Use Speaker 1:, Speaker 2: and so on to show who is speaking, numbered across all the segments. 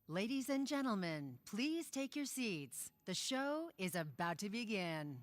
Speaker 1: Ladies and gentlemen, please take your seats. The show is about to begin.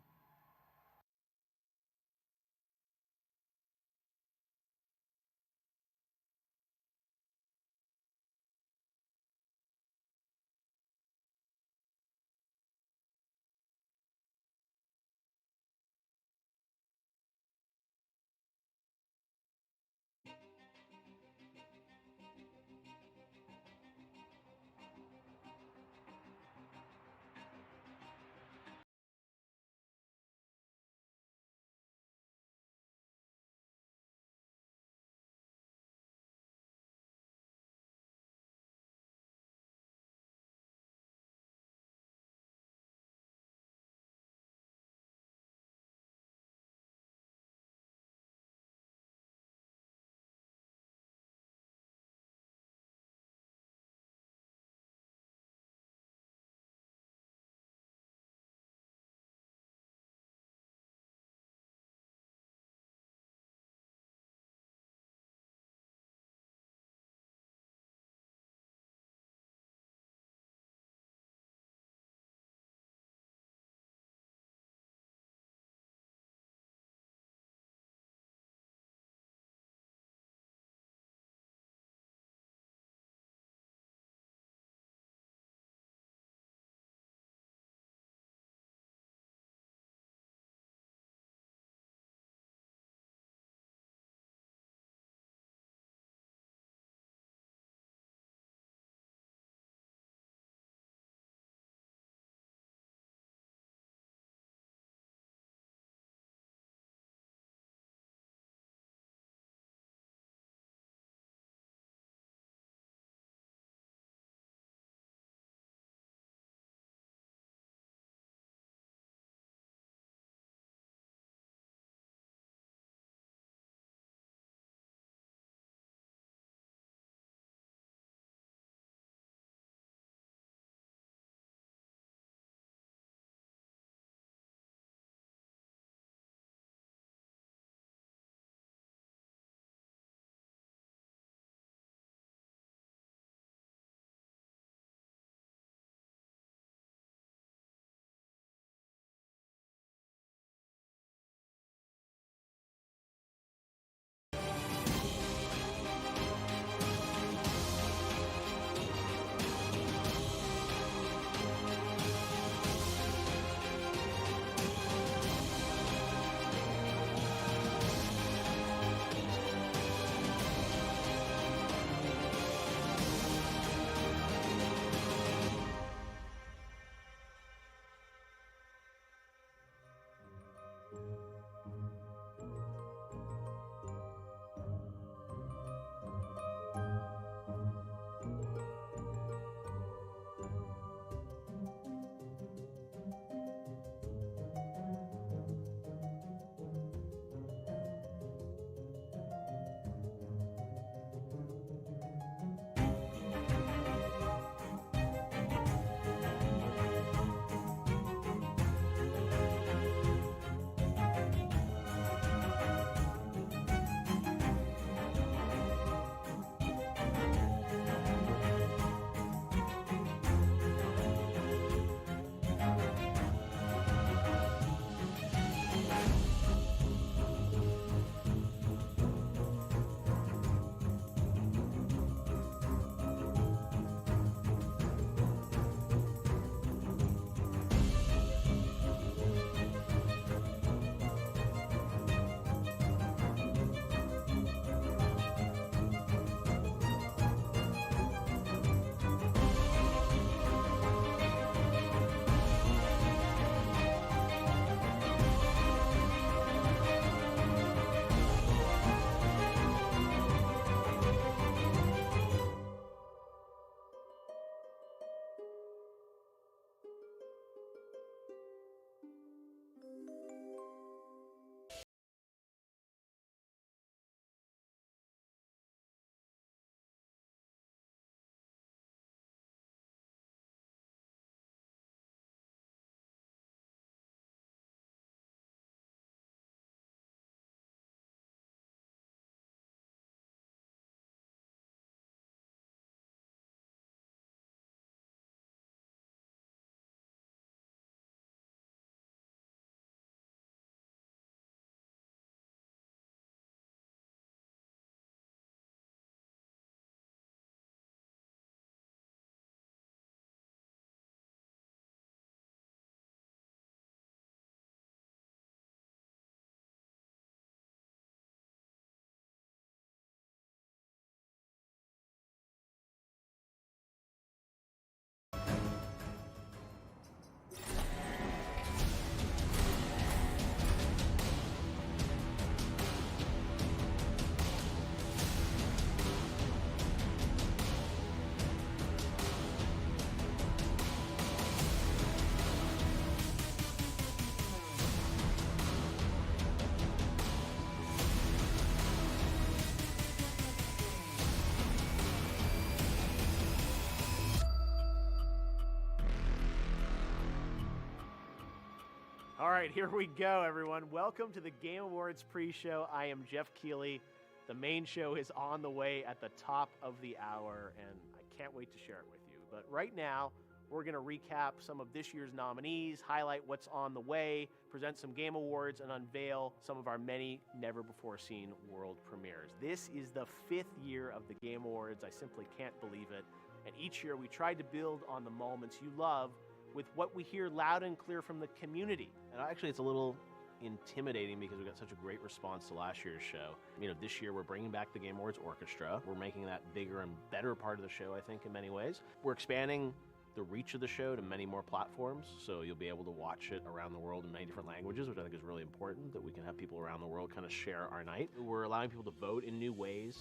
Speaker 2: All right, here we go, everyone. Welcome to the Game Awards pre-show. I am Jeff Keighley. The main show is on the way at the top of the hour, and I can't wait to share it with you. But right now, we're going to recap some of this year's nominees, highlight what's on the way, present some Game Awards, and unveil some of our many never-before-seen world premieres. This is the 5th year of the Game Awards. I simply can't believe it. And each year, we tried to build on the moments you love with what we hear loud and clear from the community. And actually, it's a little intimidating because we got such a great response to last year's show. This year we're bringing back the Game Awards Orchestra. We're making that bigger and better part of the show, I think, in many ways. We're expanding the reach of the show to many more platforms, so you'll be able to watch it around the world in many different languages, which I think is really important, that we can have people around the world kind of share our night. We're allowing people to vote in new ways.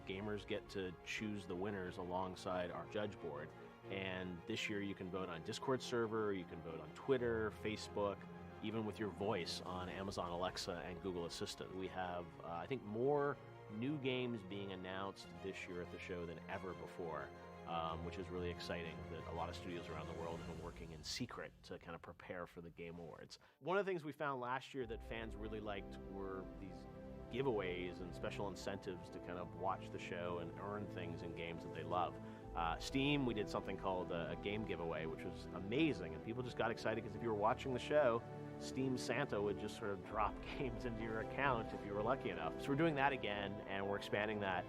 Speaker 2: Gamers get to choose the winners alongside our judge board. And this year you can vote on Discord server, you can vote on Twitter, Facebook, even with your voice on Amazon Alexa and Google Assistant. We have, I think, more new games being announced this year at the show than ever before, which is really exciting that a lot of studios around the world have been working in secret to kind of prepare for the Game Awards. One of the things we found last year that fans really liked were these giveaways and special incentives to kind of watch the show and earn things in games that they love. Steam, we did something called a game giveaway, which was amazing, and people just got excited because if you were watching the show, Steam Santa would just sort of drop games into your account if you were lucky enough. So we're doing that again, and we're expanding that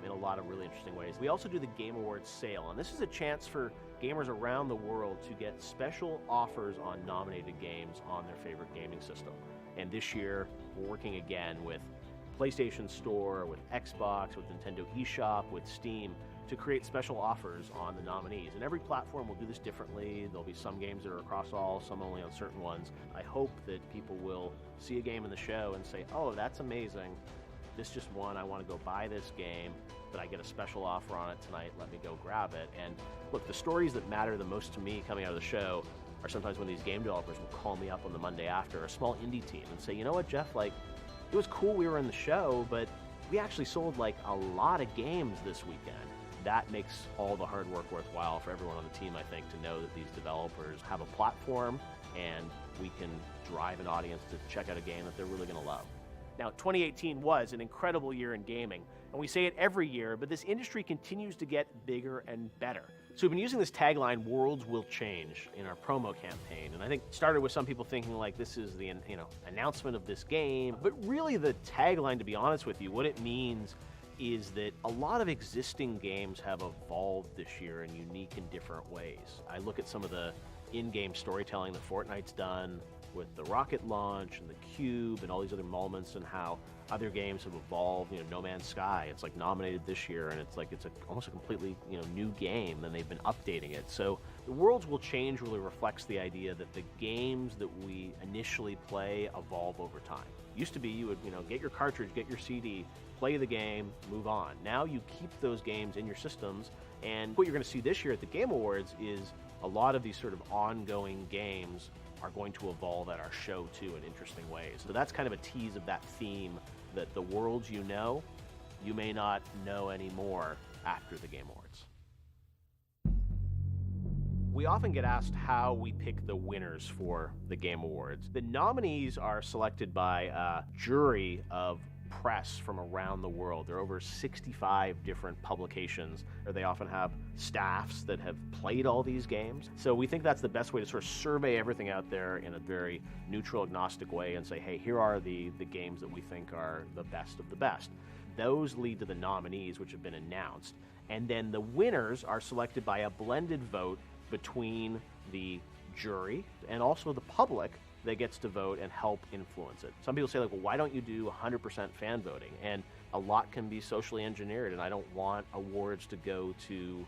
Speaker 2: in a lot of really interesting ways. We also do the Game Awards sale, and this is a chance for gamers around the world to get special offers on nominated games on their favorite gaming system. And this year, we're working again with PlayStation Store, with Xbox, with Nintendo eShop, with Steam, to create special offers on the nominees. And every platform will do this differently. There'll be some games that are across all, some only on certain ones. I hope that people will see a game in the show and say, oh, that's amazing. This just won. I want to go buy this game, but I get a special offer on it tonight. Let me go grab it. And look, the stories that matter the most to me coming out of the show are sometimes when these game developers will call me up on the Monday after, a small indie team, and say, you know what, Jeff, it was cool we were in the show, but we actually sold a lot of games this weekend. That makes all the hard work worthwhile for everyone on the team, I think, to know that these developers have a platform and we can drive an audience to check out a game that they're really going to love. Now, 2018 was an incredible year in gaming, and we say it every year, but this industry continues to get bigger and better. So we've been using this tagline, "Worlds will change," in our promo campaign, and I think it started with some people thinking this is the announcement of this game, but really the tagline, to be honest with you, what it means is that a lot of existing games have evolved this year in unique and different ways. I look at some of the in-game storytelling that Fortnite's done with the rocket launch and the cube and all these other moments, and how other games have evolved. No Man's Sky, it's nominated this year, and it's almost a completely new game, and they've been updating it. So the Worlds Will Change really reflects the idea that the games that we initially play evolve over time. Used to be you would get your cartridge, get your CD, play the game, move on. Now you keep those games in your systems, and what you're going to see this year at the Game Awards is a lot of these sort of ongoing games are going to evolve at our show too in interesting ways. So that's kind of a tease of that theme, that the worlds you may not know anymore after the Game Awards. We often get asked how we pick the winners for the Game Awards. The nominees are selected by a jury of press from around the world. There are over 65 different publications, or they often have staffs that have played all these games. So we think that's the best way to sort of survey everything out there in a very neutral, agnostic way and say, hey, here are the games that we think are the best of the best. Those lead to the nominees, which have been announced. And then the winners are selected by a blended vote between the jury and also the public that gets to vote and help influence it. Some people say, well, why don't you do 100% fan voting? And a lot can be socially engineered, and I don't want awards to go to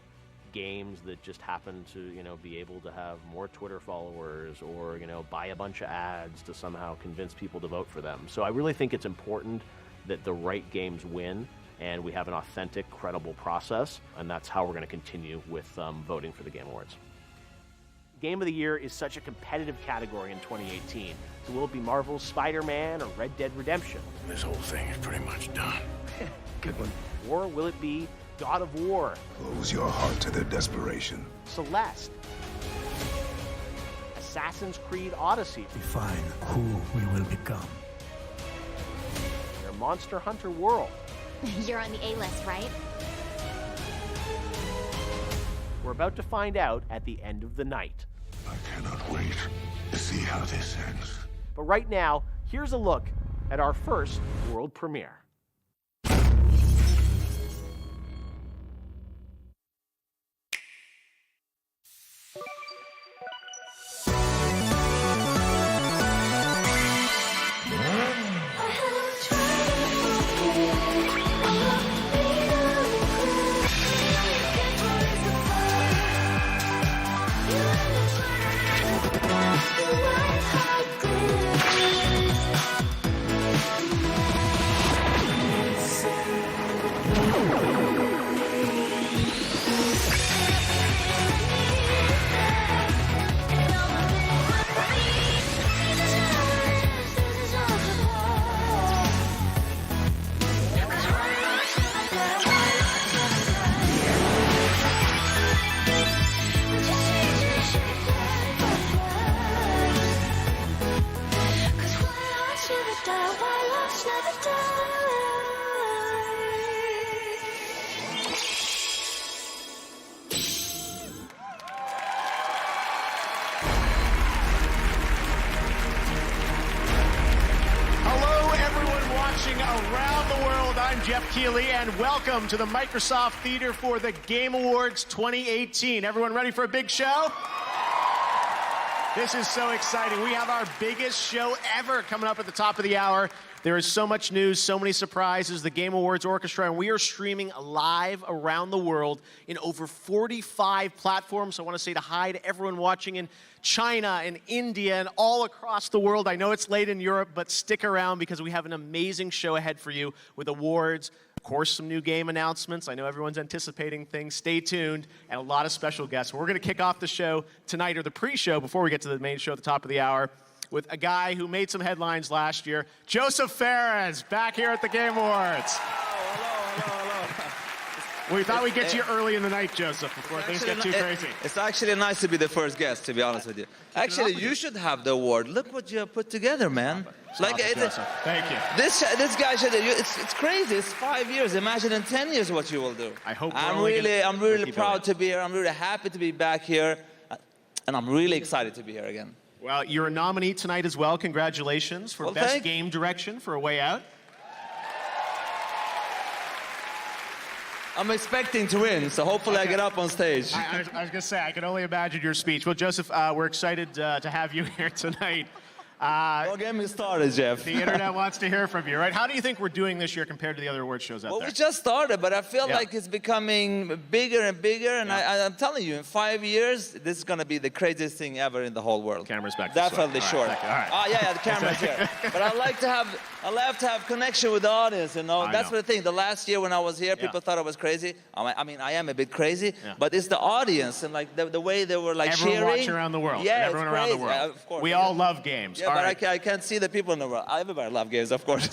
Speaker 2: games that just happen to, be able to have more Twitter followers or, buy a bunch of ads to somehow convince people to vote for them. So I really think it's important that the right games win, and we have an authentic, credible process, and that's how we're going to continue with voting for the Game Awards. Game of the Year is such a competitive category in 2018. So will it be Marvel's Spider-Man or Red Dead Redemption?
Speaker 3: This whole thing is pretty much done.
Speaker 2: Good one. Or will it be God of War?
Speaker 3: Close your heart to their desperation.
Speaker 2: Celeste? Assassin's Creed Odyssey.
Speaker 4: Define who we will become.
Speaker 2: Their Monster Hunter World.
Speaker 5: You're on the A-list, right?
Speaker 2: We're about to find out at the end of the night.
Speaker 3: I cannot wait to see how this ends.
Speaker 2: But right now, here's a look at our first world premiere. Around the world, I'm Jeff Keighley, and welcome to the Microsoft Theater for the Game Awards 2018. Everyone ready for a big show? This is so exciting. We have our biggest show ever coming up at the top of the hour. There is so much news, so many surprises, the Game Awards Orchestra, and we are streaming live around the world in over 45 platforms. So I want to say hi to everyone watching in China and India and all across the world. I know it's late in Europe, but stick around because we have an amazing show ahead for you with awards, of course, some new game announcements. I know everyone's anticipating things. Stay tuned, and a lot of special guests. We're going to kick off the show tonight, or the pre-show, before we get to the main show at the top of the hour, with a guy who made some headlines last year, Josef Fares, back here at the Game Awards. We thought we'd get to you early in the night, Joseph, before things get too crazy.
Speaker 6: It's actually nice to be the first guest, to be honest with you. Actually, you should have the award. Look what you have put together, man.
Speaker 2: Thank you.
Speaker 6: This guy should. It's crazy. It's 5 years. Imagine in 10 years what you will do.
Speaker 2: I hope.
Speaker 6: I'm really proud to be here. I'm really happy to be back here, and I'm really excited to be here again.
Speaker 2: Well, you're a nominee tonight as well. Congratulations for Best Game Direction for A Way Out.
Speaker 6: I'm expecting to win, so hopefully I get up on stage.
Speaker 2: I was going to say, I can only imagine your speech. Well, Joseph, we're excited to have you here tonight.
Speaker 6: Don't get me started, Jeff.
Speaker 2: The internet wants to hear from you, right? How do you think we're doing this year compared to the other award shows out there?
Speaker 6: Well, we just started, but I feel like it's becoming bigger and bigger, and I'm telling you, in 5 years, this is going to be the craziest thing ever in the whole world.
Speaker 2: Camera's back.
Speaker 6: Definitely, sure.
Speaker 2: All right.
Speaker 6: Oh, yeah, the camera's here. But I like to have connection with the audience, you know. That's the thing. The last year when I was here, people thought I was crazy. I mean, I am a bit crazy, but it's the audience and like the way they were like
Speaker 2: everyone
Speaker 6: cheering.
Speaker 2: Watching around the world.
Speaker 6: Yeah,
Speaker 2: everyone around the world.
Speaker 6: Of course.
Speaker 2: We all love games.
Speaker 6: Yeah, but I can't see the people in the world. Everybody loves games, of course.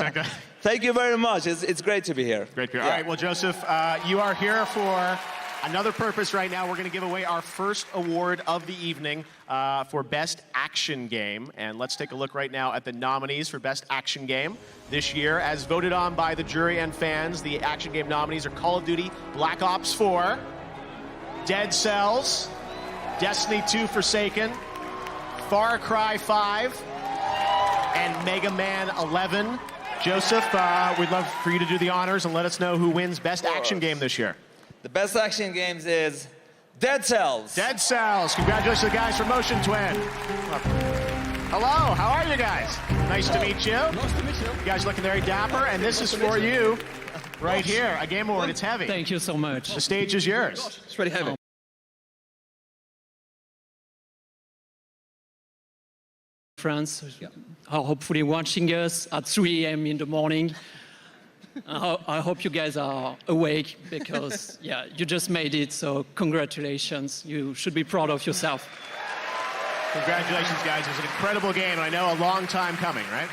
Speaker 6: Thank you very much. It's great to be here.
Speaker 2: Great to be here. All right, well, Joseph, you are here for another purpose right now. We're going to give away our first award of the evening for Best Action Game. And let's take a look right now at the nominees for Best Action Game this year. As voted on by the jury and fans, the Action Game nominees are Call of Duty Black Ops 4, Dead Cells, Destiny 2 Forsaken, Far Cry 5, and Mega Man 11. Joseph, we'd love for you to do the honors and let us know who wins Best Action Game this year.
Speaker 6: The Best Action Games is Dead Cells.
Speaker 2: Dead Cells. Congratulations to the guys from Motion Twin. Hello, how are you guys? Nice to meet you.
Speaker 7: Nice to meet you.
Speaker 2: You guys looking very dapper, and this is for you right here. A Game Award, it's heavy.
Speaker 7: Thank you so much.
Speaker 2: The stage is yours.
Speaker 6: It's pretty heavy.
Speaker 7: Friends are hopefully watching us at 3 a.m. in the morning. I hope you guys are awake because, yeah, you just made it, so congratulations. You should be proud of yourself.
Speaker 2: Congratulations, guys. It was an incredible game, and I know a long time coming, right?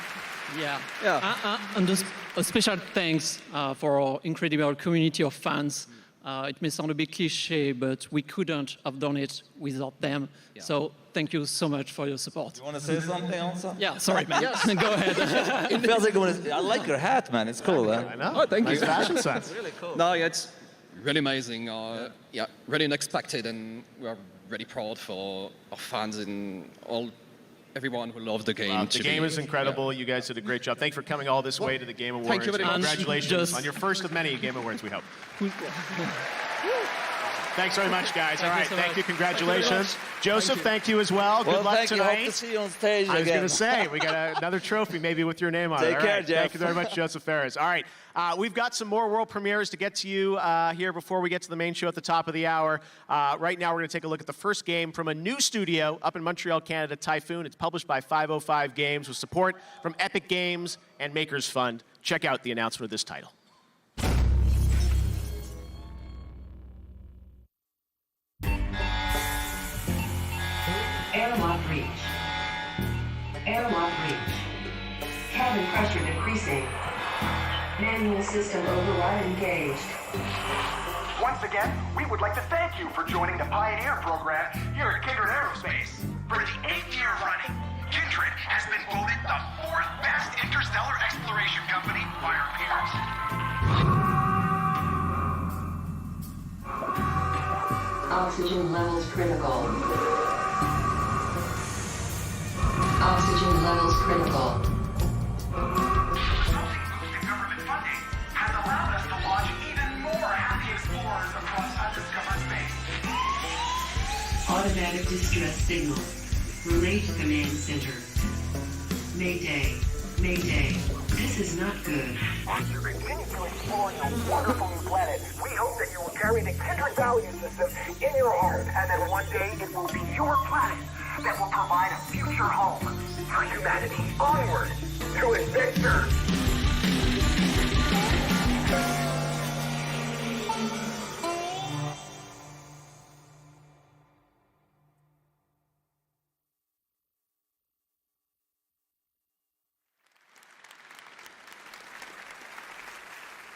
Speaker 7: Yeah. And a special thanks for our incredible community of fans It may sound a bit cliche, but we couldn't have done it without them. So thank you so much for your support.
Speaker 6: You want to say something also?
Speaker 7: Yeah, sorry, man. Go ahead.
Speaker 6: It feels like I like your hat, man. It's cool, huh?
Speaker 2: I know.
Speaker 8: Oh, thank
Speaker 2: nice
Speaker 8: you.
Speaker 2: fashion sense.
Speaker 6: Really cool.
Speaker 8: No, yeah, it's really amazing. Yeah, really unexpected, and we're really proud for our fans and everyone who loves the game.
Speaker 2: The game is incredible. You guys did a great job. Thanks for coming all this way to the Game Awards.
Speaker 8: Thank you very much.
Speaker 2: Congratulations on your first of many Game Awards, we hope. Thanks very much, guys. All right, thank you. Congratulations. Joseph, thank you as well. Good luck
Speaker 6: thank
Speaker 2: tonight.
Speaker 6: you. Hope to see you on stage
Speaker 2: I was
Speaker 6: again.
Speaker 2: going to say, we got another trophy maybe with your name on it.
Speaker 6: Take
Speaker 2: All
Speaker 6: care,
Speaker 2: right.
Speaker 6: Jeff.
Speaker 2: Thank you very much, Joseph Ferris. All right, we've got some more world premieres to get to you here before we get to the main show at the top of the hour. Right now, we're going to take a look at the first game from a new studio up in Montreal, Canada, Typhoon. It's published by 505 Games with support from Epic Games and Makers Fund. Check out the announcement of this title.
Speaker 9: Airlock breach. Airlock breach. Cabin pressure decreasing. Manual system override engaged.
Speaker 10: Once again, we would like to thank you for joining the Pioneer program here at Kindred Aerospace. For the 8th year running, Kindred has been voted the 4th best interstellar exploration company by our peers.
Speaker 9: Oxygen levels critical. Oxygen levels critical.
Speaker 10: Resulting boost in government funding has allowed us to launch even more happy explorers across undiscovered space.
Speaker 9: Automatic distress signal. Relay to command center. Mayday. Mayday. This is not good.
Speaker 10: As you continue to explore your wonderful new planet, we hope that you will carry the Kindred value system in your heart, and that one day it will be your planet that will provide a future home for humanity. Onward to adventure.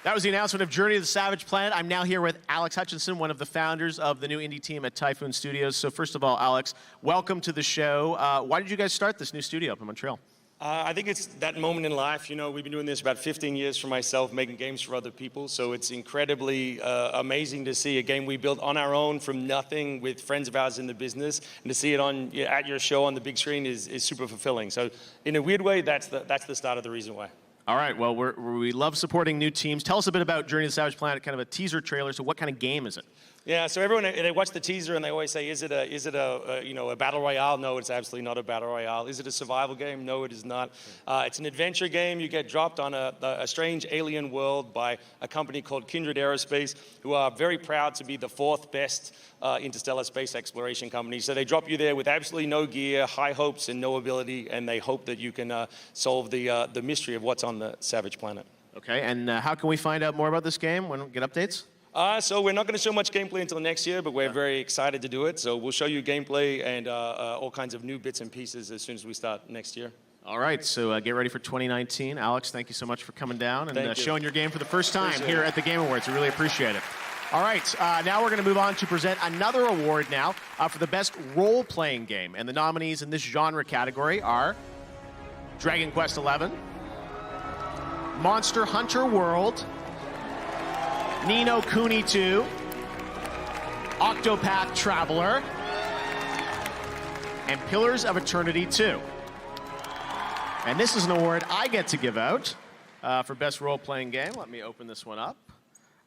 Speaker 2: That was the announcement of Journey to the Savage Planet. I'm now here with Alex Hutchinson, one of the founders of the new indie team at Typhoon Studios. So first of all, Alex, welcome to the show. Why did you guys start this new studio up in Montreal?
Speaker 11: I think it's that moment in life. You know, we've been doing this about 15 years for myself, making games for other people. So it's incredibly amazing to see a game we built on our own from nothing with friends of ours in the business, and to see it at your show on the big screen is super fulfilling. So in a weird way, that's the start of the reason why.
Speaker 2: All right, well, we love supporting new teams. Tell us a bit about Journey to the Savage Planet, kind of a teaser trailer. So what kind of game is it?
Speaker 11: Yeah, so everyone, they watch the teaser and they always say, is it a battle royale? No, it's absolutely not a battle royale. Is it a survival game? No, it is not. It's an adventure game. You get dropped on a strange alien world by a company called Kindred Aerospace, who are very proud to be the 4th best interstellar space exploration company. So they drop you there with absolutely no gear, high hopes and no ability, and they hope that you can solve the mystery of what's on the Savage Planet.
Speaker 2: Okay, and how can we find out more about this game? When we get updates?
Speaker 11: So we're not going to show much gameplay until next year, but we're very excited to do it. So we'll show you gameplay and all kinds of new bits and pieces as soon as we start next year.
Speaker 2: All right, so get ready for 2019. Alex, thank you so much for coming down and showing your game for the first time here at the Game Awards. We really appreciate it. All right, now we're going to move on to present another award now for the best role-playing game. And the nominees in this genre category are Dragon Quest XI, Monster Hunter World, Ni no Kuni 2, Octopath Traveler, and Pillars of Eternity 2. And this is an award I get to give out for Best Role-Playing Game. Let me open this one up.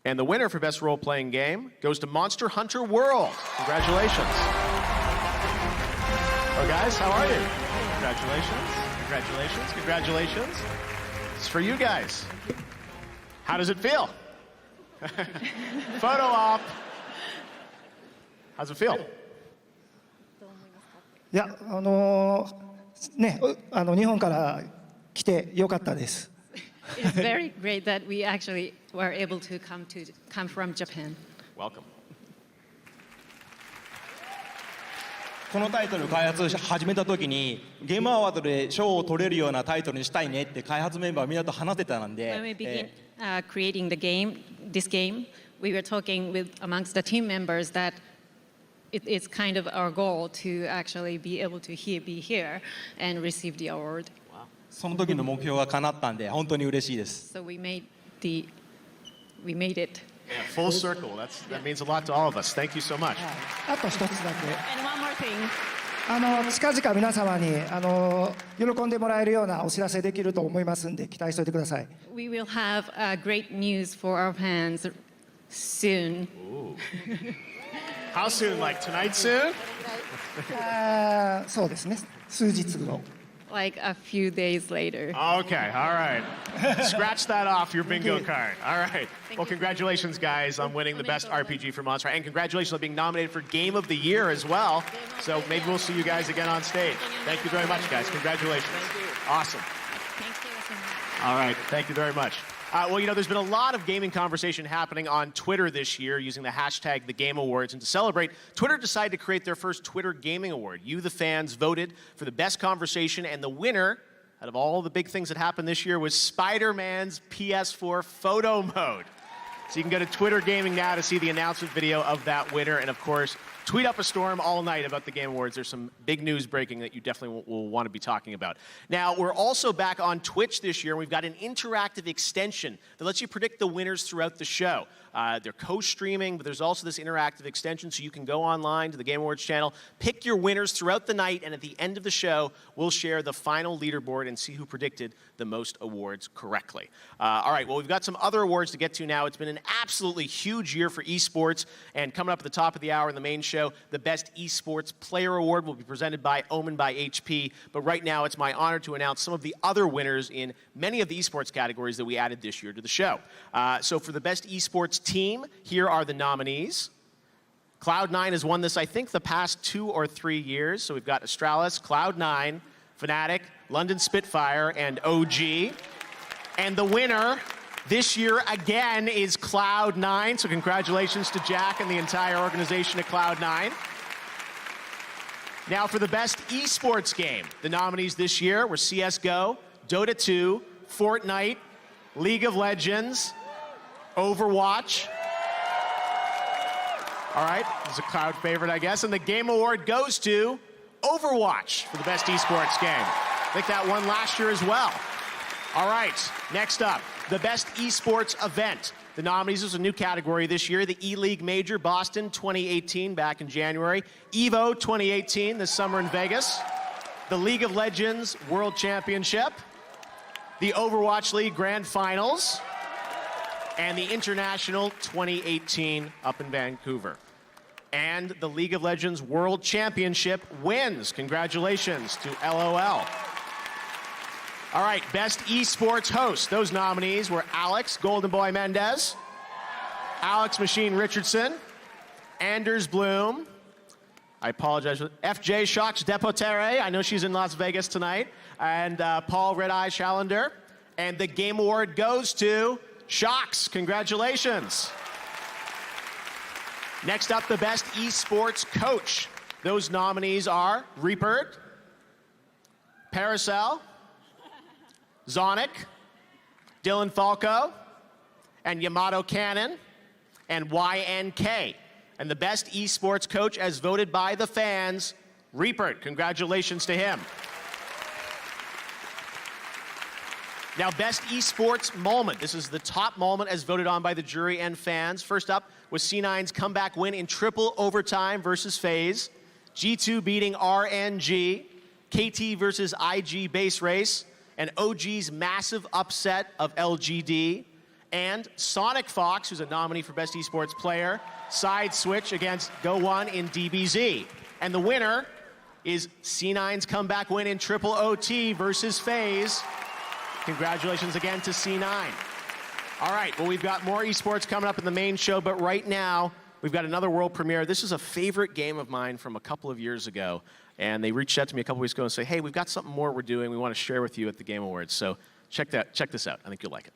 Speaker 2: And the winner for Best Role-Playing Game goes to Monster Hunter World. Congratulations. Oh, guys, how are you? Congratulations. Congratulations. Congratulations. It's for you guys. How does it feel? Photo op. How's it feel?
Speaker 12: いや、ね、日本から来てよかったです。
Speaker 13: It's very great that we actually were able to come from Japan.
Speaker 2: Welcome.
Speaker 14: このタイトル開発始めた時にゲームアワードで賞を取れるようなタイトルにしたいねって開発メンバーみんなと話してたんで。
Speaker 13: When we began creating this game, we were talking with amongst the team members that it's kind of our goal to actually be able to be here and receive the award.
Speaker 14: その時の目標が叶ったんで本当に嬉しいです。
Speaker 13: So we made it.
Speaker 2: Yeah, full circle. That means a lot to all of us. Thank you so much.
Speaker 12: あと一つだけ。
Speaker 13: And one more thing.
Speaker 12: 近々皆様に喜んでもらえるようなお知らせできると思いますんで期待しておいてください。
Speaker 13: We will have great news for our fans soon.
Speaker 2: Ooh. How soon? Like tonight soon?
Speaker 12: そうですね。数日後。
Speaker 13: Like a few days later.
Speaker 2: Okay, all right. Scratch that off your bingo card. All right. Well, congratulations, guys, on winning the best RPG for Monster High. And congratulations on being nominated for Game of the Year as well. So maybe we'll see you guys again on stage. Thank you very much, guys. Congratulations. Awesome. All right. Thank you very much. Well, you know, there's been a lot of gaming conversation happening on Twitter this year using the hashtag #TheGameAwards. And to celebrate, Twitter decided to create their first Twitter Gaming Award. You, the fans, voted for the best conversation, and the winner, out of all the big things that happened this year, was Spider-Man's PS4 photo mode. So you can go to Twitter Gaming now to see the announcement video of that winner. And, of course, tweet up a storm all night about the Game Awards. There's some big news breaking that you definitely will want to be talking about. Now, we're also back on Twitch this year, and we've got an interactive extension that lets you predict the winners throughout the show. They're co-streaming, but there's also this interactive extension, so you can go online to the Game Awards channel, pick your winners throughout the night, and at the end of the show, we'll share the final leaderboard and see who predicted the most awards correctly. All right, well, we've got some other awards to get to now. It's been an absolutely huge year for esports, and coming up at the top of the hour in the main show, the Best Esports Player Award will be presented by Omen by HP, but right now it's my honor to announce some of the other winners in many of the esports categories that we added this year to the show. So for the Best Esports Team, here are the nominees. Cloud9 has won this, I think, the past 2 or 3 years. So we've got Astralis, Cloud9, Fnatic, London Spitfire, and OG. And the winner this year, again, is Cloud9. So congratulations to Jack and the entire organization at Cloud9. Now for the Best Esports Game, the nominees this year were CSGO, Dota 2, Fortnite, League of Legends, Overwatch. All right, this is a Cloud favorite, I guess. And the Game Award goes to Overwatch for the Best Esports Game. I think that won last year as well. All right, next up, the Best Esports Event. The nominees is a new category this year. The E-League Major Boston 2018 back in January. EVO 2018 this summer in Vegas. The League of Legends World Championship. The Overwatch League Grand Finals. And the International 2018 up in Vancouver. And the League of Legends World Championship wins. Congratulations to LOL. All right, Best Esports Host. Those nominees were Alex Golden Boy Mendez, Alex Machine Richardson, Anders Bloom, I apologize, FJ Shocks Depotere, I know she's in Las Vegas tonight, and Paul Red Eye Chalander. And the Game Award goes to Shocks. Congratulations. Next up, the Best Esports Coach. Those nominees are Reaper, Paracel, Zonic, Dylan Falco, and Yamato Cannon, and YNK. And the Best Esports Coach, as voted by the fans, Reaper. Congratulations to him. Now, Best Esports Moment. This is the top moment as voted on by the jury and fans. First up was C9's comeback win in triple overtime versus FaZe, G2 beating RNG, KT versus IG base race, and OG's massive upset of LGD, and Sonic Fox, who's a nominee for Best Esports Player, side switch against Go1 in DBZ. And the winner is C9's comeback win in triple OT versus FaZe. Congratulations again to C9. All right, well, we've got more esports coming up in the main show, but right now, we've got another world premiere. This is a favorite game of mine from a couple of years ago, and they reached out to me a couple weeks ago and say, hey, we've got something more we're doing we want to share with you at the Game Awards. So check this out. I think you'll like it.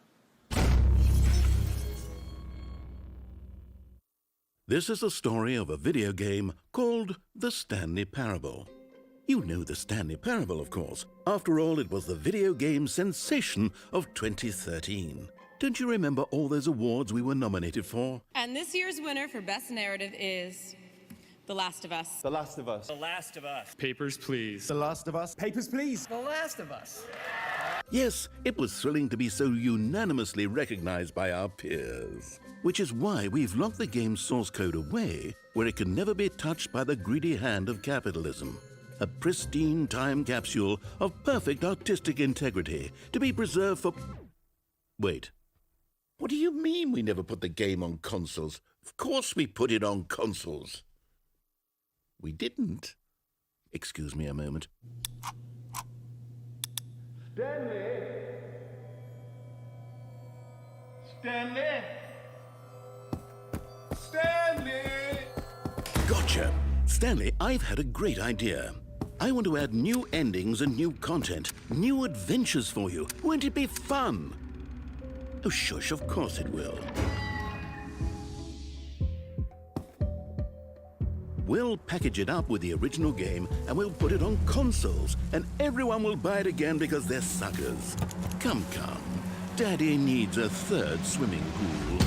Speaker 3: This is the story of a video game called The Stanley Parable. You know The Stanley Parable, of course. After all, it was the video game sensation of 2013. Don't you remember all those awards we were nominated for?
Speaker 15: And this year's winner for Best Narrative is The Last of Us.
Speaker 14: The Last of Us.
Speaker 16: The Last of Us.
Speaker 4: Papers, please.
Speaker 14: The Last of Us. Papers, please.
Speaker 16: The Last of Us.
Speaker 3: Yes, it was thrilling to be so unanimously recognized by our peers. Which is why we've locked the game's source code away where it can never be touched by the greedy hand of capitalism. A pristine time capsule of perfect artistic integrity to be preserved for... Wait. What do you mean we never put the game on consoles? Of course we put it on consoles. We didn't. Excuse me a moment.
Speaker 10: Stanley! Stanley!
Speaker 3: Gotcha! Stanley, I've had a great idea. I want to add new endings and new content, new adventures for you. Won't it be fun? Oh, shush, of course it will. We'll package it up with the original game and we'll put it on consoles, and everyone will buy it again because they're suckers. Come, come. Daddy needs a third swimming pool.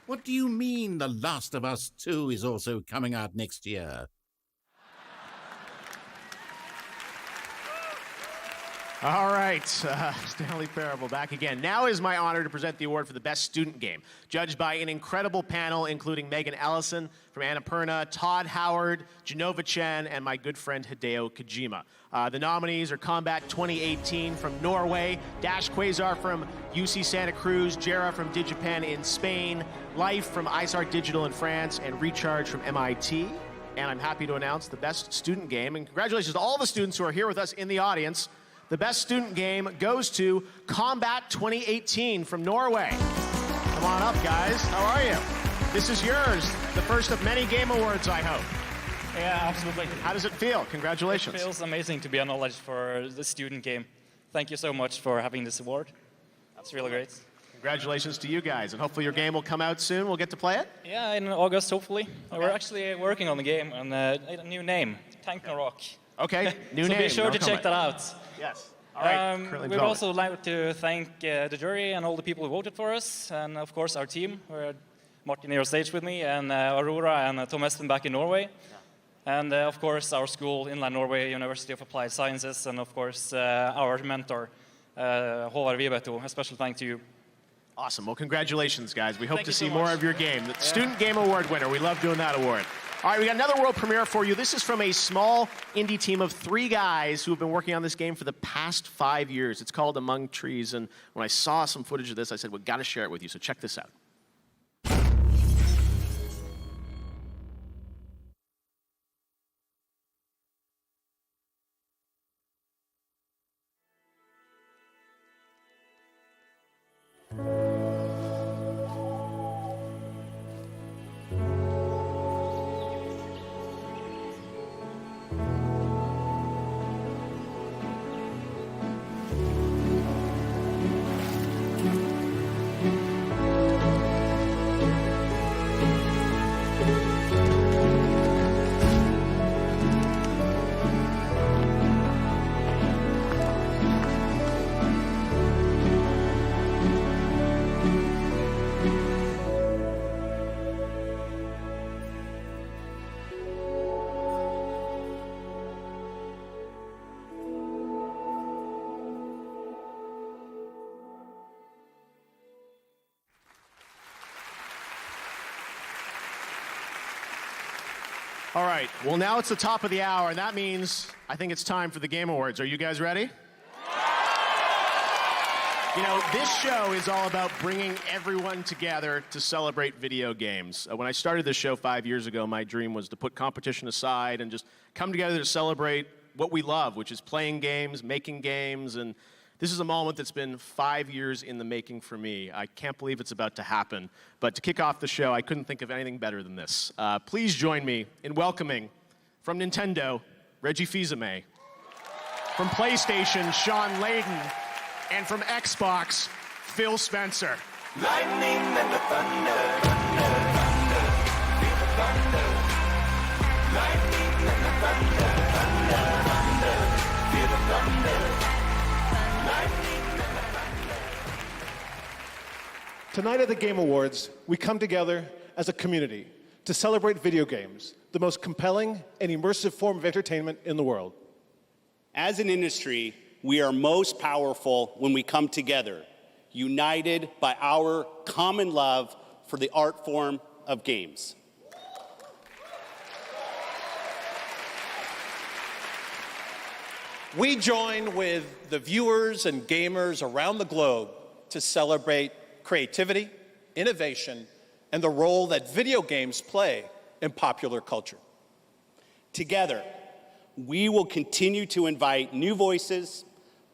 Speaker 17: What do you mean The Last of Us 2 is also coming out next year?
Speaker 2: All right, Stanley Parable back again. Now is my honor to present the award for the best student game, judged by an incredible panel including Megan Ellison from Annapurna, Todd Howard, Genova Chen, and my good friend Hideo Kojima. The nominees are Combat 2018 from Norway, Dash Quasar from UC Santa Cruz, Jera from Digipen in Spain, Life from ISAR Digital in France, and Recharge from MIT. And I'm happy to announce the best student game, and congratulations to all the students who are here with us in the audience. The best student game goes to Combat 2018 from Norway. Come on up, guys. How are you? This is yours, the first of many game awards, I hope.
Speaker 18: Yeah, absolutely.
Speaker 2: How does it feel? Congratulations.
Speaker 18: It feels amazing to be acknowledged for the student game. Thank you so much for having this award. That's really great.
Speaker 2: Congratulations to you guys, and hopefully your game will come out soon. We'll get to play it?
Speaker 18: Yeah, in August, hopefully. Okay. We're actually working on the game and a new name, Tank and Rock.
Speaker 2: Okay, new
Speaker 18: so
Speaker 2: name.
Speaker 18: So be sure to check that out.
Speaker 2: Yes. All right.
Speaker 18: We'd also like to thank the jury and all the people who voted for us, and of course our team, where Martin here on stage with me, and Aurora and Tom Espen back in Norway. And of course our school, Inland Norway University of Applied Sciences, and of course our mentor, Håvard Vibeto. A special thank to you.
Speaker 2: Awesome. Well, congratulations, guys. We hope
Speaker 18: Thank
Speaker 2: to
Speaker 18: you
Speaker 2: see
Speaker 18: so
Speaker 2: more
Speaker 18: much.
Speaker 2: of your game. The Student Game Award winner. We love doing that award. All right, we got another world premiere for you. This is from a small indie team of 3 guys who have been working on this game for the past 5 years. It's called Among Trees, and when I saw some footage of this, I said, we've got to share it with you, so check this out. All right, well, now it's the top of the hour, and that means I think it's time for the Game Awards. Are you guys ready? You know, this show is all about bringing everyone together to celebrate video games. When I started this show 5 years ago, my dream was to put competition aside and just come together to celebrate what we love, which is playing games, making games, and this is a moment that's been 5 years in the making for me. I can't believe it's about to happen. But to kick off the show, I couldn't think of anything better than this. Please join me in welcoming, from Nintendo, Reggie Fils-Aimé. From PlayStation, Sean Layden. And from Xbox, Phil Spencer.
Speaker 10: Lightning and the thunder, thunder, thunder.
Speaker 16: Tonight at the Game Awards, we come together as a community to celebrate video games, the most compelling and immersive form of entertainment in the world.
Speaker 19: As an industry, we are most powerful when we come together, united by our common love for the art form of games.
Speaker 20: We join with the viewers and gamers around the globe to celebrate creativity, innovation, and the role that video games play in popular culture.
Speaker 19: Together, we will continue to invite new voices,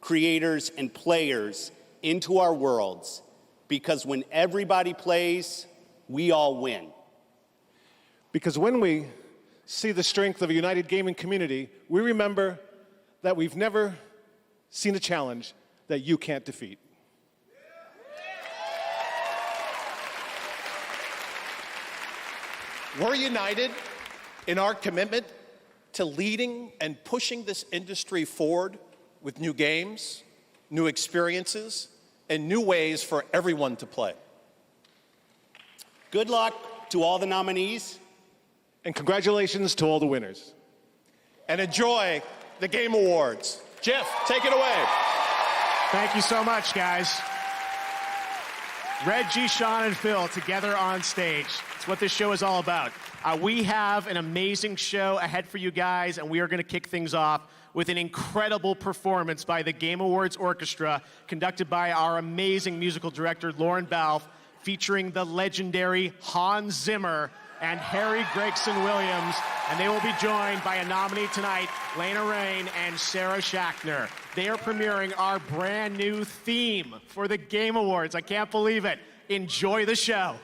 Speaker 19: creators, and players into our worlds, because when everybody plays, we all win.
Speaker 16: Because when we see the strength of a united gaming community, we remember that we've never seen a challenge that you can't defeat.
Speaker 20: We're united in our commitment to leading and pushing this industry forward with new games, new experiences, and new ways for everyone to play.
Speaker 19: Good luck to all the nominees.
Speaker 16: And congratulations to all the winners.
Speaker 20: And enjoy the Game Awards. Jeff, take it away.
Speaker 2: Thank you so much, guys. Reggie, Sean, and Phil together on stage. It's what this show is all about. We have an amazing show ahead for you guys, and we are going to kick things off with an incredible performance by the Game Awards Orchestra, conducted by our amazing musical director, Lauren Balfe, featuring the legendary Hans Zimmer and Harry Gregson Williams, and they will be joined by a nominee tonight, Lena Raine and Sarah Schachner. They are premiering our brand new theme for the Game Awards. I can't believe it. Enjoy the show.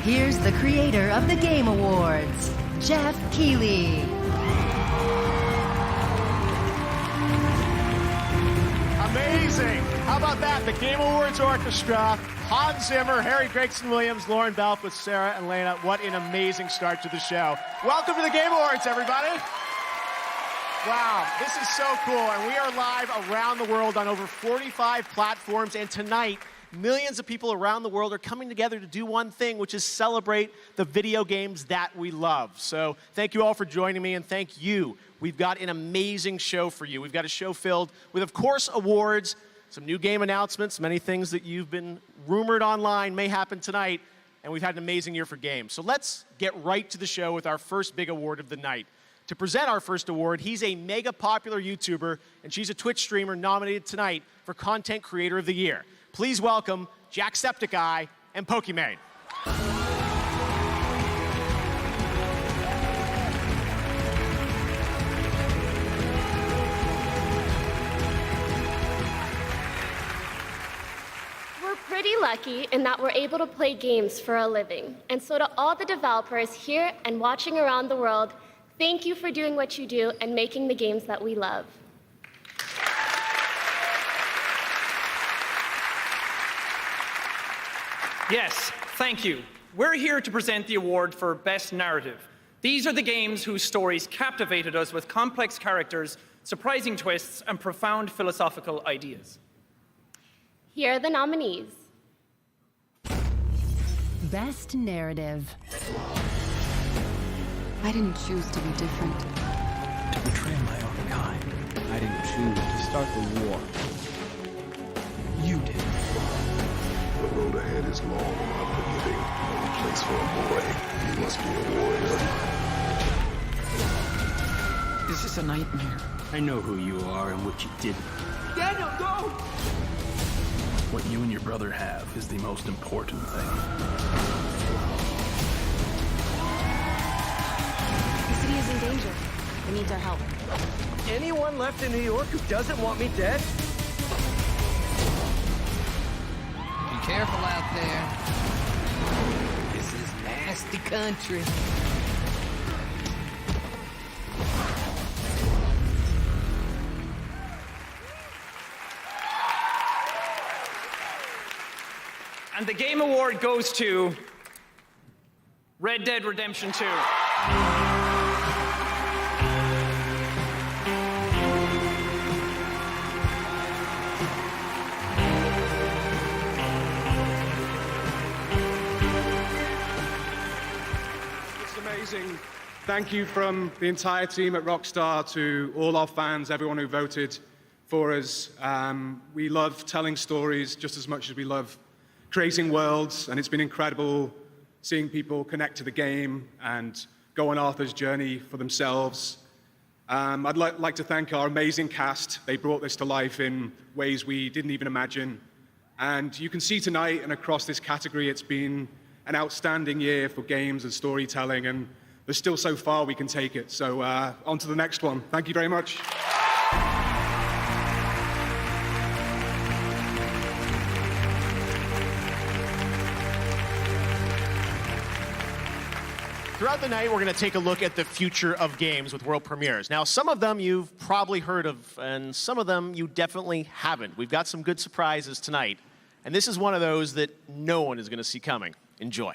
Speaker 1: Here's the creator of the Game Awards, Jeff Keighley.
Speaker 2: Amazing. How about that? The Game Awards Orchestra, Hans Zimmer, Harry Gregson Williams, Lauren Balfe with Sarah and Lena. What an amazing start to the show. Welcome to the Game Awards, everybody. Wow, this is so cool. And we are live around the world on over 45 platforms. And tonight, millions of people around the world are coming together to do one thing, which is celebrate the video games that we love. So thank you all for joining me, and thank you. We've got an amazing show for you. We've got a show filled with, of course, awards, some new game announcements, many things that you've been rumored online may happen tonight, and we've had an amazing year for games. So let's get right to the show with our first big award of the night. To present our first award, he's a mega popular YouTuber, and she's a Twitch streamer nominated tonight for Content Creator of the Year. Please welcome Jacksepticeye and Pokimane.
Speaker 21: We're pretty lucky in that we're able to play games for a living. And so to all the developers here and watching around the world, thank you for doing what you do and making the games that we love.
Speaker 22: Yes, thank you. We're here to present the award for Best Narrative. These are the games whose stories captivated us with complex characters, surprising twists, and profound philosophical ideas.
Speaker 21: Here are the nominees.
Speaker 1: Best Narrative.
Speaker 23: I didn't choose to be different.
Speaker 4: To betray my own kind.
Speaker 24: I didn't choose to start the war.
Speaker 4: You did.
Speaker 25: The road ahead is long and unforgiving. No place for a boy. You must be a warrior.
Speaker 4: This is a nightmare.
Speaker 24: I know who you are and what you did.
Speaker 10: Daniel, go!
Speaker 4: What you and your brother have is the most important thing.
Speaker 23: The city is in danger. We need their help.
Speaker 22: Anyone left in New York who doesn't want me dead?
Speaker 26: Be careful out there. This is nasty country.
Speaker 22: And the Game Award goes to Red Dead Redemption 2.
Speaker 27: It's amazing. Thank you from the entire team at Rockstar to all our fans, everyone who voted for us. We love telling stories just as much as we love creating worlds, and it's been incredible seeing people connect to the game and go on Arthur's journey for themselves. I'd like to thank our amazing cast. They brought this to life in ways we didn't even imagine. And you can see tonight and across this category, it's been an outstanding year for games and storytelling, and there's still so far we can take it. So on to the next one. Thank you very much.
Speaker 2: Throughout the night, we're going to take a look at the future of games with world premieres. Now, some of them you've probably heard of, and some of them you definitely haven't. We've got some good surprises tonight, and this is one of those that no one is going to see coming. Enjoy.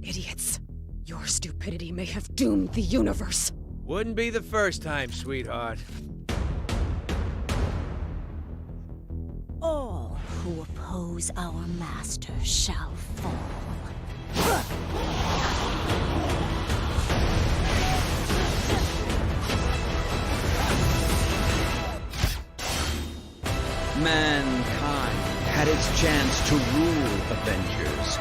Speaker 23: Idiots. Your stupidity may have doomed the universe.
Speaker 26: Wouldn't be the first time, sweetheart.
Speaker 28: All who oppose our master shall fall.
Speaker 26: Mankind had its chance to rule Avengers.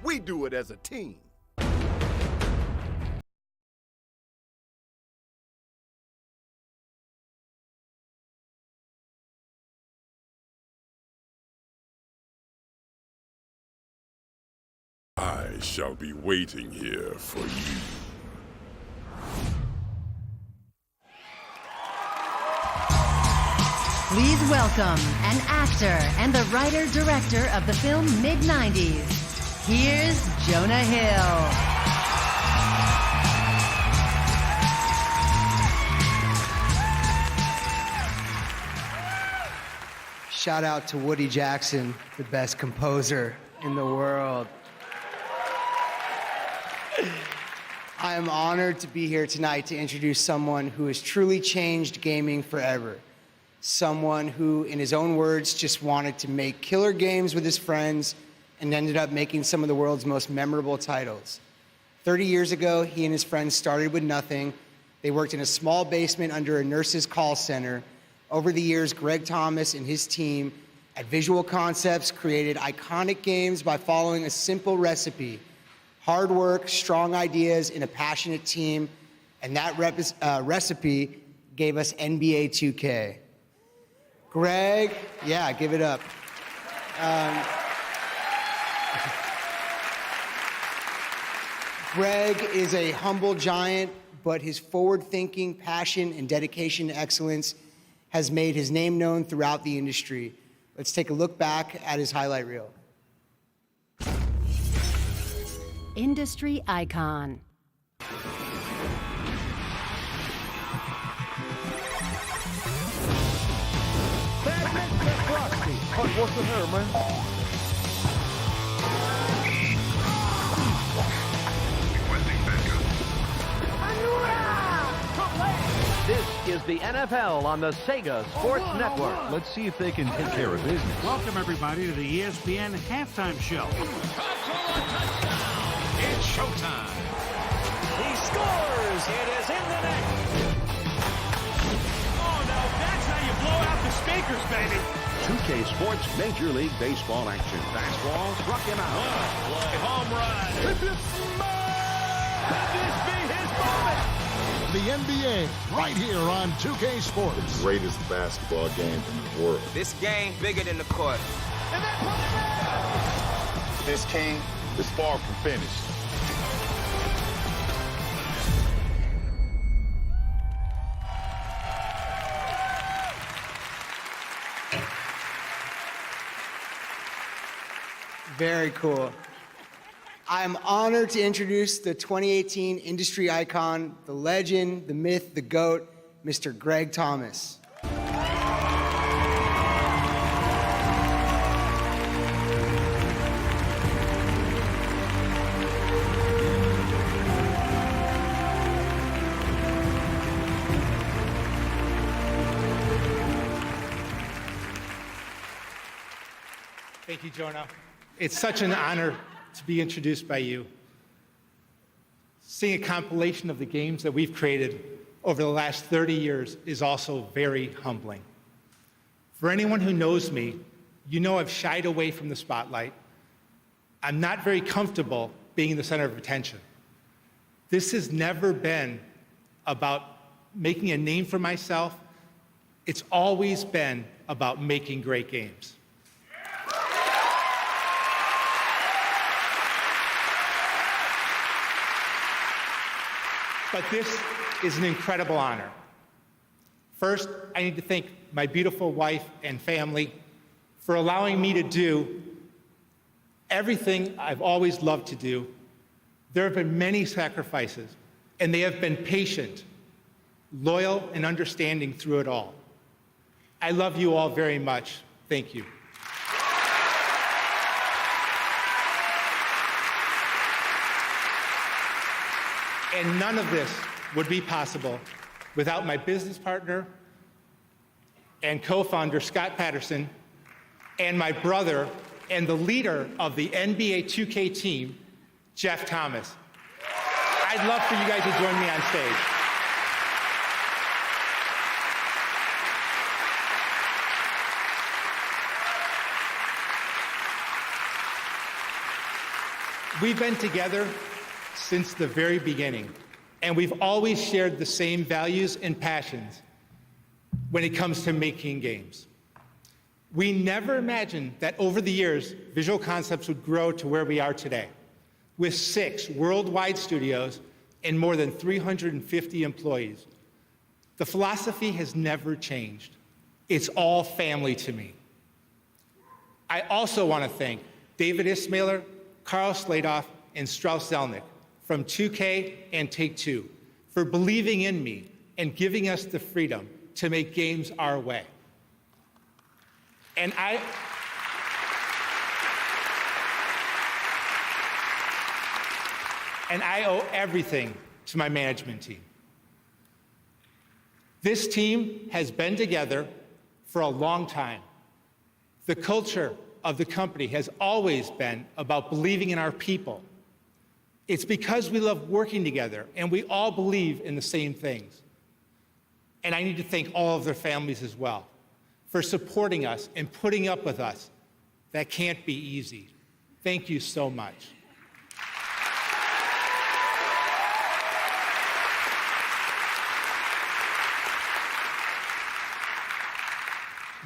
Speaker 29: We do it as a team.
Speaker 25: I shall be waiting here for you.
Speaker 1: Please welcome an actor and the writer-director of the film Mid-90s. Here's Jonah Hill.
Speaker 30: Shout out to Woody Jackson, the best composer in the world. I am honored to be here tonight to introduce someone who has truly changed gaming forever. someone who, in his own words, just wanted to make killer games with his friends and ended up making some of the world's most memorable titles. 30 years ago, he and his friends started with nothing. They worked in a small basement under a nurse's call center. Over the years, Greg Thomas and his team at Visual Concepts created iconic games by following a simple recipe: hard work, strong ideas, and a passionate team. And that recipe gave us NBA 2K. Greg, yeah, give it up. Greg is a humble giant, but his forward-thinking, passion, and dedication to excellence has made his name known throughout the industry. Let's take a look back at his highlight reel.
Speaker 1: Industry icon.
Speaker 5: What's the matter, man?
Speaker 6: This is the NFL on the Sega Sports Network.
Speaker 7: Let's see if they can take care of business.
Speaker 8: Welcome, everybody, to the ESPN Halftime Show.
Speaker 7: It's showtime.
Speaker 6: He scores! It is in the net!
Speaker 8: Oh, no, that's how you blow out the speakers, baby.
Speaker 7: 2K Sports Major League Baseball action. Fastball struck him out.
Speaker 6: Home run! Could this be his moment?
Speaker 7: The NBA, right here on 2K Sports.
Speaker 25: The greatest basketball game in the world.
Speaker 9: This game bigger than the court.
Speaker 25: This team is far from finished.
Speaker 30: Very cool. I'm honored to introduce the 2018 industry icon, the legend, the myth, the GOAT, Mr. Greg Thomas.
Speaker 27: Thank you, Jonah. It's such an honor to be introduced by you. Seeing a compilation of the games that we've created over the last 30 years is also very humbling. For anyone who knows me, you know I've shied away from the spotlight. I'm not very comfortable being the center of attention. This has never been about making a name for myself. It's always been about making great games. But this is an incredible honor. First, I need to thank my beautiful wife and family for allowing me to do everything I've always loved to do. There have been many sacrifices, and they have been patient, loyal, and understanding through it all. I love you all very much. Thank you. And none of this would be possible without my business partner and co-founder, Scott Patterson, and my brother and the leader of the NBA 2K team, Jeff Thomas. I'd love for you guys to join me on stage. We've been together since the very beginning, and we've always shared the same values and passions when it comes to making games. We never imagined that over the years, Visual Concepts would grow to where we are today, with 6 worldwide studios and more than 350 employees. The philosophy has never changed. It's all family to me. I also want to thank David Ismailer, Carl Sladoff, and Strauss Zelnick from 2K and Take-Two for believing in me and giving us the freedom to make games our way. And I owe everything to my management team. This team has been together
Speaker 30: for a long time. The culture of the company has always been about believing in our people. It's because we love working together and we all believe in the same things. And I need to thank all of their families as well for supporting us and putting up with us. That can't be easy. Thank you so much.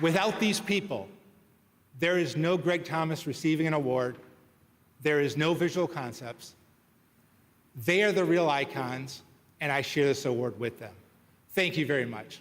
Speaker 30: Without these people, there is no Greg Thomas receiving an award. There is no Visual Concepts. They are the real icons, and I share this award with them. Thank you very much.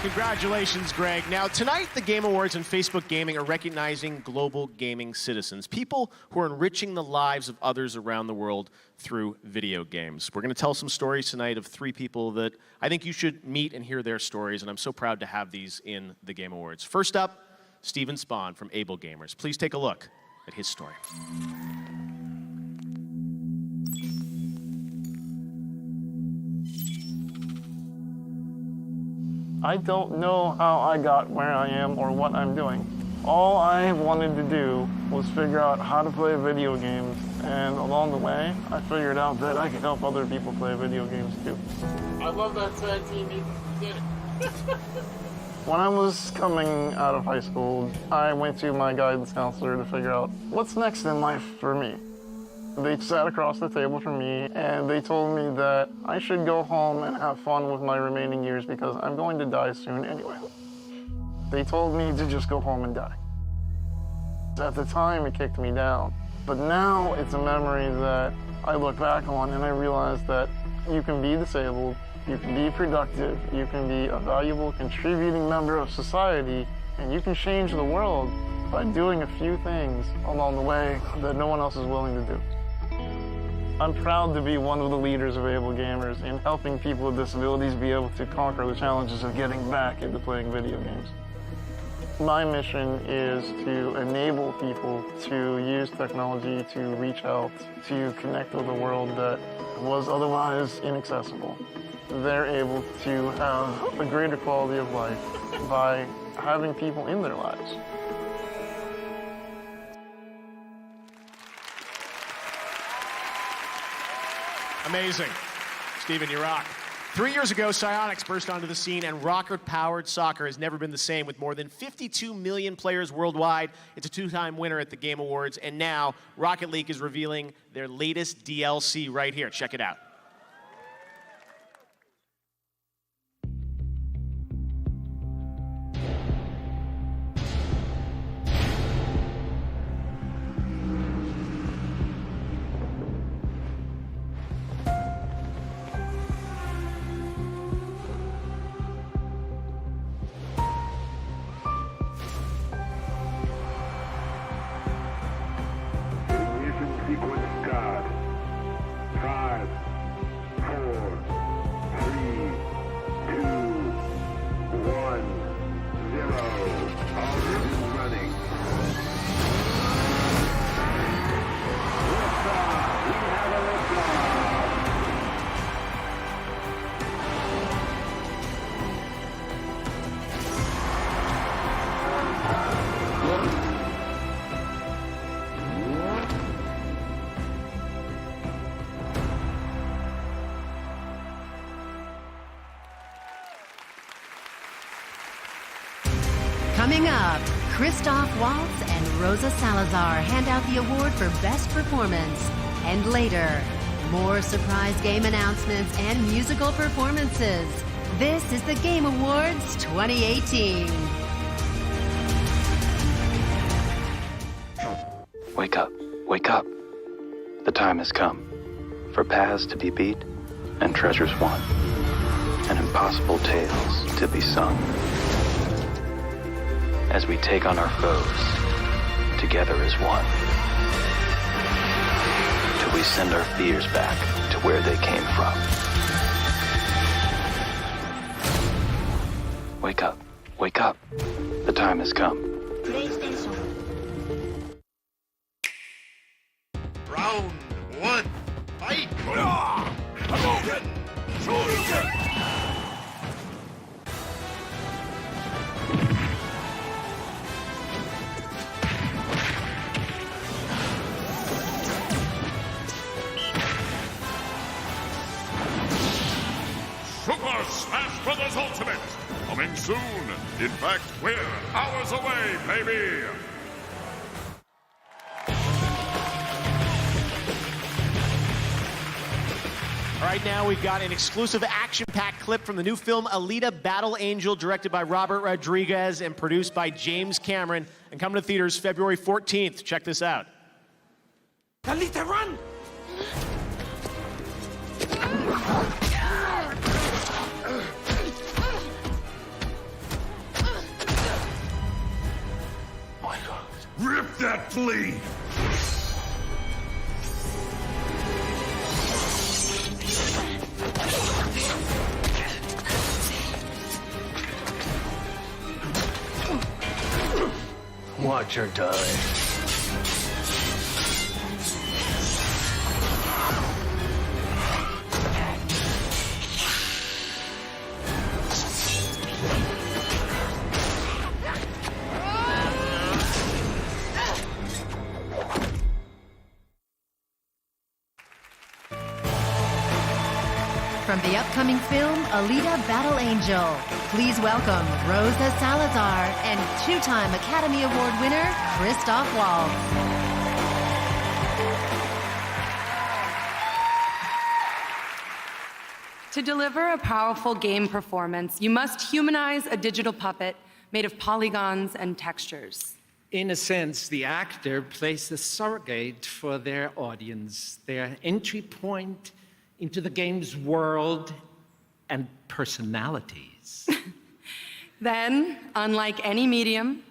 Speaker 2: Congratulations, Greg. Now, tonight, the Game Awards and Facebook Gaming are recognizing global gaming citizens, people who are enriching the lives of others around the world through video games. We're going to tell some stories tonight of 3 people that I think you should meet and hear their stories, and I'm so proud to have these in the Game Awards. First up, Steven Spahn from Able Gamers. Please take a look at his story.
Speaker 3: I don't know how I got where I am or what I'm doing. All I wanted to do was figure out how to play video games, and along the way, I figured out that I could help other people play video games too. I love that tag team. You did it. When I was coming out of high school, I went to my guidance counselor to figure out what's next in life for me. They sat across the table from me and they told me that I should go home and have fun with my remaining years because I'm going to die soon anyway. They told me to just go home and die. At the time, it kicked me down. But now it's a memory that I look back on and I realize that you can be disabled, you can be productive, you can be a valuable, contributing member of society, and you can change the world by doing a few things along the way that no one else is willing to do. I'm proud to be one of the leaders of Able Gamers in helping people with disabilities be able to conquer the challenges of getting back into playing video games. My mission is to enable people to use technology to reach out, to connect with a world that was otherwise inaccessible. They're able to have a greater quality of life by having people in their lives.
Speaker 2: Amazing. Steven, you rock. 3 years ago, Psyonix burst onto the scene, and rocket-powered soccer has never been the same. With more than 52 million players worldwide, it's a 2-time winner at the Game Awards, and now Rocket League is revealing their latest DLC right here. Check it out.
Speaker 1: Coming up, Christoph Waltz and Rosa Salazar hand out the award for Best Performance. And later, more surprise game announcements and musical performances. This is the Game Awards 2018.
Speaker 9: Wake up, wake up. The time has come for paths to be beat and treasures won, and impossible tales to be sung. As we take on our foes, together as one. Till we send our fears back to where they came from. Wake up, wake up. The time has come.
Speaker 11: Round one, fight!
Speaker 12: Super Smash Bros. Ultimate, coming soon. In fact, we're hours away, baby.
Speaker 2: All right, now we've got an exclusive action-packed clip from the new film Alita Battle Angel, directed by Robert Rodriguez and produced by James Cameron, and coming to theaters February 14th. Check this out.
Speaker 8: Alita, run!
Speaker 12: My God. Rip that flea!
Speaker 13: Watch her die.
Speaker 1: From the upcoming film Alita Battle Angel, please welcome Rosa Salazar and two-time Academy Award winner Christoph Waltz.
Speaker 14: To deliver a powerful game performance, you must humanize a digital puppet made of polygons and textures.
Speaker 15: In a sense, the actor plays the surrogate for their audience, their entry point into the game's world and personalities.
Speaker 14: Then, unlike any medium,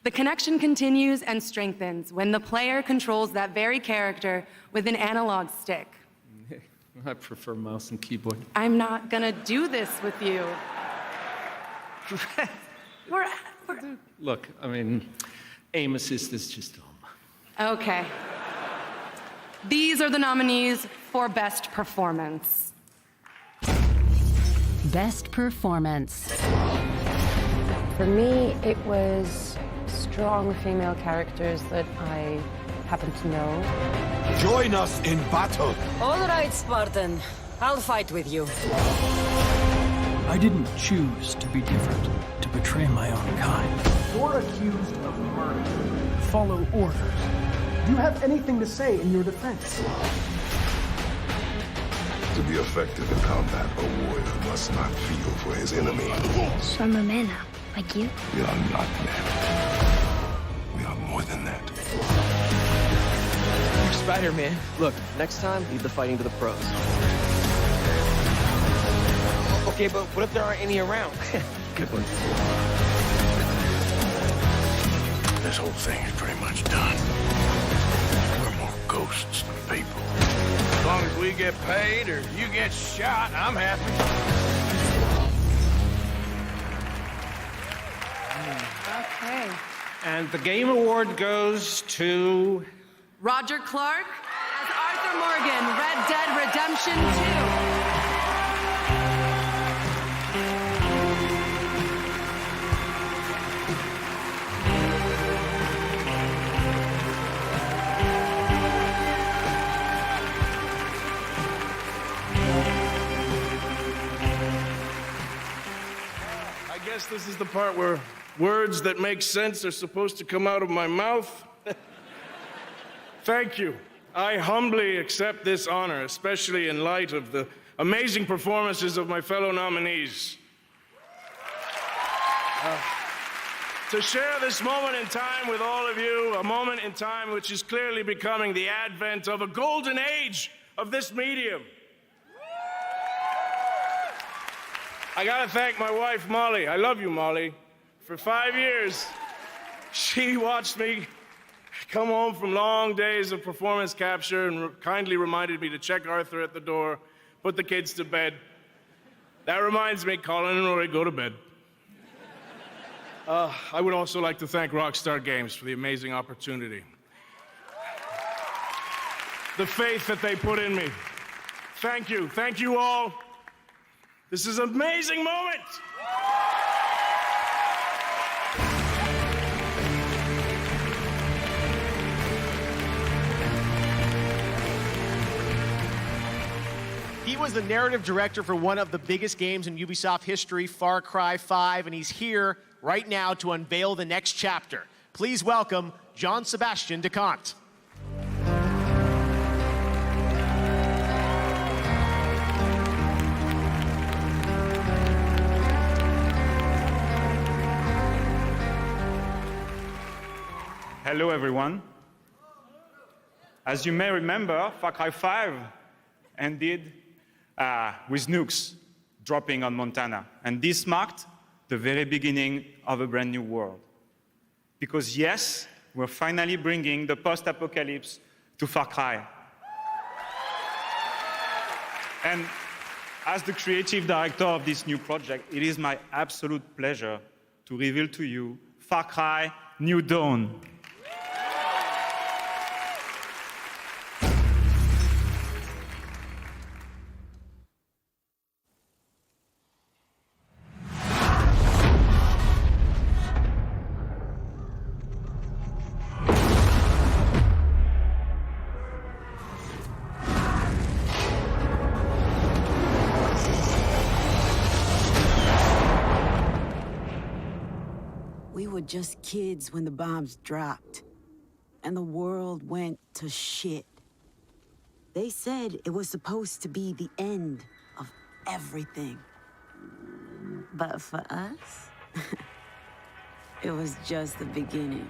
Speaker 14: the connection continues and strengthens when the player controls that very character with an analog stick.
Speaker 15: I prefer mouse and keyboard.
Speaker 14: I'm not gonna do this with you.
Speaker 15: Look, I mean, aim assist is just home.
Speaker 14: Okay. These are the nominees for Best Performance.
Speaker 1: Best Performance.
Speaker 16: For me, it was strong female characters that I happen to know.
Speaker 11: Join us in battle!
Speaker 23: All right, Spartan. I'll fight with you.
Speaker 24: I didn't choose to be different, to betray my own kind.
Speaker 17: You're accused of murder.
Speaker 24: Follow orders.
Speaker 17: Do you have anything to say in your defense?
Speaker 25: To be effective in combat, a warrior must not feel for his enemy.
Speaker 18: So I'm a man now, like you?
Speaker 25: We are not men. We are more than that.
Speaker 19: You're Spider-Man. Look, next time, leave the fighting to the pros. Okay, but what if there aren't any around?
Speaker 25: Good one. This whole thing is pretty much done. We're more ghosts than people.
Speaker 11: As long as we get paid or you get shot, I'm happy.
Speaker 14: Okay.
Speaker 15: And the Game Award goes to...
Speaker 14: Roger Clark as Arthur Morgan, Red Dead Redemption 2.
Speaker 11: I guess this is the part where words that make sense are supposed to come out of my mouth. Thank you. I humbly accept this honor, especially in light of the amazing performances of my fellow nominees. To share this moment in time with all of you, a moment in time which is clearly becoming the advent of a golden age of this medium. I gotta thank my wife, Molly. I love you, Molly. For 5 years, she watched me come home from long days of performance capture and kindly reminded me to check Arthur at the door, put the kids to bed. That reminds me, Colin and Rory, go to bed. I would also like to thank Rockstar Games for the amazing opportunity. the faith that they put in me. Thank you. Thank you all. This is an amazing moment.
Speaker 2: He was the narrative director for one of the biggest games in Ubisoft history, Far Cry 5, and he's here right now to unveil the next chapter. Please welcome Jean-Sébastien Decamps.
Speaker 4: Hello, everyone. As you may remember, Far Cry 5 ended with nukes dropping on Montana. And this marked the very beginning of a brand new world. Because yes, we're finally bringing the post-apocalypse to Far Cry. And as the creative director of this new project, it is my absolute pleasure to reveal to you Far Cry New Dawn.
Speaker 5: We were just kids when the bombs dropped, and the world went to shit. They said it was supposed to be the end of everything. But for us, it was just the beginning.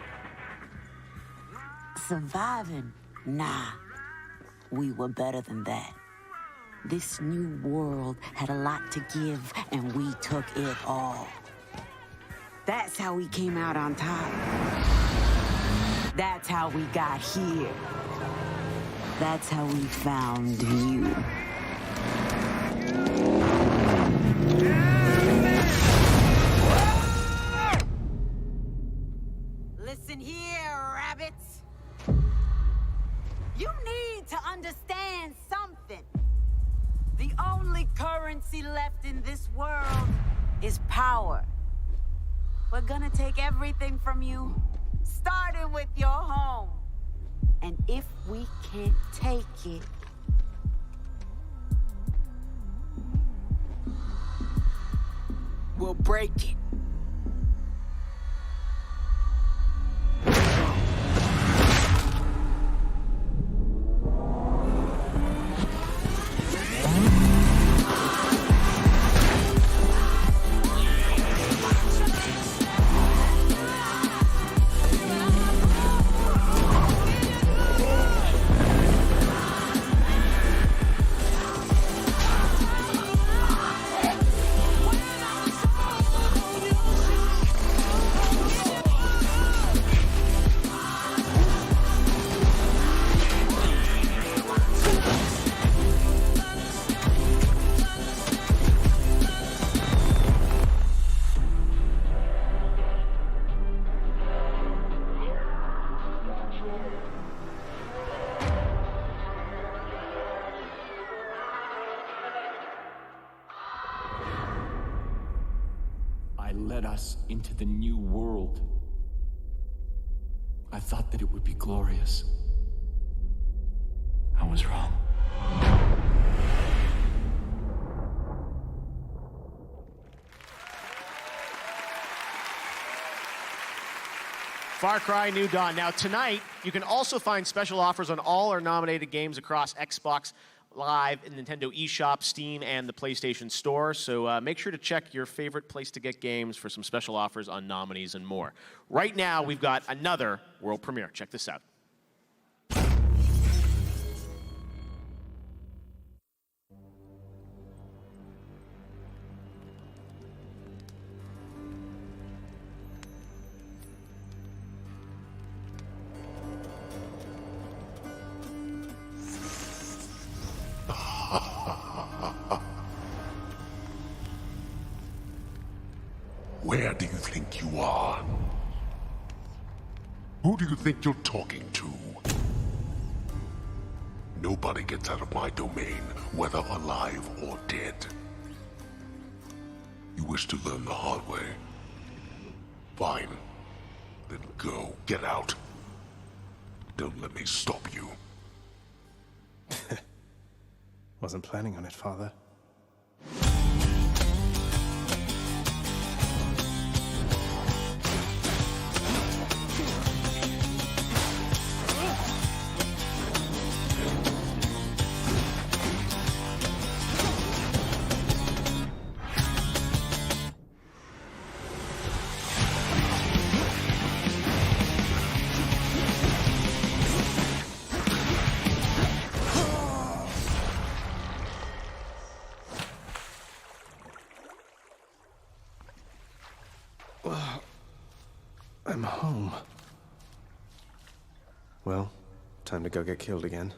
Speaker 5: Surviving? Nah, we were better than that. This new world had a lot to give, and we took it all. That's how we came out on top. That's how we got here. That's how we found you. Listen here, rabbits. You need to understand something. The only currency left in this world is power. We're gonna take everything from you, starting with your home. And if we can't take it, we'll break it.
Speaker 6: led us into the new world. I thought that it would be glorious. I was wrong.
Speaker 2: Far Cry New Dawn. Now, tonight, you can also find special offers on all our nominated games across Xbox Live, Nintendo eShop, Steam, and the PlayStation Store. So make sure to check your favorite place to get games for some special offers on nominees and more. Right now, we've got another world premiere. Check this out.
Speaker 25: Where do you think you are? Who do you think you're talking to? Nobody gets out of my domain, whether alive or dead. You wish to learn the hard way? Fine. Then go. Get out. Don't let me stop you.
Speaker 7: Wasn't planning on it, Father. I'm home. Well, time to go get killed again.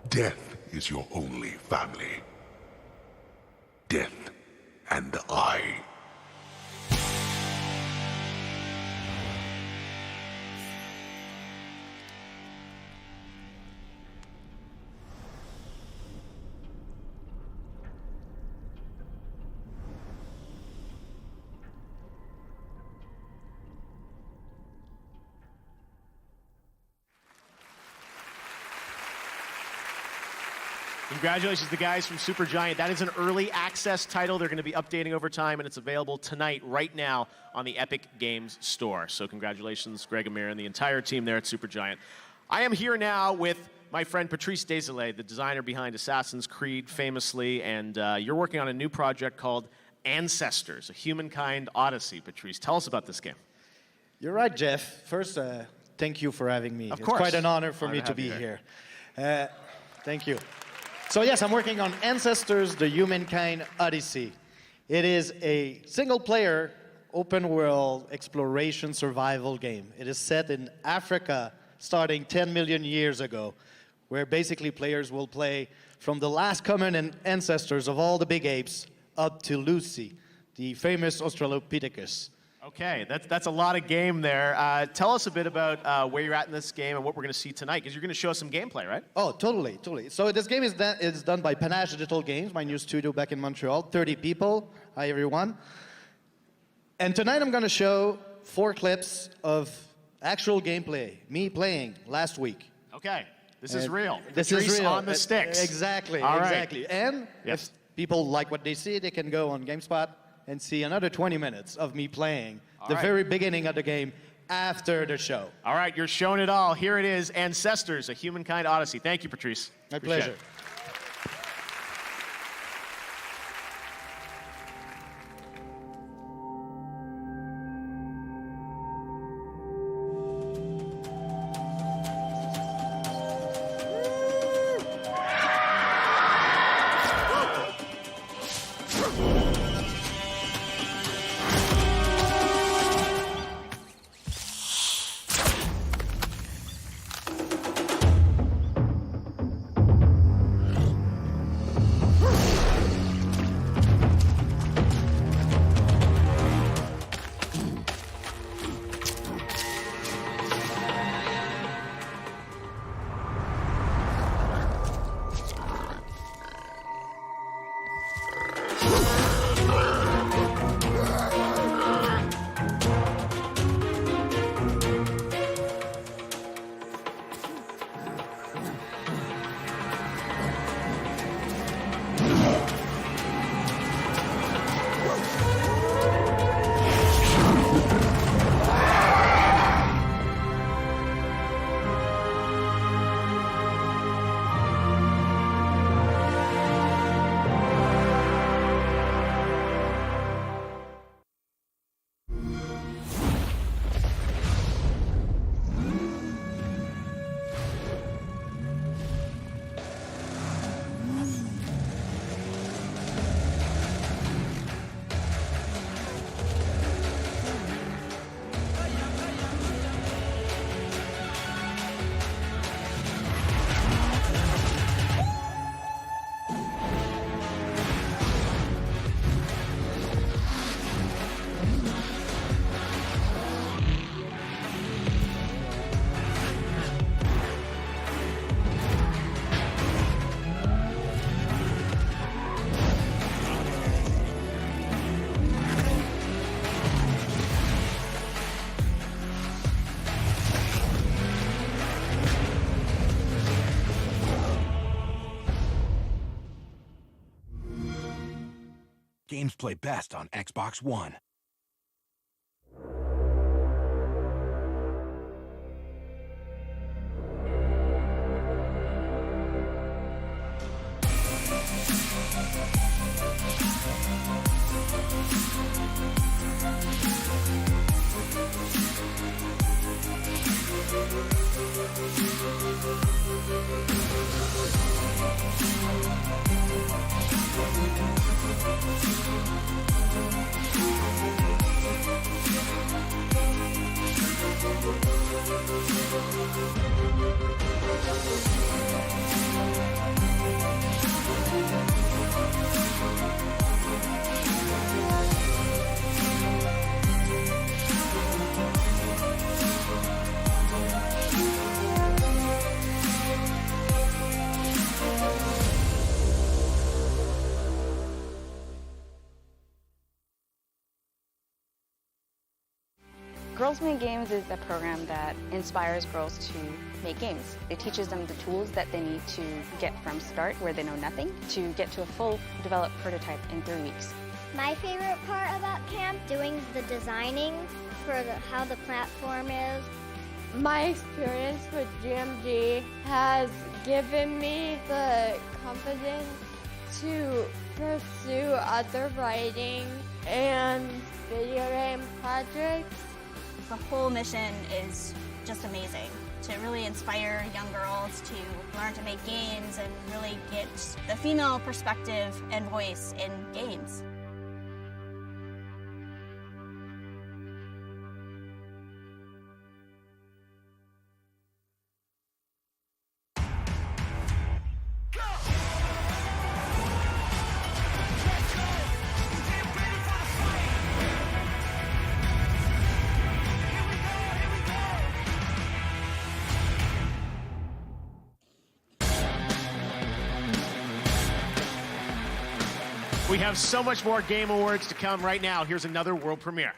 Speaker 25: Death is your only family. Death and I.
Speaker 2: Congratulations to the guys from Supergiant. That is an early access title. They're going to be updating over time, and it's available tonight, right now, on the Epic Games Store. So congratulations, Greg Amir, and the entire team there at Supergiant. I am here now with my friend Patrice Désilets, the designer behind Assassin's Creed, famously, and you're working on a new project called Ancestors, a Humankind Odyssey. Patrice, tell us about this game.
Speaker 10: You're right, Jeff. First, thank you for having me.
Speaker 2: Of
Speaker 10: It's
Speaker 2: course.
Speaker 10: quite an honor for
Speaker 2: Honor
Speaker 10: me
Speaker 2: to
Speaker 10: to
Speaker 2: have
Speaker 10: be
Speaker 2: you
Speaker 10: here. Thank you. So yes, I'm working on Ancestors, the Humankind Odyssey. It is a single-player, open-world exploration survival game. It is set in Africa, starting 10 million years ago, where basically players will play from the last common ancestors of all the big apes up to Lucy, the famous Australopithecus.
Speaker 2: Okay, that's a lot of game there. Tell us a bit about where you're at in this game and what we're going to see tonight, because you're going to show us some gameplay, right?
Speaker 10: Oh, totally. So this game is done by Panache Digital Games, my new studio back in Montreal. 30 people. Hi, everyone. And tonight I'm going to show 4 clips of actual gameplay, me playing last week.
Speaker 2: Okay, this is real.
Speaker 10: This is
Speaker 2: Patrice
Speaker 10: real.
Speaker 2: on the sticks.
Speaker 10: Exactly,
Speaker 2: All right.
Speaker 10: exactly. And
Speaker 2: Yes.
Speaker 10: if people like what they see, they can go on GameSpot and see another 20 minutes of me playing the
Speaker 2: right.
Speaker 10: very beginning of the game after the show.
Speaker 2: All right, you're showing it all. Here it is, Ancestors, a Humankind Odyssey. Thank you, Patrice.
Speaker 10: My
Speaker 2: Appreciate
Speaker 10: pleasure.
Speaker 2: it.
Speaker 3: Games play best on Xbox One.
Speaker 9: Girls Make Games is a program that inspires girls to make games. It teaches them the tools that they need to get from start, where they know nothing, to get to a full developed prototype in 3 weeks.
Speaker 18: My favorite part about camp, doing the designing for how the platform is.
Speaker 20: My experience with GMG has given me the confidence to pursue other writing and video game projects.
Speaker 21: The whole mission is just amazing, to really inspire young girls to learn to make games and really get the female perspective and voice in games.
Speaker 2: We have so much more Game Awards to come right now. Here's another world premiere.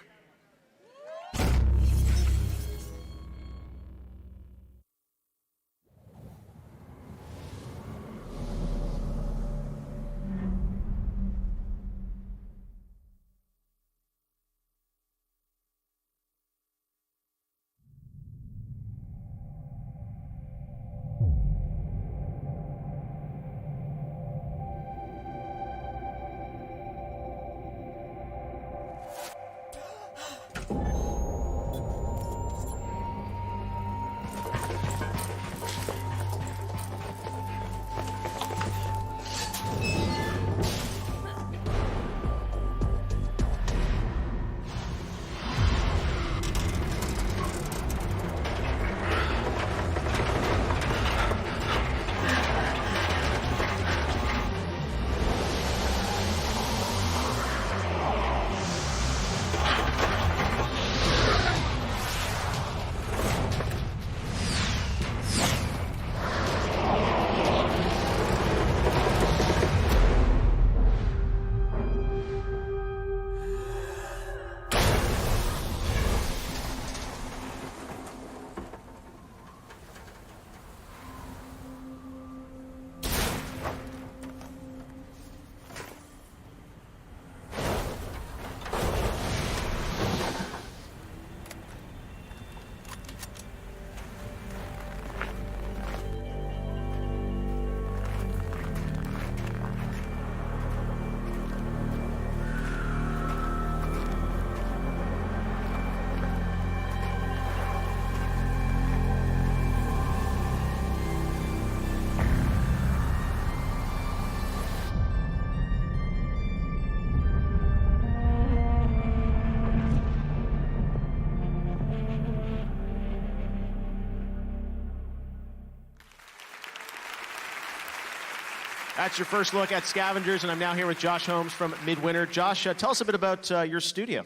Speaker 2: That's your first look at Scavengers, and I'm now here with Josh Holmes from Midwinter. Josh, tell us a bit about your studio.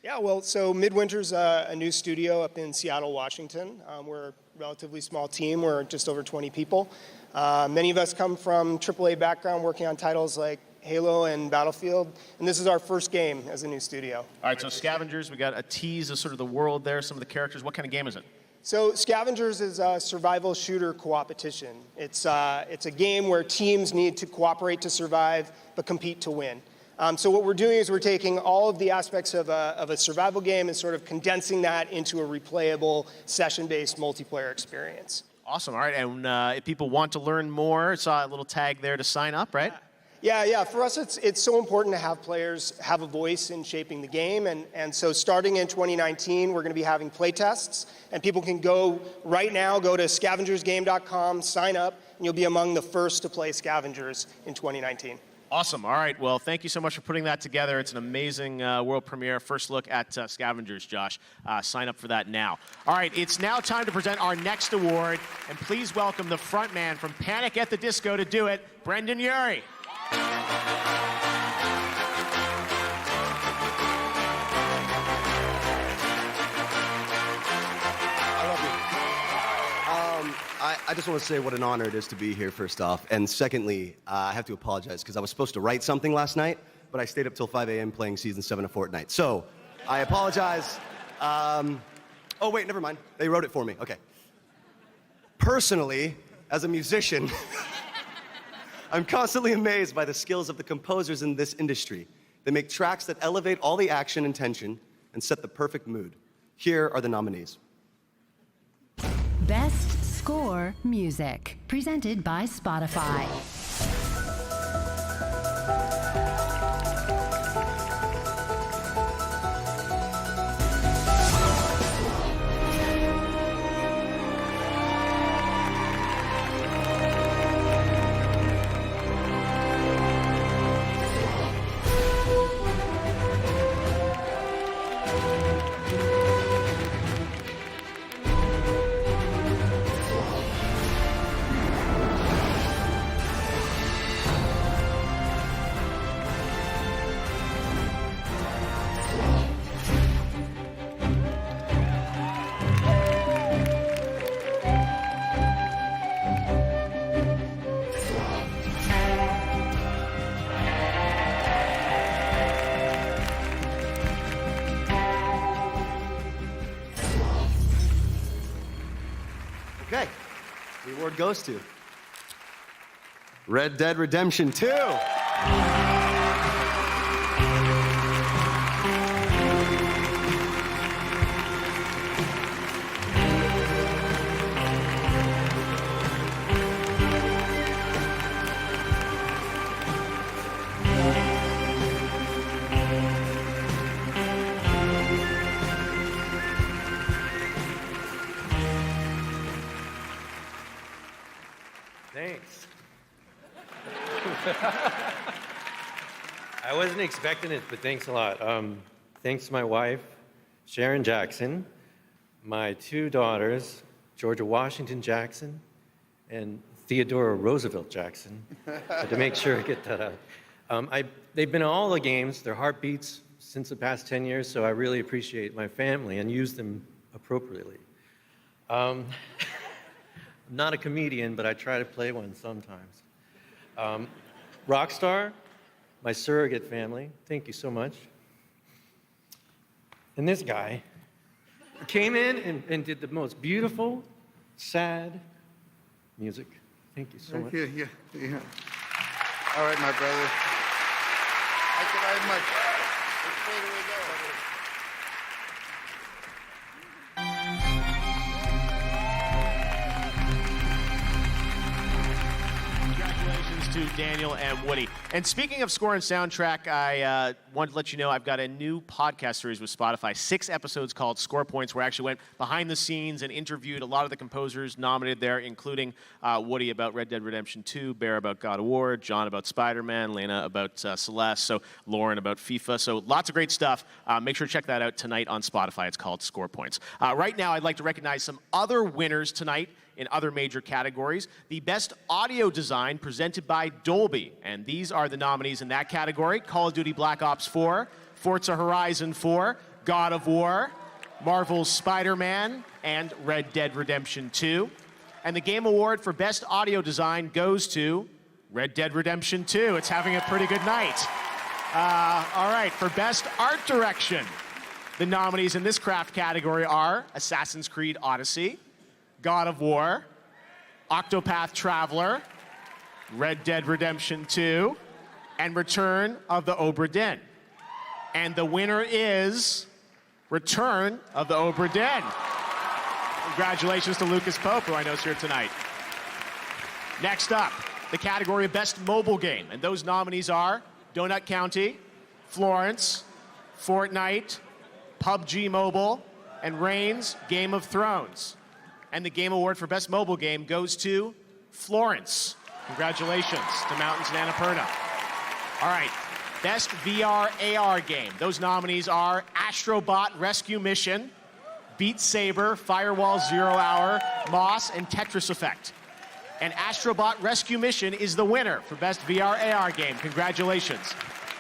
Speaker 22: Yeah, well, so Midwinter's a new studio up in Seattle, Washington. We're a relatively small team. We're just over 20 people. Many of us come from AAA background, working on titles like Halo and Battlefield, and this is our first game as a new studio.
Speaker 2: All right, so Scavengers, we got a tease of sort of the world there, some of the characters. What kind of game is it?
Speaker 22: So Scavengers is a survival shooter co-opetition. It's a game where teams need to cooperate to survive, but compete to win. So what we're doing is we're taking all of the aspects of a survival game and sort of condensing that into a replayable, session-based multiplayer experience.
Speaker 2: Awesome. All right. And if people want to learn more, I saw a little tag there to sign up, right?
Speaker 22: Yeah. For us, it's so important to have players have a voice in shaping the game. And so starting in 2019, we're going to be having play tests. And people can go right now, go to scavengersgame.com, sign up, and you'll be among the first to play Scavengers in 2019.
Speaker 2: Awesome. All right. Well, thank you so much for putting that together. It's an amazing world premiere. First look at Scavengers, Josh. Sign up for that now. All right. It's now time to present our next award. And please welcome the front man from Panic at the Disco to do it, Brendan Urie.
Speaker 1: I just want to say what an honor it is to be here, first off. And secondly, I have to apologize because I was supposed to write something last night, but I stayed up till 5 a.m. playing Season 7 of Fortnite. So I apologize. Oh, wait, never mind. They wrote it for me. Okay. Personally, as a musician, I'm constantly amazed by the skills of the composers in this industry. They make tracks that elevate all the action and tension and set the perfect mood. Here are the nominees.
Speaker 8: Best Score Music, presented by Spotify.
Speaker 1: Okay, the award goes to Red Dead Redemption 2.
Speaker 12: Thanks. I wasn't expecting it, but thanks a lot. Thanks to my wife, Sharon Jackson, my two daughters, Georgia Washington Jackson and Theodora Roosevelt Jackson. Had to make sure I get that out. They've been in all the games, their heartbeats, since the past 10 years, so I really appreciate my family and use them appropriately. I'm not a comedian, but I try to play one sometimes. Rockstar, my surrogate family, thank you so much. And this guy came in and did the most beautiful, sad music. Thank you so much.
Speaker 13: Yeah. All right, my brother. Thank you very much. Which way do we go?
Speaker 2: To Daniel and Woody. And speaking of score and soundtrack, I wanted to let you know I've got a new podcast series with Spotify, 6 episodes called Score Points, where I actually went behind the scenes and interviewed a lot of the composers nominated there, including Woody about Red Dead Redemption 2, Bear about God of War, John about Spider-Man, Lena about Celeste, so Lauren about FIFA. So lots of great stuff. Make sure to check that out tonight on Spotify. It's called Score Points. Right now, I'd like to recognize some other winners tonight in other major categories. The Best Audio Design presented by Dolby. And these are the nominees in that category: Call of Duty Black Ops 4, Forza Horizon 4, God of War, Marvel's Spider-Man, and Red Dead Redemption 2. And the Game Award for Best Audio Design goes to Red Dead Redemption 2. It's having a pretty good night. All right, for Best Art Direction, the nominees in this craft category are Assassin's Creed Odyssey, God of War, Octopath Traveler, Red Dead Redemption 2, and Return of the Obra Dinn. And the winner is Return of the Obra Dinn. Congratulations to Lucas Pope, who I know is here tonight. Next up, the category of Best Mobile Game. And those nominees are Donut County, Florence, Fortnite, PUBG Mobile, and Reigns Game of Thrones. And the Game Award for Best Mobile Game goes to Florence. Congratulations to Mountains and Annapurna. All right, Best VR AR Game. Those nominees are Astrobot Rescue Mission, Beat Saber, Firewall Zero Hour, Moss, and Tetris Effect. And Astrobot Rescue Mission is the winner for Best VR AR Game. Congratulations.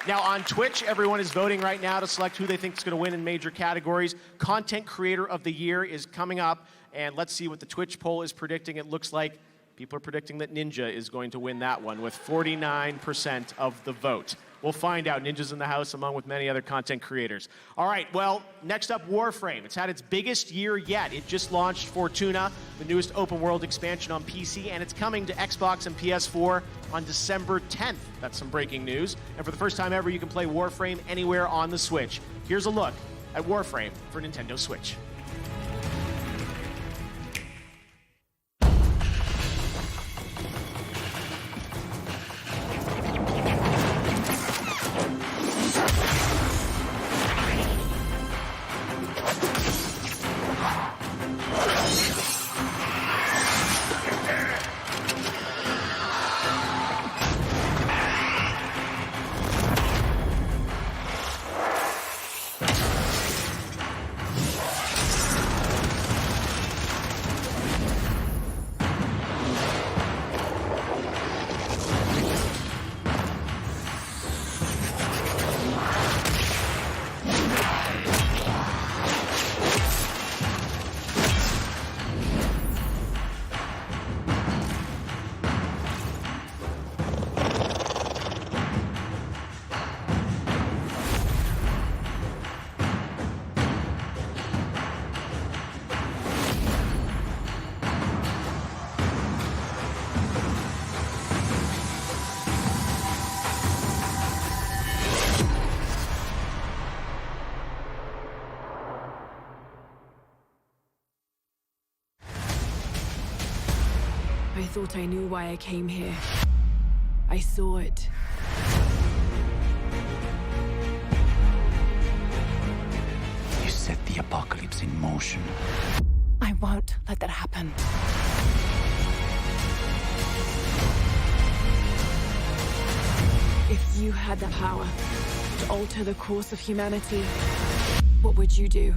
Speaker 2: Now on Twitch, everyone is voting right now to select who they think is going to win in major categories. Content Creator of the Year is coming up, and let's see what the Twitch poll is predicting. It looks like people are predicting that Ninja is going to win that one with 49% of the vote. We'll find out. Ninja's in the house along with many other content creators. All right, well, next up, Warframe. It's had its biggest year yet. It just launched Fortuna, the newest open world expansion on PC, and it's coming to Xbox and PS4 on December 10th. That's some breaking news. And for the first time ever, you can play Warframe anywhere on the Switch. Here's a look at Warframe for Nintendo Switch.
Speaker 16: I thought I knew why I came here. I saw it.
Speaker 3: You set the apocalypse in motion.
Speaker 16: I won't let that happen. If you had the power to alter the course of humanity, what would you do?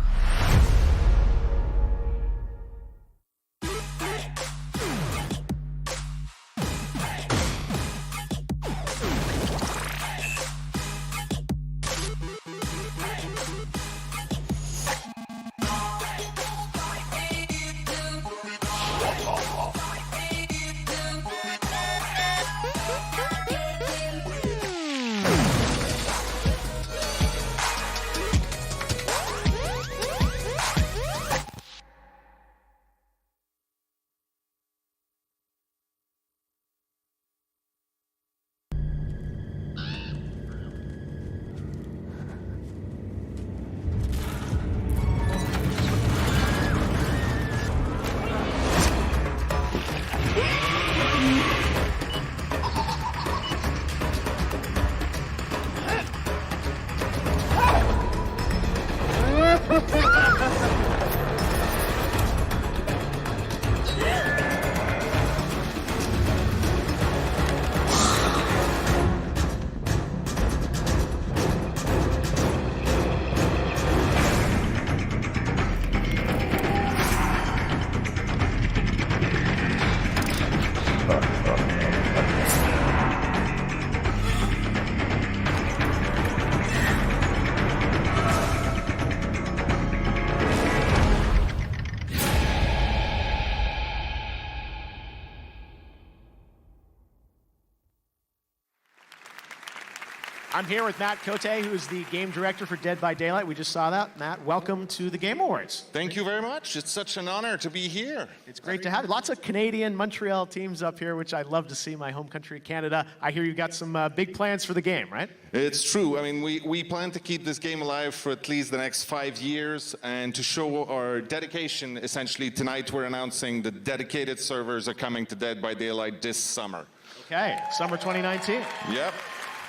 Speaker 2: I'm here with Matt Cote, who is the game director for Dead by Daylight. We just saw that. Matt, welcome to the Game Awards.
Speaker 15: Thank you very much. It's such an honor to be here.
Speaker 2: It's great to have you. Lots of Canadian, Montreal teams up here, which I love to see, my home country, Canada. I hear you got some big plans for the game, right?
Speaker 15: It's true. I mean, we plan to keep this game alive for at least the next 5 years, and to show our dedication, essentially, tonight we're announcing the dedicated servers are coming to Dead by Daylight this summer.
Speaker 2: Okay, summer 2019.
Speaker 15: Yep.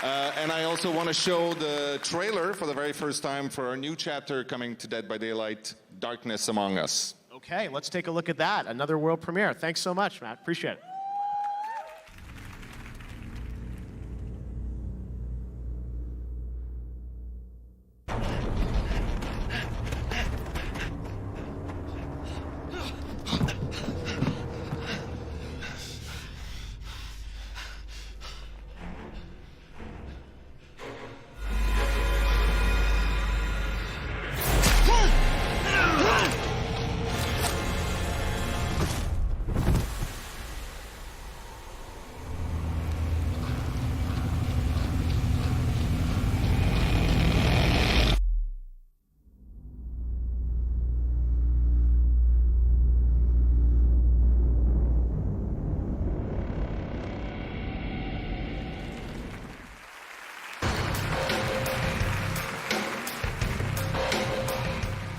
Speaker 15: And I also want to show the trailer for the very first time for our new chapter coming to Dead by Daylight, Darkness Among Us.
Speaker 2: Okay, let's take a look at that. Another world premiere. Thanks so much, Matt. Appreciate it.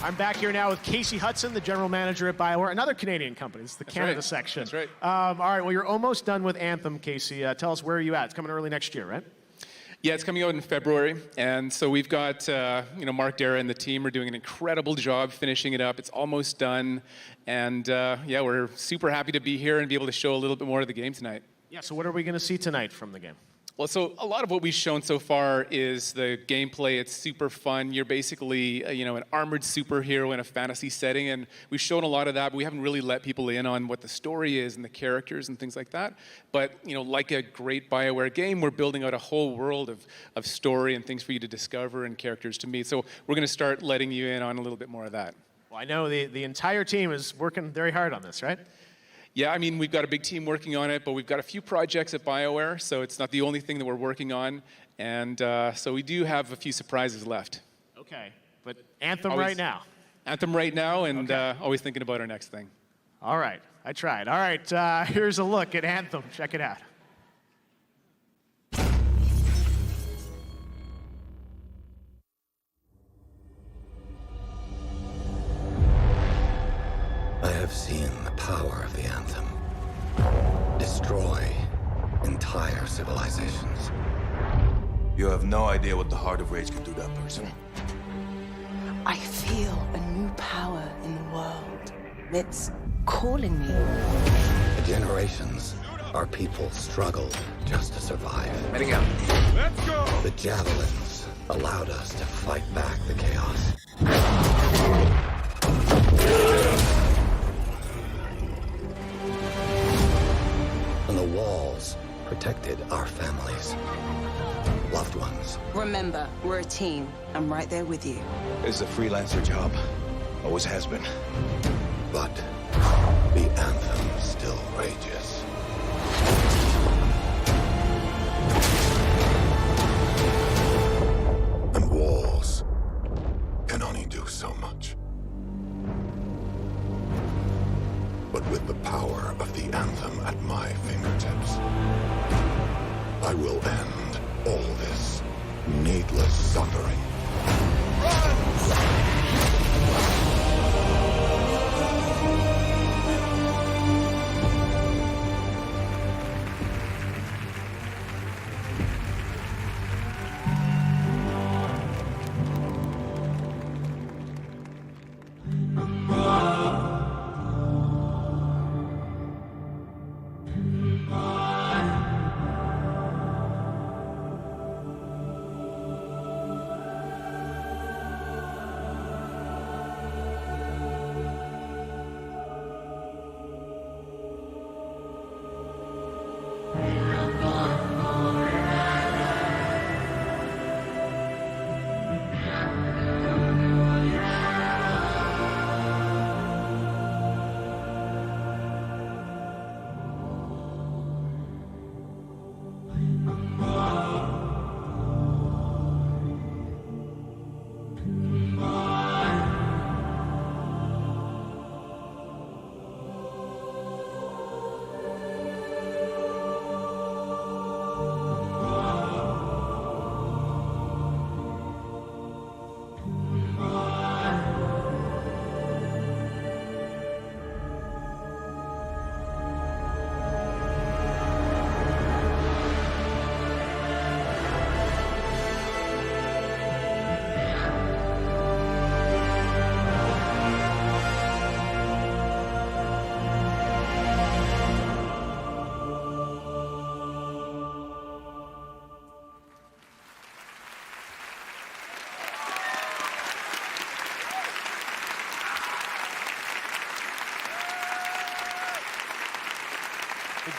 Speaker 2: I'm back here now with Casey Hudson, the general manager at BioWare, another Canadian company. It's the Canada section.
Speaker 15: That's right.
Speaker 2: All right, well, you're almost done with Anthem, Casey. Tell us, where are you at? It's coming early next year, right?
Speaker 17: Yeah, it's coming out in February, and so we've got, Mark Dara and the team are doing an incredible job finishing it up. It's almost done, and we're super happy to be here and be able to show a little bit more of the game tonight.
Speaker 2: Yeah, so what are we going to see tonight from the game?
Speaker 17: Well, so a lot of what we've shown so far is the gameplay. It's super fun. You're basically, an armored superhero in a fantasy setting, and we've shown a lot of that, but we haven't really let people in on what the story is and the characters and things like that. But, like a great BioWare game, we're building out a whole world of story and things for you to discover and characters to meet. So we're going to start letting you in on a little bit more of that.
Speaker 2: Well, I know the entire team is working very hard on this, right?
Speaker 17: Yeah, I mean, we've got a big team working on it, but we've got a few projects at BioWare, so it's not the only thing that we're working on. And so we do have a few surprises left.
Speaker 2: Okay, but Anthem right now.
Speaker 17: Anthem right now, and always thinking about our next thing.
Speaker 2: All right, I tried. All right, here's a look at Anthem. Check it out.
Speaker 3: I have seen the power of the Anthem destroy entire civilizations.
Speaker 19: You have no idea what the Heart of Rage can do to a person.
Speaker 23: I feel a new power in the world. It's calling me.
Speaker 3: For generations, our people struggled just to survive.
Speaker 19: Heading out. Let's go!
Speaker 3: The javelins allowed us to fight back the chaos. And the walls protected our families, loved ones.
Speaker 23: Remember, we're a team. I'm right there with you.
Speaker 19: It's a freelancer job. Always has been.
Speaker 3: But the Anthem still rages. And walls can only do so much. But with the power of the Anthem at my fingertips, I will end all this needless suffering.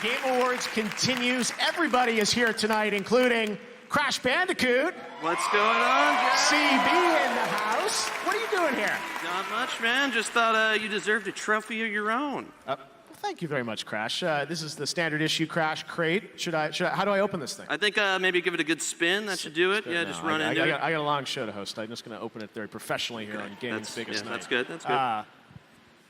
Speaker 2: Game Awards continues. Everybody is here tonight, including Crash Bandicoot.
Speaker 4: What's going on, guys?
Speaker 2: CB in the house. What are you doing here?
Speaker 4: Not much, man. Just thought you deserved a trophy of your own.
Speaker 2: Well, thank you very much, Crash. This is the standard issue Crash crate. How do I open this thing?
Speaker 4: I think maybe give it a good spin. That should do it. Yeah, just run into it.
Speaker 2: I got a long show to host. I'm just going to open it very professionally here on Gaming's Biggest Night.
Speaker 4: That's good. That's good.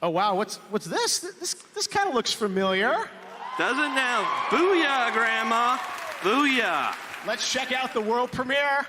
Speaker 2: Oh, wow. What's this? This kind of looks familiar.
Speaker 4: Does it now? Booyah, Grandma. Booyah.
Speaker 2: Let's check out the world premiere.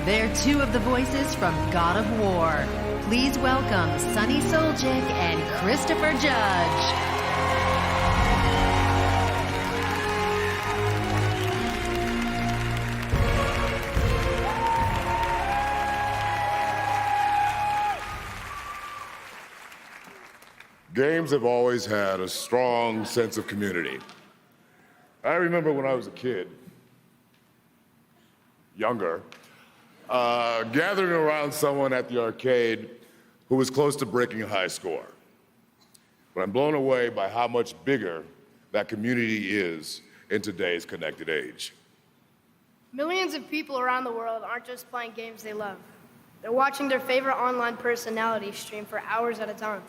Speaker 8: They're two of the voices from God of War. Please welcome Sunny Soljic and Christopher Judge.
Speaker 25: Games have always had a strong sense of community. I remember when I was a kid, younger, gathering around someone at the arcade who was close to breaking a high score. But I'm blown away by how much bigger that community is in today's connected age.
Speaker 5: Millions of people around the world aren't just playing games they love. They're watching their favorite online personality stream for hours at a time.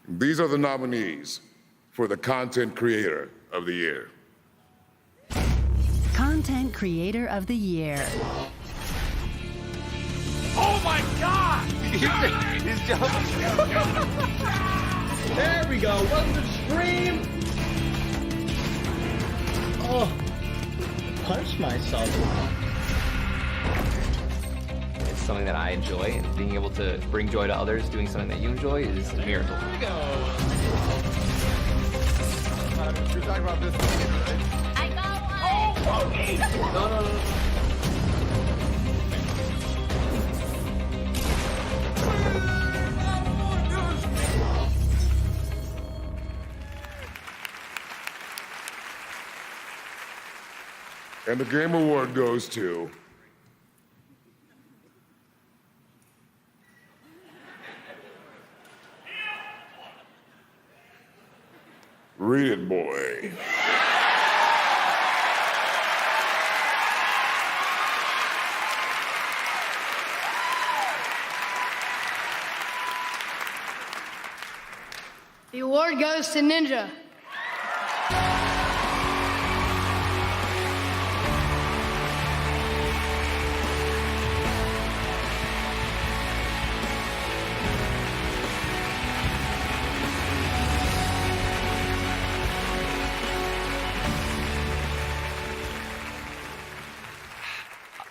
Speaker 25: These are the nominees for the Content Creator of the Year.
Speaker 8: Content Creator of the Year.
Speaker 2: Oh my God!
Speaker 11: He's jumping. There we go. Welcome to the stream. Oh, punch myself.
Speaker 14: It's something that I enjoy, and being able to bring joy to others, doing something that you enjoy, is a miracle.
Speaker 11: Here we go.
Speaker 13: You're talking about this thing, right?
Speaker 21: I got one.
Speaker 11: Oh, okay. No.
Speaker 25: And the Game Award goes to... Read it, boy.
Speaker 5: The award goes to Ninja.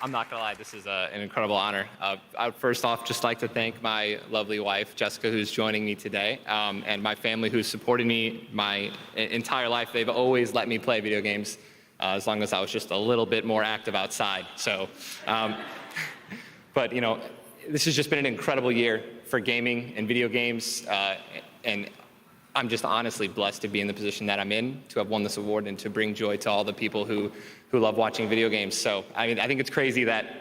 Speaker 14: I'm not gonna lie, this is an incredible honor. I would first off just like to thank my lovely wife, Jessica, who's joining me today, and my family who's supported me my entire life. They've always let me play video games as long as I was just a little bit more active outside. So, but you know, this has just been an incredible year for gaming and video games, and I'm just honestly blessed to be in the position that I'm in, to have won this award and to bring joy to all the people who love watching video games. So, I mean, I think it's crazy that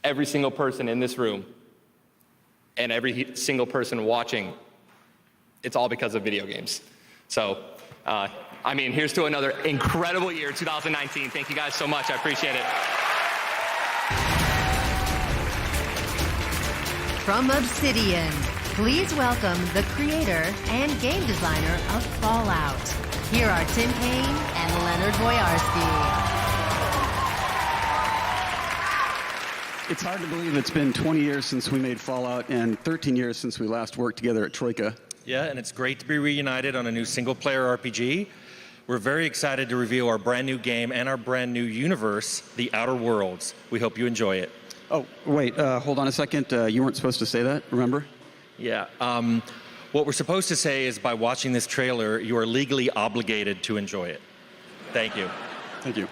Speaker 14: every single person in this room and every single person watching it's all because of video games. So, here's to another incredible year, 2019. Thank you guys so much. I appreciate it.
Speaker 8: From Obsidian, please welcome the creator and game designer of Fallout. Here are Tim Payne and Leonard Boyarsky.
Speaker 6: It's hard to believe it's been 20 years since we made Fallout and 13 years since we last worked together at Troika.
Speaker 7: Yeah, and it's great to be reunited on a new single-player RPG. We're very excited to reveal our brand new game and our brand new universe, The Outer Worlds. We hope you enjoy it.
Speaker 6: Oh, wait, hold on a second. You weren't supposed to say that, remember?
Speaker 7: Yeah, what we're supposed to say is by watching this trailer, you are legally obligated to enjoy it. Thank you.
Speaker 6: Thank you.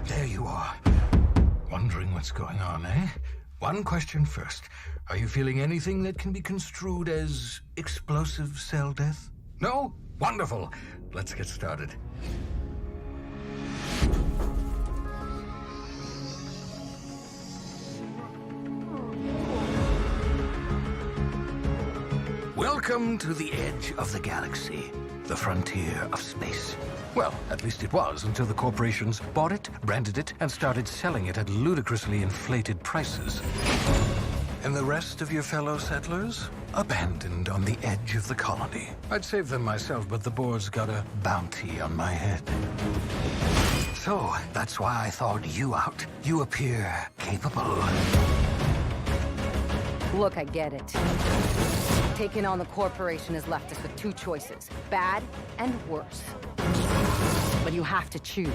Speaker 9: There you are. Wondering what's going on, eh? One question first. Are you feeling anything that can be construed as explosive cell death? No? Wonderful. Let's get started. Welcome to the edge of the galaxy, the frontier of space. Well, at least it was until the corporations bought it, branded it, and started selling it at ludicrously inflated prices. And the rest of your fellow settlers? Abandoned on the edge of the colony. I'd save them myself, but the board's got a bounty on my head. So, that's why I thought you out. You appear capable.
Speaker 10: Look, I get it. Taking on the corporation has left us with two choices, bad and worse. But you have to choose.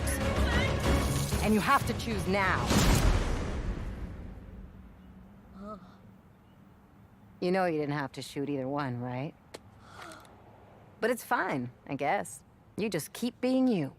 Speaker 10: And you have to choose now. You know you didn't have to shoot either one, right? But it's fine, I guess. You just keep being you.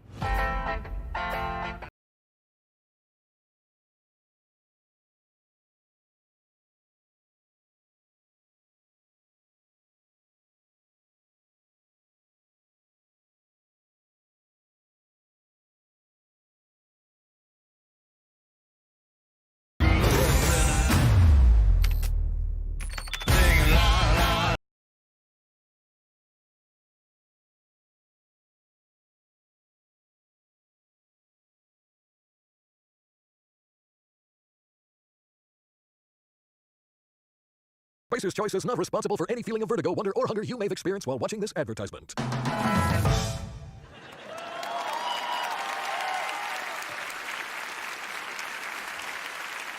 Speaker 24: Spacer's Choice is not responsible for any feeling of vertigo, wonder, or hunger you may have experienced while watching this advertisement.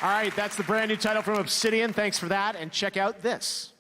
Speaker 2: All right, that's the brand new title from Obsidian. Thanks for that, and check out this.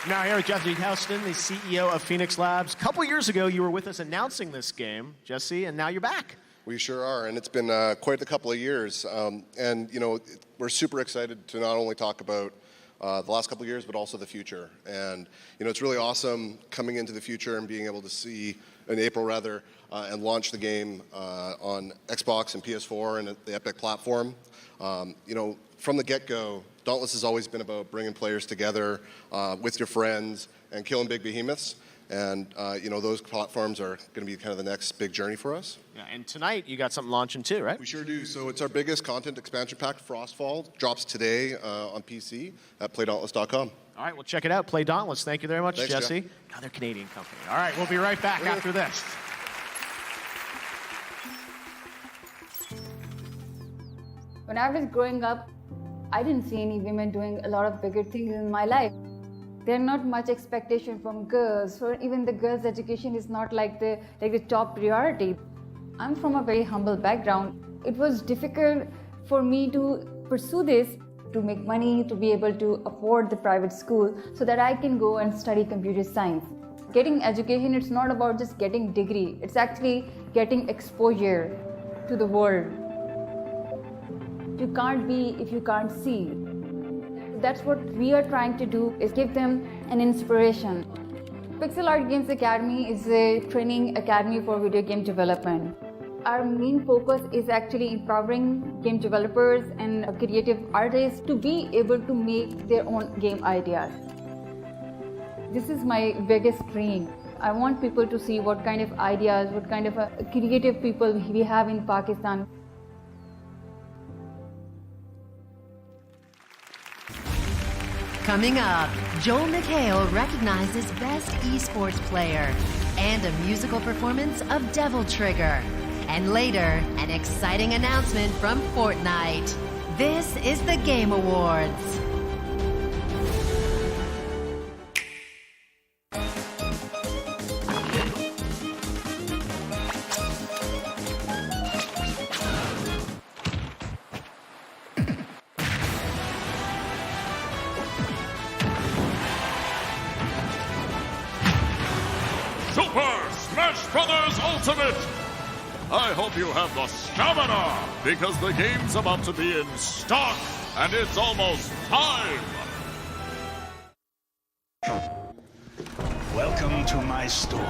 Speaker 2: Now here with Jesse Houston, the CEO of Phoenix Labs. A couple years ago, you were with us announcing this game, Jesse, and now you're back.
Speaker 1: We sure are, and it's been quite a couple of years. And, you know, we're super excited to not only talk about the last couple of years, but also the future. And, you know, it's really awesome coming into the future and being able to see, in April rather, and launch the game on Xbox and PS4 and the Epic platform. You know, from the get-go, Dauntless has always been about bringing players together with your friends and killing big behemoths. And, you know, those platforms are going to be kind of the next big journey for us.
Speaker 2: Yeah, and tonight you got something launching too, right?
Speaker 1: We sure do. So it's our biggest content expansion pack, Frostfall. Drops today on PC at playdauntless.com.
Speaker 2: All right, well, check it out. Play Dauntless. Thank you very much,
Speaker 1: Thanks,
Speaker 2: Jesse.
Speaker 1: Jeff.
Speaker 2: God, they're a Canadian company. All right, we'll be right back after this.
Speaker 12: When I was growing up, I didn't see any women doing a lot of bigger things in my life. There's not much expectation from girls, or even the girls' education is not like the top priority. I'm from a very humble background. It was difficult for me to pursue this, to make money, to be able to afford the private school so that I can go and study computer science. Getting education, it's not about just getting degree. It's actually getting exposure to the world. You can't be if you can't see. That's what we are trying to do, is give them an inspiration. Pixel Art Games Academy is a training academy for video game development. Our main focus is actually empowering game developers and creative artists to be able to make their own game ideas. This is my biggest dream. I want people to see what kind of ideas, what kind of creative people we have in Pakistan.
Speaker 8: Coming up, Joel McHale recognized as Best Esports Player and a musical performance of Devil Trigger. And later, an exciting announcement from Fortnite. This is the Game Awards.
Speaker 18: Super Smash Brothers Ultimate! I hope you have the stamina, because the game's about to be in stock, and it's almost time!
Speaker 20: Welcome to my store.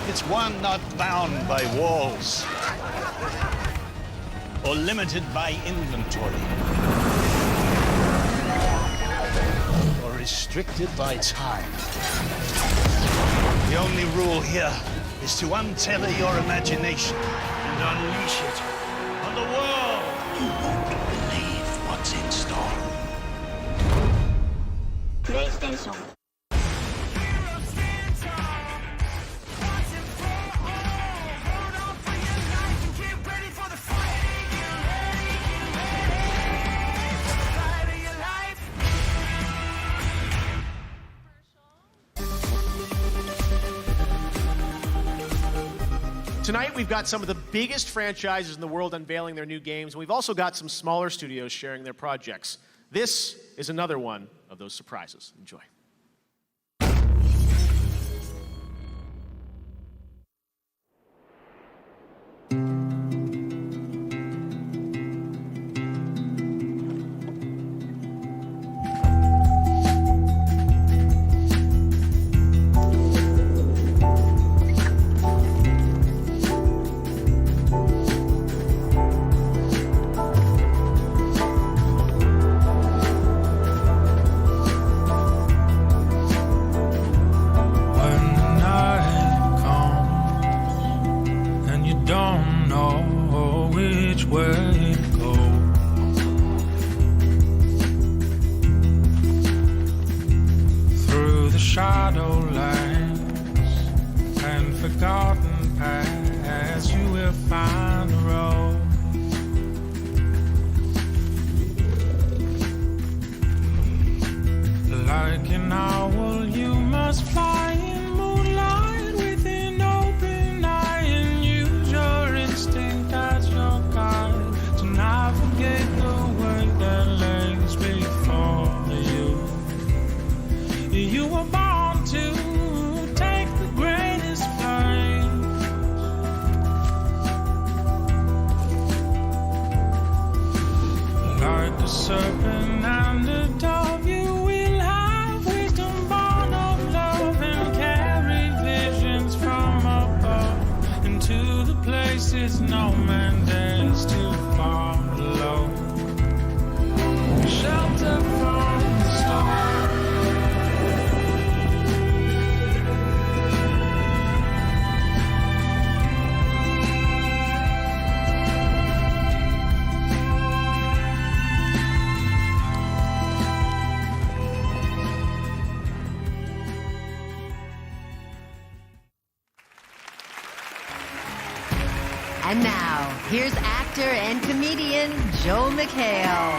Speaker 20: It's one not bound by walls or limited by inventory or restricted by time. The only rule here is to untether your imagination and unleash it on the world. Believe what's in store.
Speaker 21: PlayStation.
Speaker 2: Tonight, we've got some of the biggest franchises in the world unveiling their new games. We've also got some smaller studios sharing their projects. This is another one of those surprises. Enjoy.
Speaker 15: the serpent and the dove. You will have wisdom born of love and carry visions from above into the places no man dares to follow. Shelter from the storm.
Speaker 8: And now, here's actor and comedian Joel McHale.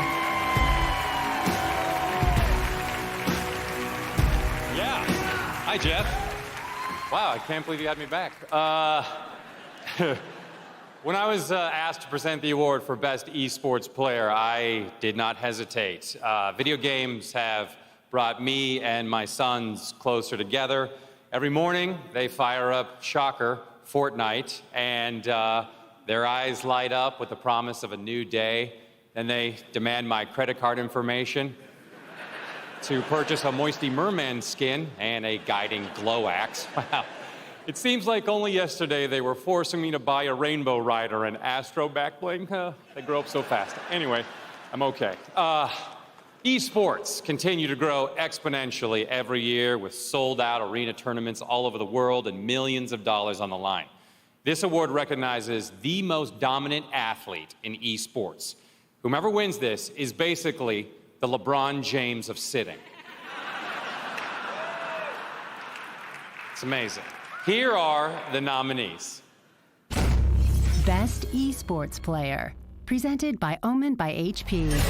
Speaker 16: Yeah. Hi, Jeff. Wow, I can't believe you had me back. When I was asked to present the award for Best Esports Player, I did not hesitate. Video games have brought me and my sons closer together. Every morning, they fire up, shocker, Fortnite, and their eyes light up with the promise of a new day. Then they demand my credit card information to purchase a Moisty Merman skin and a guiding glow axe. Wow. It seems like only yesterday they were forcing me to buy a Rainbow Rider and Astro back bling. They grow up so fast. Anyway, I'm okay. Esports continue to grow exponentially every year with sold-out arena tournaments all over the world and millions of dollars on the line. This award recognizes the most dominant athlete in esports. Whomever wins this is basically the LeBron James of sitting. It's amazing. Here are the nominees.
Speaker 8: Best Esports Player, presented by Omen by HP.
Speaker 17: It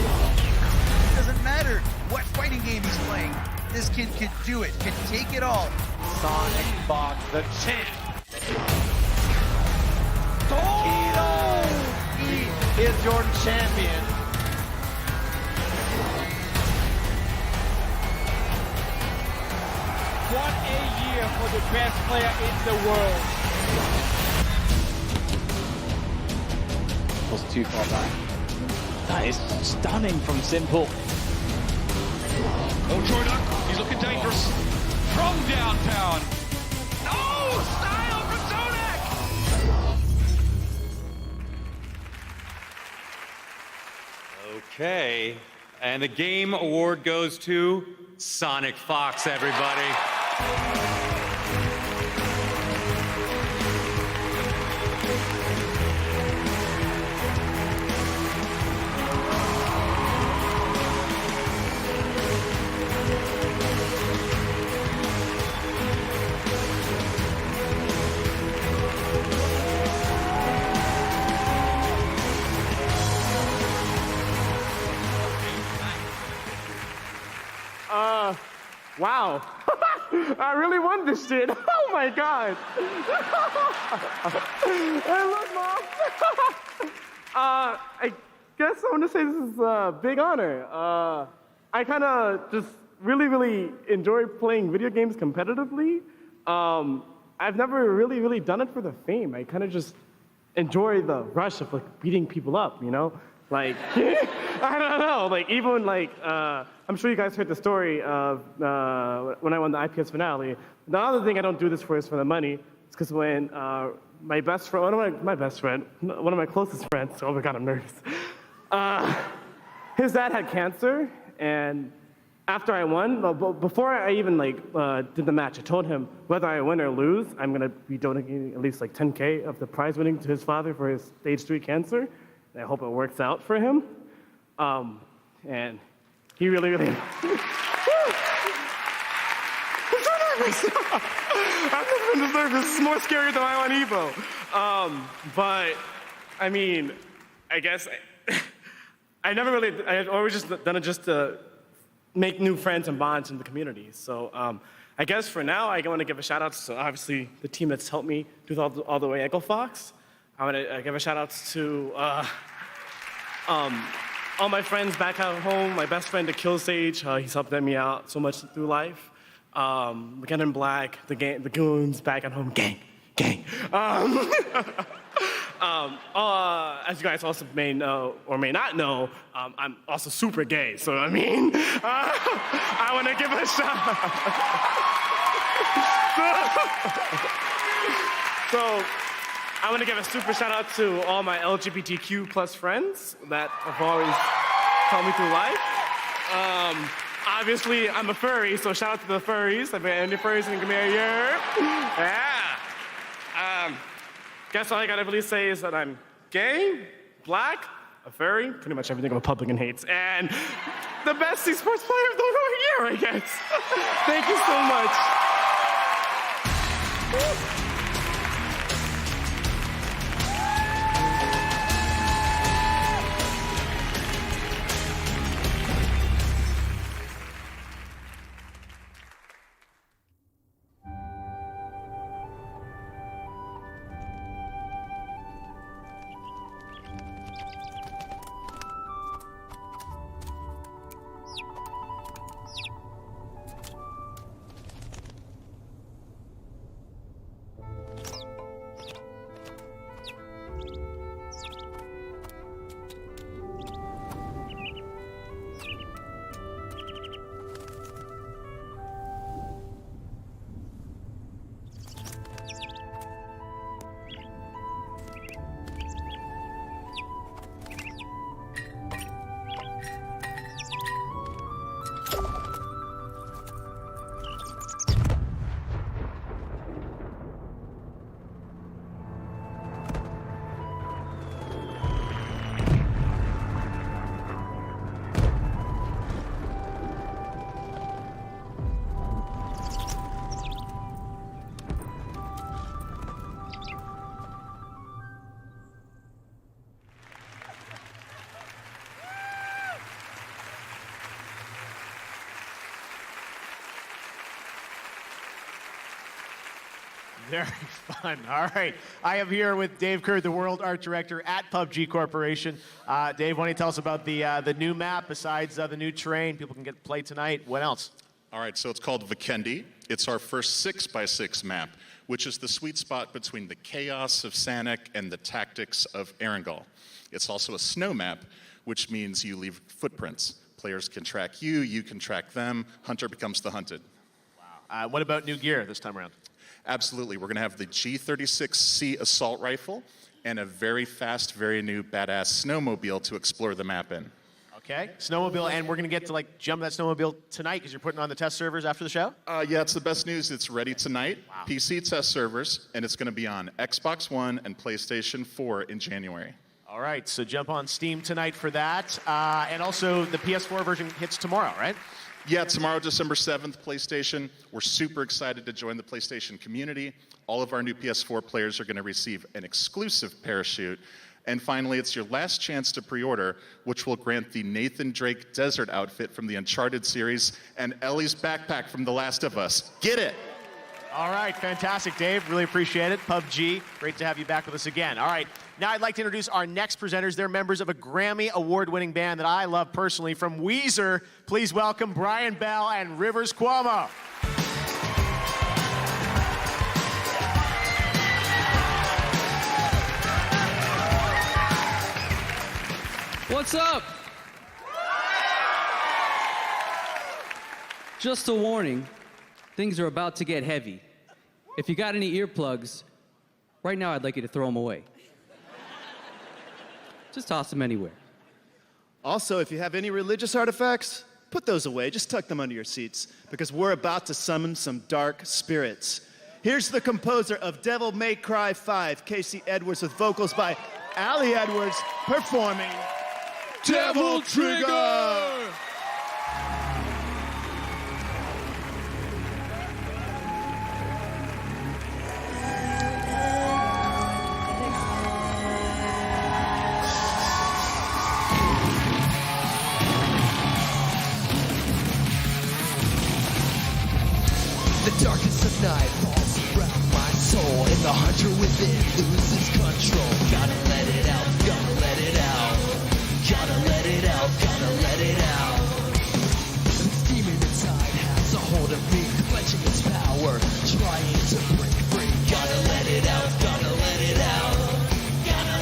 Speaker 17: doesn't matter what fighting game he's playing. This kid can do it, can take it all.
Speaker 11: Sonic Fox, the champ. He is Jordan champion. What a year for the best player in the world. Was too far back. That is stunning from Simple.
Speaker 20: Oh, Jordan, he's looking dangerous. From downtown. No! Style from Zonak!
Speaker 16: Okay, and the game award goes to Sonic Fox, everybody.
Speaker 22: Wow. I really won this shit. Oh my God. Hey, look, Mom. I guess I want to say this is a big honor. I kind of just really enjoy playing video games competitively. I've never really done it for the fame. I kind of just enjoy the rush of like beating people up, you know? Like, I don't know, like even like, I'm sure you guys heard the story of when I won the IPS finale. The other thing I don't do this for is for the money. It's because when my best friend, one of my closest friends, oh my God, I'm nervous. His dad had cancer, and after I won, before I even like did the match, I told him whether I win or lose, I'm gonna be donating at least like 10K of the prize winning to his father for his stage 3 cancer. I hope it works out for him. And he really I'm so nervous. I've never been this nervous. This is more scary than I on Evo. But I mean, I guess I've always just done it just to make new friends and bonds in the community. So I guess for now, I want to give a shout out to obviously the team that's helped me do all the way Echo Fox. I want to give a shout out to all my friends back at home. My best friend, the Kill Sage, he's helped me out so much through life. McKinnon Black, the Goons back at home, gang. As you guys also may know or may not know, I'm also super gay. So, I mean, I want to give a shout So, I want to give a super shout out to all my LGBTQ plus friends that have always helped me through life. Obviously, I'm a furry, so shout out to the furries. If any furries can give me a year. Yeah. Guess all I gotta really say is that I'm gay, black, a furry, pretty much everything a Republican hates, and the best esports player of the year, I guess. Thank you so much.
Speaker 2: Very fun. All right. I am here with Dave Kerr, the World Art Director at PUBG Corporation. Dave, why don't you tell us about the new map besides the new terrain? People can get to play tonight. What else?
Speaker 3: All right, so it's called Vikendi. It's our first 6x6 map, which is the sweet spot between the chaos of Sanic and the tactics of Erangel. It's also a snow map, which means you leave footprints. Players can track you, you can track them. Hunter becomes the hunted.
Speaker 2: Wow. What about new gear this time around?
Speaker 3: Absolutely. We're going to have the G36C assault rifle and a very fast, very new badass snowmobile to explore the map in.
Speaker 2: Okay. Snowmobile, and we're going to get to jump that snowmobile tonight because you're putting on the test servers after the show?
Speaker 3: Yeah, it's the best news. It's ready tonight.
Speaker 2: Wow.
Speaker 3: PC test servers, and it's going to be on Xbox One and PlayStation 4 in January.
Speaker 2: All right, so jump on Steam tonight for that. And also the PS4 version hits tomorrow, right?
Speaker 3: Yeah, tomorrow, December 7th, PlayStation. We're super excited to join the PlayStation community. All of our new PS4 players are going to receive an exclusive parachute. And finally, it's your last chance to pre-order, which will grant the Nathan Drake desert outfit from the Uncharted series and Ellie's backpack from The Last of Us. Get it!
Speaker 2: All right, fantastic, Dave. Really appreciate it. PUBG, great to have you back with us again. All right, now I'd like to introduce our next presenters. They're members of a Grammy award-winning band that I love personally. From Weezer, please welcome Brian Bell and Rivers Cuomo.
Speaker 4: What's up? Just a warning, things are about to get heavy. If you got any earplugs, right now I'd like you to throw them away. Just toss them anywhere.
Speaker 13: Also, if you have any religious artifacts, put those away. Just tuck them under your seats, because we're about to summon some dark spirits. Here's the composer of Devil May Cry 5, Casey Edwards, with vocals by Allie Edwards, performing Devil Trigger!
Speaker 19: The darkness of night falls around my soul, and the hunter within loses control. Gotta let it out, gotta let it out. Gotta let it out, gotta let it out. This demon inside has a hold of me, clutching its power, trying to break free. Gotta let it out, gotta let it out. Gotta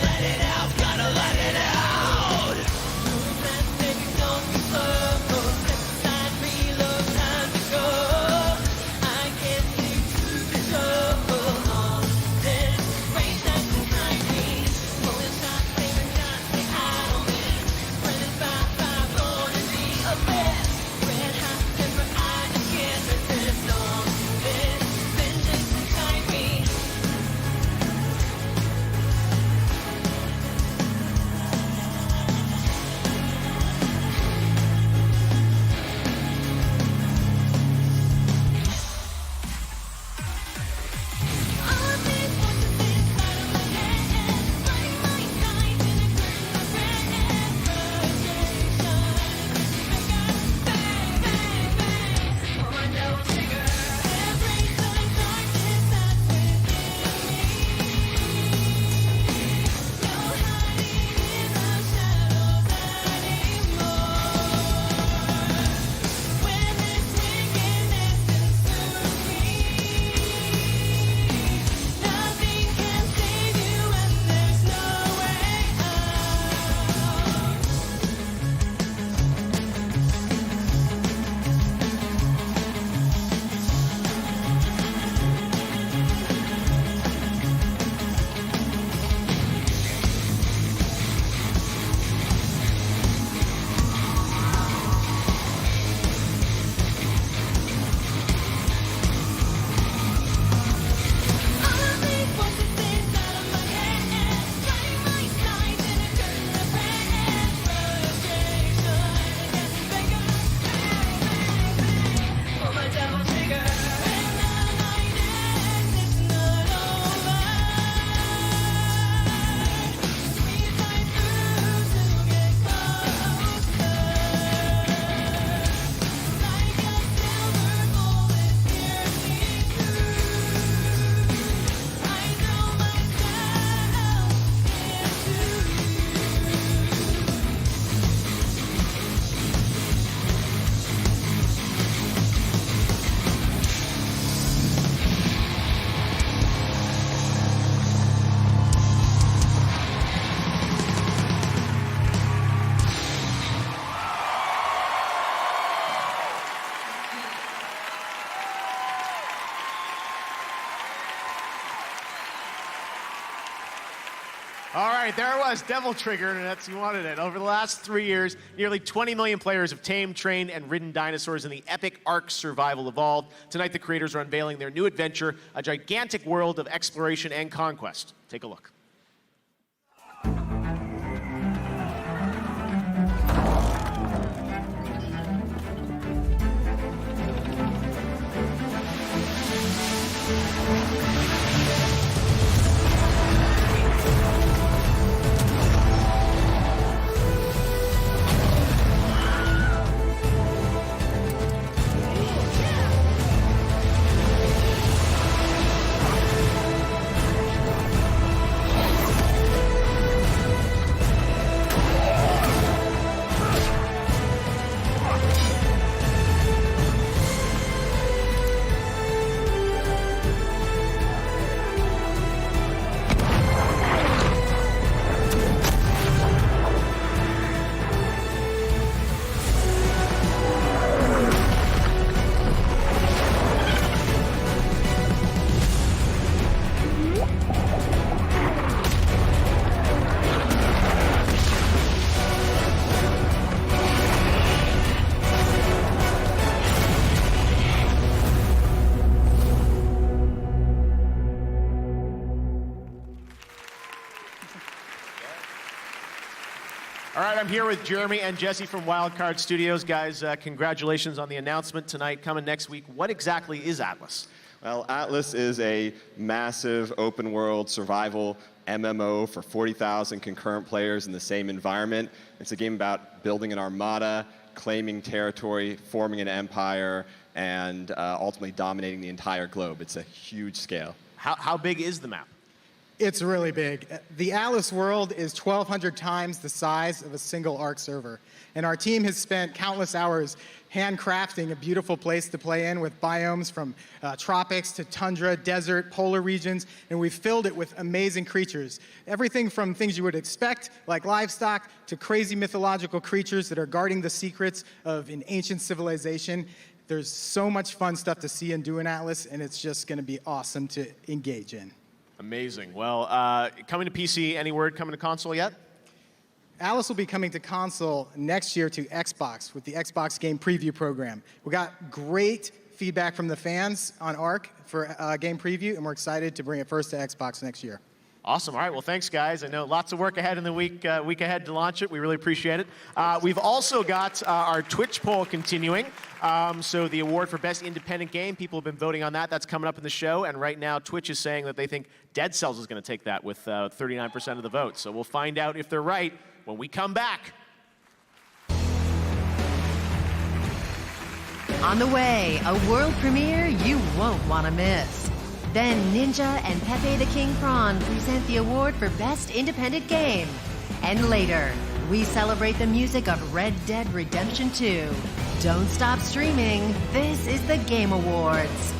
Speaker 2: right, there it was, Devil Trigger, and that's you wanted it. Over the last 3 years, nearly 20 million players have tamed, trained, and ridden dinosaurs in the epic Ark Survival Evolved. Tonight, the creators are unveiling their new adventure, a gigantic world of exploration and conquest. Take a look. All right, I'm here with Jeremy and Jesse from Wildcard Studios. Guys, congratulations on the announcement tonight. Coming next week, what exactly is Atlas?
Speaker 5: Well, Atlas is a massive open world survival MMO for 40,000 concurrent players in the same environment. It's a game about building an armada, claiming territory, forming an empire, and ultimately dominating the entire globe. It's a huge scale.
Speaker 2: How big is the map?
Speaker 7: It's really big. The Atlas world is 1,200 times the size of a single Ark server. And our team has spent countless hours handcrafting a beautiful place to play in with biomes from tropics to tundra, desert, polar regions, and we've filled it with amazing creatures. Everything from things you would expect, like livestock, to crazy mythological creatures that are guarding the secrets of an ancient civilization. There's so much fun stuff to see and do in Atlas, and it's just going to be awesome to engage in.
Speaker 2: Amazing. Well, coming to PC, any word coming to console yet?
Speaker 7: Atlas will be coming to console next year to Xbox with the Xbox Game Preview program. We got great feedback from the fans on Ark for Game Preview, and we're excited to bring it first to Xbox next year.
Speaker 2: Awesome. All right. Well, thanks, guys. I know lots of work ahead in the week ahead to launch it. We really appreciate it. We've also got our Twitch poll continuing. So the award for Best Independent Game, people have been voting on that. That's coming up in the show. And right now, Twitch is saying that they think Dead Cells is going to take that with 39% of the vote. So we'll find out if they're right when we come back.
Speaker 8: On the way, a world premiere you won't want to miss. Then Ninja and Pepe the King Prawn present the award for Best Independent Game. And later, we celebrate the music of Red Dead Redemption 2. Don't stop streaming. This is the Game Awards.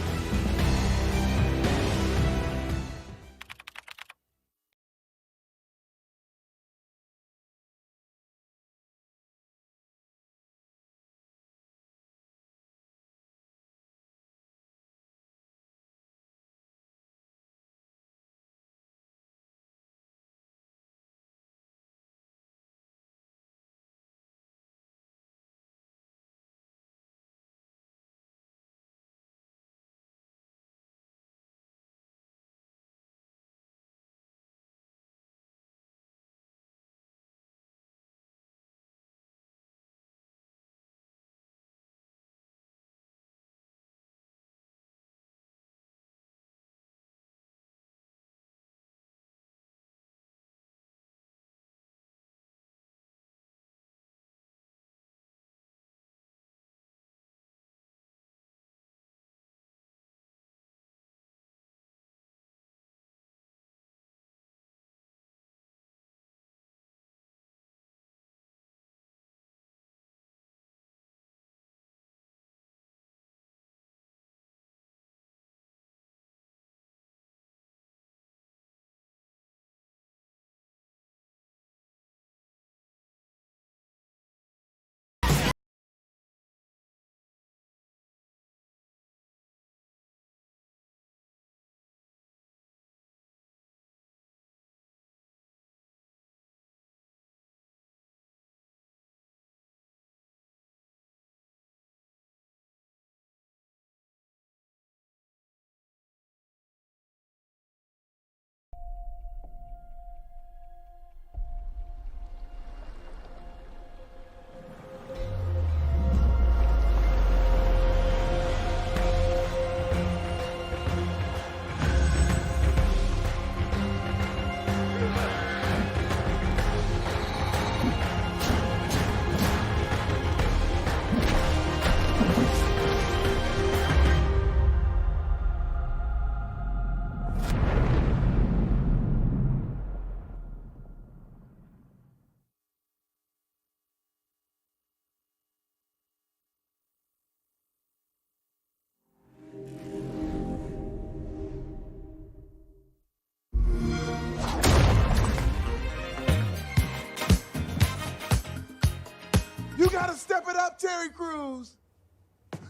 Speaker 6: up, Terry Crews?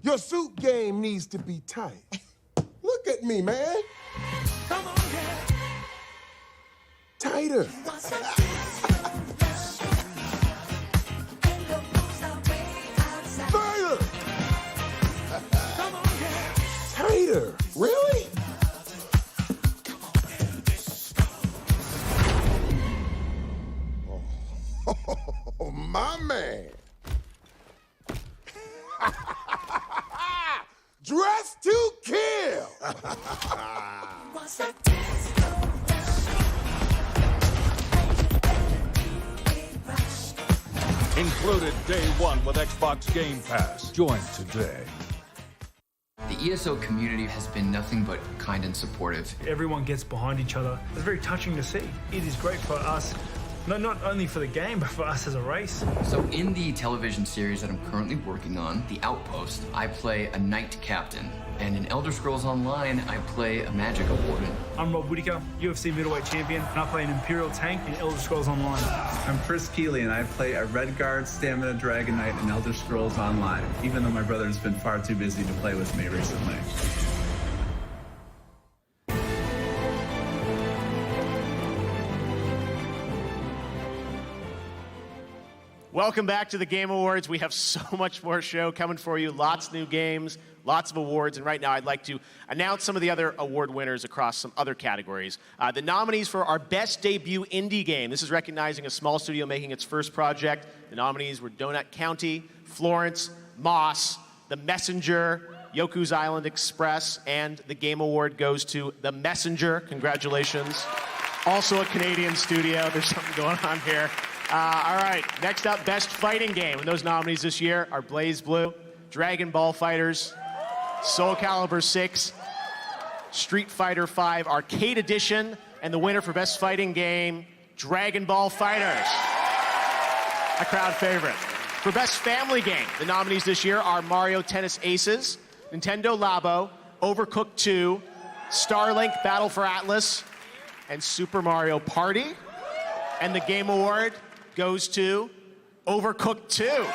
Speaker 6: Your suit game needs to be tight. Look at me, man. Come on, tighter. Further. Tighter. Really? Oh, my man. Dress to kill.
Speaker 18: Included day one with Xbox Game Pass. Join today.
Speaker 9: The ESO community has been nothing but kind and supportive.
Speaker 14: Everyone gets behind each other. It's very touching to see. It is great for us, not only for the game, but for us as a race.
Speaker 9: So in the television series that I'm currently working on, The Outpost, I play a knight captain. And in Elder Scrolls Online, I play a magic warden.
Speaker 14: I'm Rob Whittaker, UFC middleweight champion, and I play an Imperial tank in Elder Scrolls Online.
Speaker 23: I'm Chris Keeley, and I play a Redguard Stamina Dragon Knight in Elder Scrolls Online, even though my brother's been far too busy to play with me recently.
Speaker 2: Welcome back to the Game Awards. We have so much more show coming for you. Lots of new games, lots of awards. And right now I'd like to announce some of the other award winners across some other categories. The nominees for our Best Debut Indie Game. This is recognizing a small studio making its first project. The nominees were Donut County, Florence, Moss, The Messenger, Yoku's Island Express, and the Game Award goes to The Messenger. Congratulations. Also a Canadian studio. There's something going on here. All right, next up, Best Fighting Game. And those nominees this year are Blaze Blue, Dragon Ball Fighters, Soul Calibur 6, Street Fighter V Arcade Edition, and the winner for Best Fighting Game, Dragon Ball Fighters. A crowd favorite. For Best Family Game, the nominees this year are Mario Tennis Aces, Nintendo Labo, Overcooked 2, Starlink Battle for Atlas, and Super Mario Party. And the Game Award goes to Overcooked 2.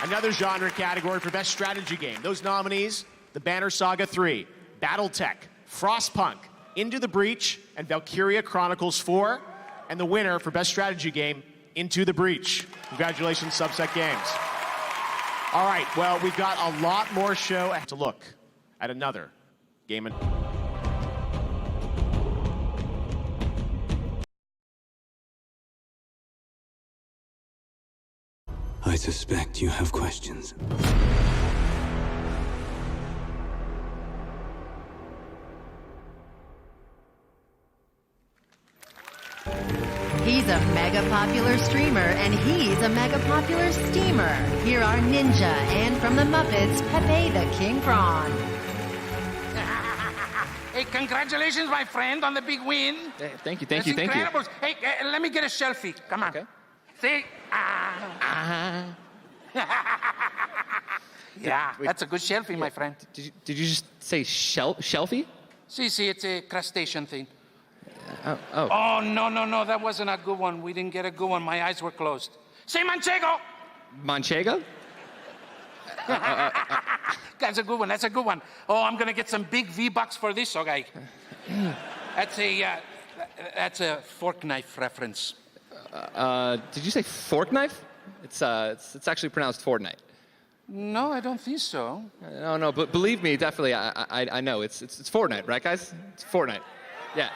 Speaker 2: Another genre category for Best Strategy Game. Those nominees, The Banner Saga 3, Battletech, Frostpunk, Into the Breach, and Valkyria Chronicles 4. And the winner for Best Strategy Game, Into the Breach. Congratulations, Subset Games. All right, well, we've got a lot more show to look at another game.
Speaker 25: I suspect you have questions.
Speaker 8: He's a mega popular streamer, and he's a mega popular steamer. Here are Ninja and from the Muppets, Pepe the King Prawn.
Speaker 26: Hey, congratulations, my friend, on the big win.
Speaker 27: Thank you.
Speaker 26: That's incredible. Hey, let me get a selfie. Come on. Okay. See? Yeah,
Speaker 27: Wait.
Speaker 26: that's a good selfie, my friend.
Speaker 27: Did you just say shelfie?
Speaker 26: See, it's a crustacean thing.
Speaker 27: Oh.
Speaker 26: Oh, no, that wasn't a good one. We didn't get a good one. My eyes were closed. Say Manchego!
Speaker 27: Manchego?
Speaker 26: That's a good one. Oh, I'm gonna get some big V-Bucks for this, okay? That's a fork knife reference.
Speaker 27: Did you say fork knife? It's actually pronounced Fortnite.
Speaker 26: No, I don't think so.
Speaker 27: No, but believe me, definitely, I know. It's Fortnite, right, guys? It's Fortnite. Yeah.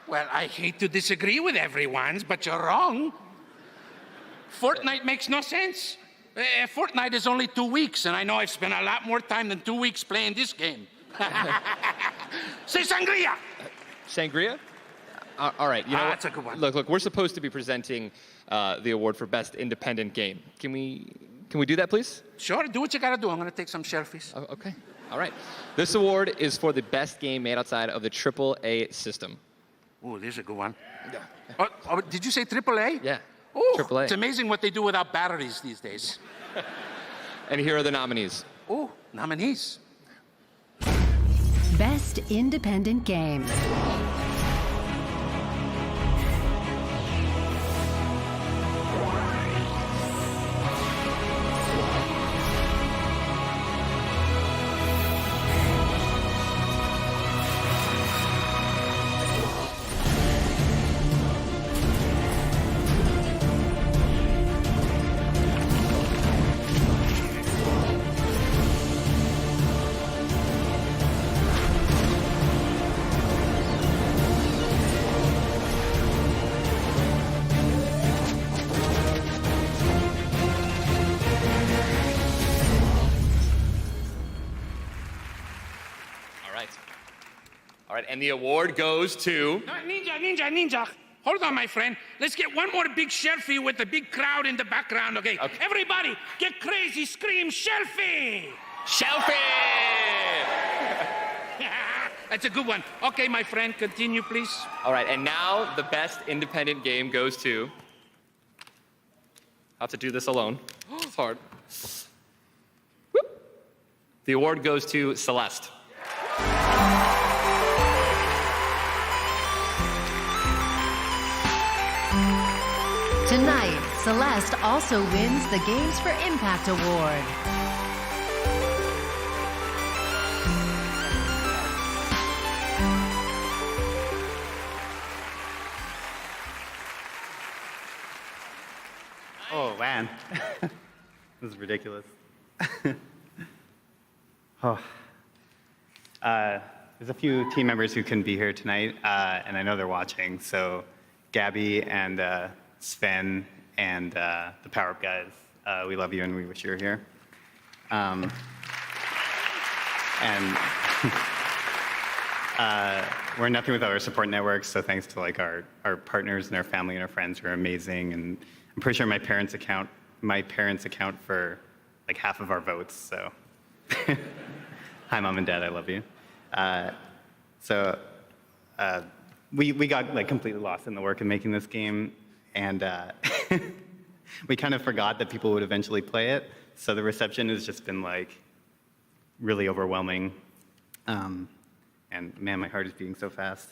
Speaker 26: Well, I hate to disagree with everyone, but you're wrong. Fortnite makes no sense. Fortnite is only 2 weeks, and I know I've spent a lot more time than 2 weeks playing this game. Say sangria!
Speaker 27: Sangria? All right. You know what?
Speaker 26: That's a good one.
Speaker 27: Look, we're supposed to be presenting the award for Best Independent Game. Can we do that, please?
Speaker 26: Sure, do what you gotta do. I'm gonna take some selfies.
Speaker 27: Oh, okay. All right. This award is for the best game made outside of the AAA system.
Speaker 26: Oh, there's a good one. Yeah. Oh, did you say AAA?
Speaker 27: Yeah.
Speaker 26: Oh,
Speaker 27: AAA.
Speaker 26: it's amazing what they do without batteries these days.
Speaker 27: And here are the nominees.
Speaker 26: Oh, nominees.
Speaker 8: Best Independent Game.
Speaker 27: right, and the award goes to...
Speaker 26: No, Ninja. Hold on, my friend. Let's get one more big selfie with the big crowd in the background, okay? Everybody, get crazy, scream, selfie!
Speaker 27: Selfie!
Speaker 26: That's a good one. Okay, my friend, continue, please.
Speaker 27: All right, and now the best independent game goes to... How to do this alone. It's hard. Whoop. The award goes to Celeste.
Speaker 8: Tonight, Celeste also wins the Games for Impact Award.
Speaker 1: Oh, man. This is ridiculous. There's a few team members who couldn't be here tonight, and I know they're watching. So Gabby and Sven and the Power Up guys, we love you and we wish you were here. We're nothing without our support networks, so thanks to like our partners and our family and our friends who are amazing. And I'm pretty sure my parents account for like half of our votes. So, hi, Mom and Dad, I love you. We got like completely lost in the work of making this game, and we kind of forgot that people would eventually play it. So the reception has just been like really overwhelming. And man, my heart is beating so fast.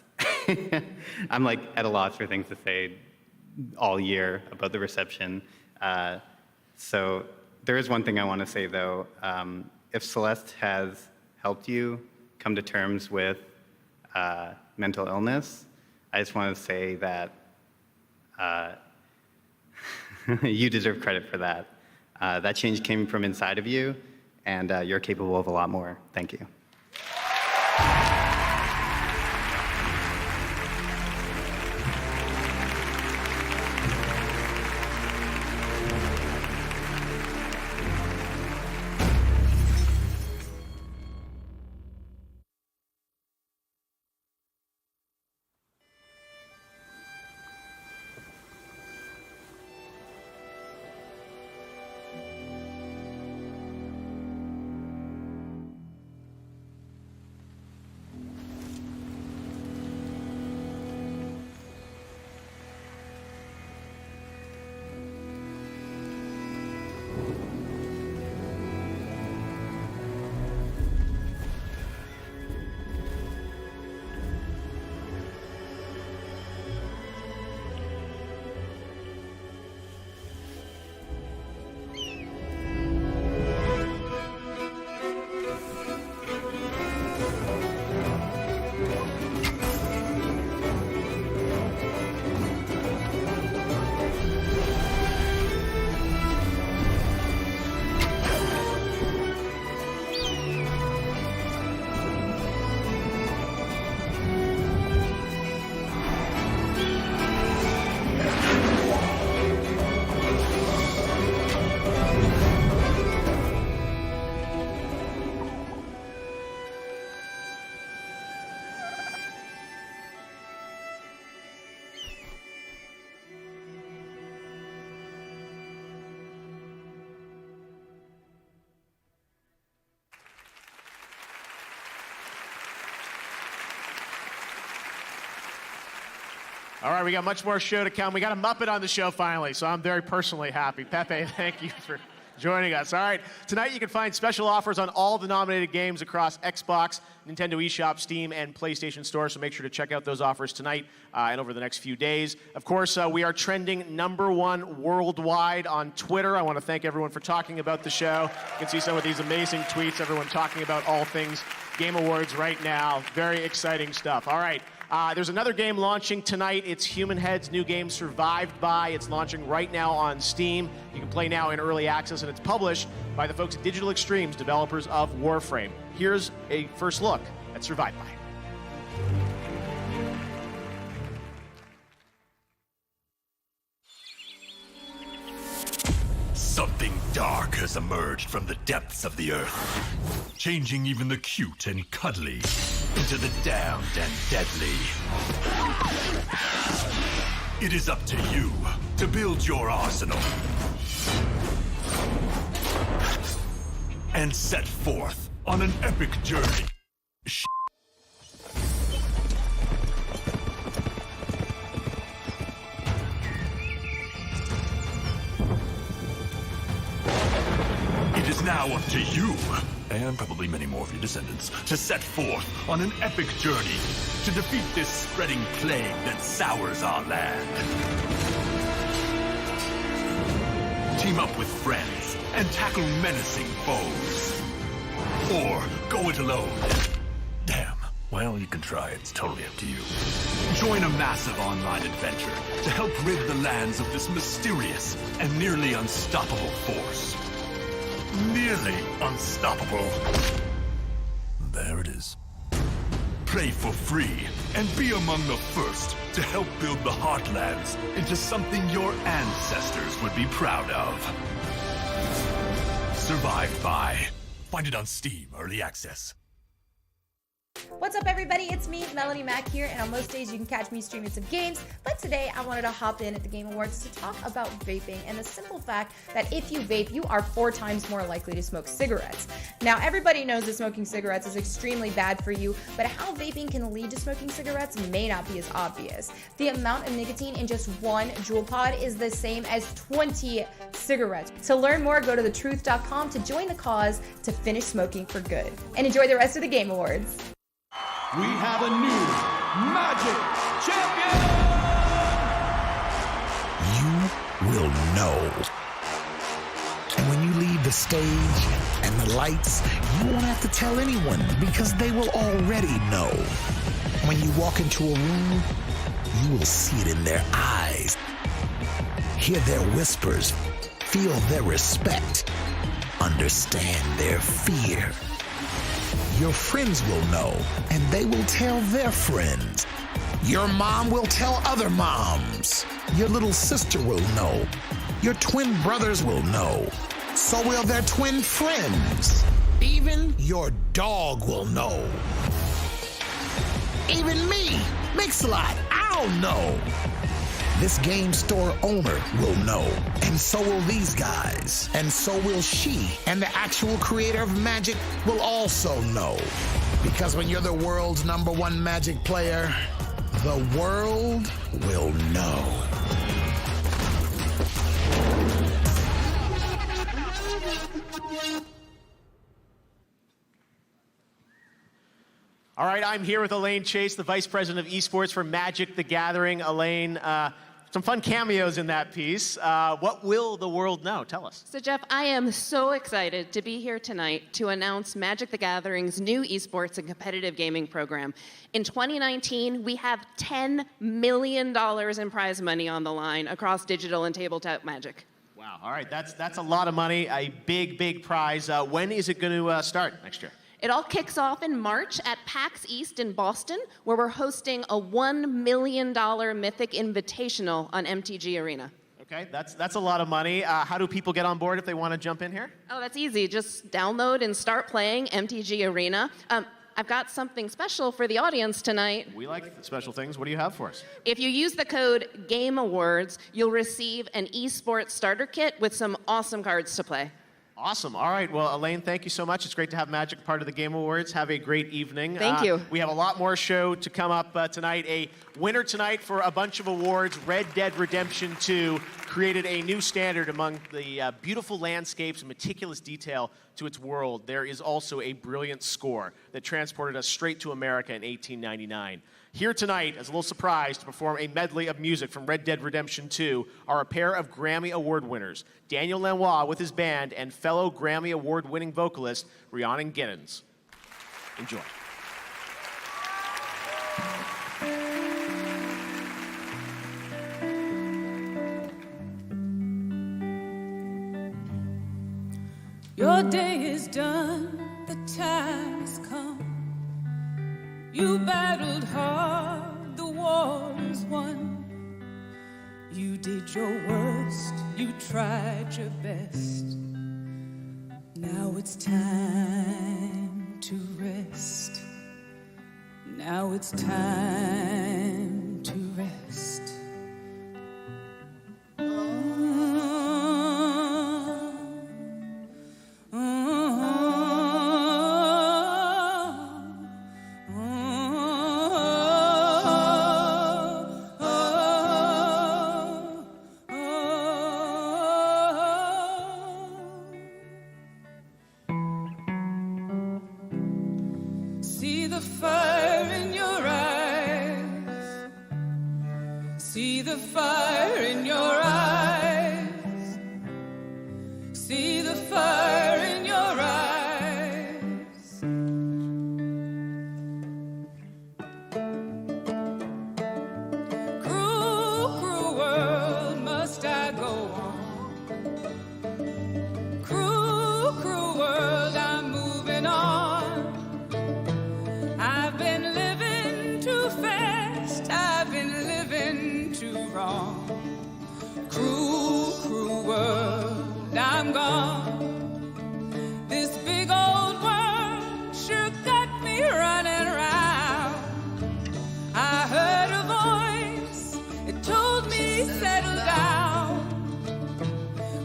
Speaker 1: I'm like at a loss for things to say all year about the reception. So there is one thing I want to say though. If Celeste has helped you come to terms with mental illness, I just want to say that you deserve credit for that. That change came from inside of you, and you're capable of a lot more. Thank you.
Speaker 2: All right, we got much more show to come. We got a Muppet on the show finally, so I'm very personally happy. Pepe, thank you for joining us. All right, tonight you can find special offers on all the nominated games across Xbox, Nintendo eShop, Steam, and PlayStation Store, so make sure to check out those offers tonight and over the next few days. Of course, we are trending #1 worldwide on Twitter. I want to thank everyone for talking about the show. You can see some of these amazing tweets, everyone talking about all things Game Awards right now. Very exciting stuff. All right. There's another game launching tonight. It's Human Head's new game, Survived By. It's launching right now on Steam. You can play now in early access, and it's published by the folks at Digital Extremes, developers of Warframe. Here's a first look at Survived By.
Speaker 10: Something dark has emerged from the depths of the earth, changing even the cute and cuddly into the damned and deadly. It is up to you to build your arsenal and set forth on an epic journey. It is now up to you, and probably many more of your descendants, to set forth on an epic journey to defeat this spreading plague that sours our land. Team up with friends and tackle menacing foes. Or go it alone. Damn. Well, you can try. It's totally up to you. Join a massive online adventure to help rid the lands of this mysterious and nearly unstoppable force. Nearly unstoppable. There it is. Play for free and be among the first to help build the Heartlands into something your ancestors would be proud of. Survived by. Find it on Steam Early Access.
Speaker 11: What's up, everybody? It's me, Melanie Mack here, and on most days you can catch me streaming some games, but today I wanted to hop in at the Game Awards to talk about vaping and the simple fact that if you vape, you are 4 times more likely to smoke cigarettes. Now, everybody knows that smoking cigarettes is extremely bad for you, but how vaping can lead to smoking cigarettes may not be as obvious. The amount of nicotine in just 1 Juul pod is the same as 20 cigarettes. To learn more, go to thetruth.com to join the cause to finish smoking for good. And enjoy the rest of the Game Awards.
Speaker 12: We have a new Magic Champion!
Speaker 20: You will know. And when you leave the stage and the lights, you won't have to tell anyone because they will already know. When you walk into a room, you will see it in their eyes, hear their whispers, feel their respect, understand their fear. Your friends will know, and they will tell their friends. Your mom will tell other moms. Your little sister will know. Your twin brothers will know. So will their twin friends. Even your dog will know. Even me, Mix-a-Lot, I'll know. This game store owner will know, and so will these guys, and so will she, and the actual creator of Magic will also know. Because when you're the world's #1 Magic player, the world will know.
Speaker 2: All right, I'm here with Elaine Chase, the Vice President of Esports for Magic the Gathering. Elaine, some fun cameos in that piece. What will the world know? Tell us.
Speaker 15: So, Jeff, I am so excited to be here tonight to announce Magic the Gathering's new esports and competitive gaming program. In 2019, we have $10 million in prize money on the line across digital and tabletop Magic.
Speaker 2: Wow, all right, that's a lot of money, a big, big prize. When is it going to start next year?
Speaker 15: It all kicks off in March at PAX East in Boston, where we're hosting a $1 million Mythic Invitational on MTG Arena.
Speaker 2: Okay, that's a lot of money. How do people get on board if they want to jump in here?
Speaker 15: Oh, that's easy. Just download and start playing MTG Arena. I've got something special for the audience tonight.
Speaker 2: We like special things. What do you have for us?
Speaker 15: If you use the code GAMEAWARDS, you'll receive an esports starter kit with some awesome cards to play.
Speaker 2: Awesome. All right. Well, Elaine, thank you so much. It's great to have Magic part of the Game Awards. Have a great evening.
Speaker 15: Thank you.
Speaker 2: We have a lot more show to come up tonight. A winner tonight for a bunch of awards, Red Dead Redemption 2, created a new standard among the beautiful landscapes and meticulous detail to its world. There is also a brilliant score that transported us straight to America in 1899. Here tonight, as a little surprise, to perform a medley of music from Red Dead Redemption 2 are a pair of Grammy Award winners, Daniel Lanois with his band and fellow Grammy Award-winning vocalist Rhiannon Giddens. Enjoy.
Speaker 17: Your day is done, the time has come. You battled hard, the war is won. You did your worst, you tried your best. Now it's time to rest. Now it's time to rest. See the fire in your eyes. See the fire in your eyes. See the fire in your eyes. Cruel, cruel world, must I go on? Cruel, cruel world, I'm moving on. I've been living too fast, I've been living too wrong. Cruel, cruel world, I'm gone. This big old world sure got me running around. I heard a voice, it told me settle down.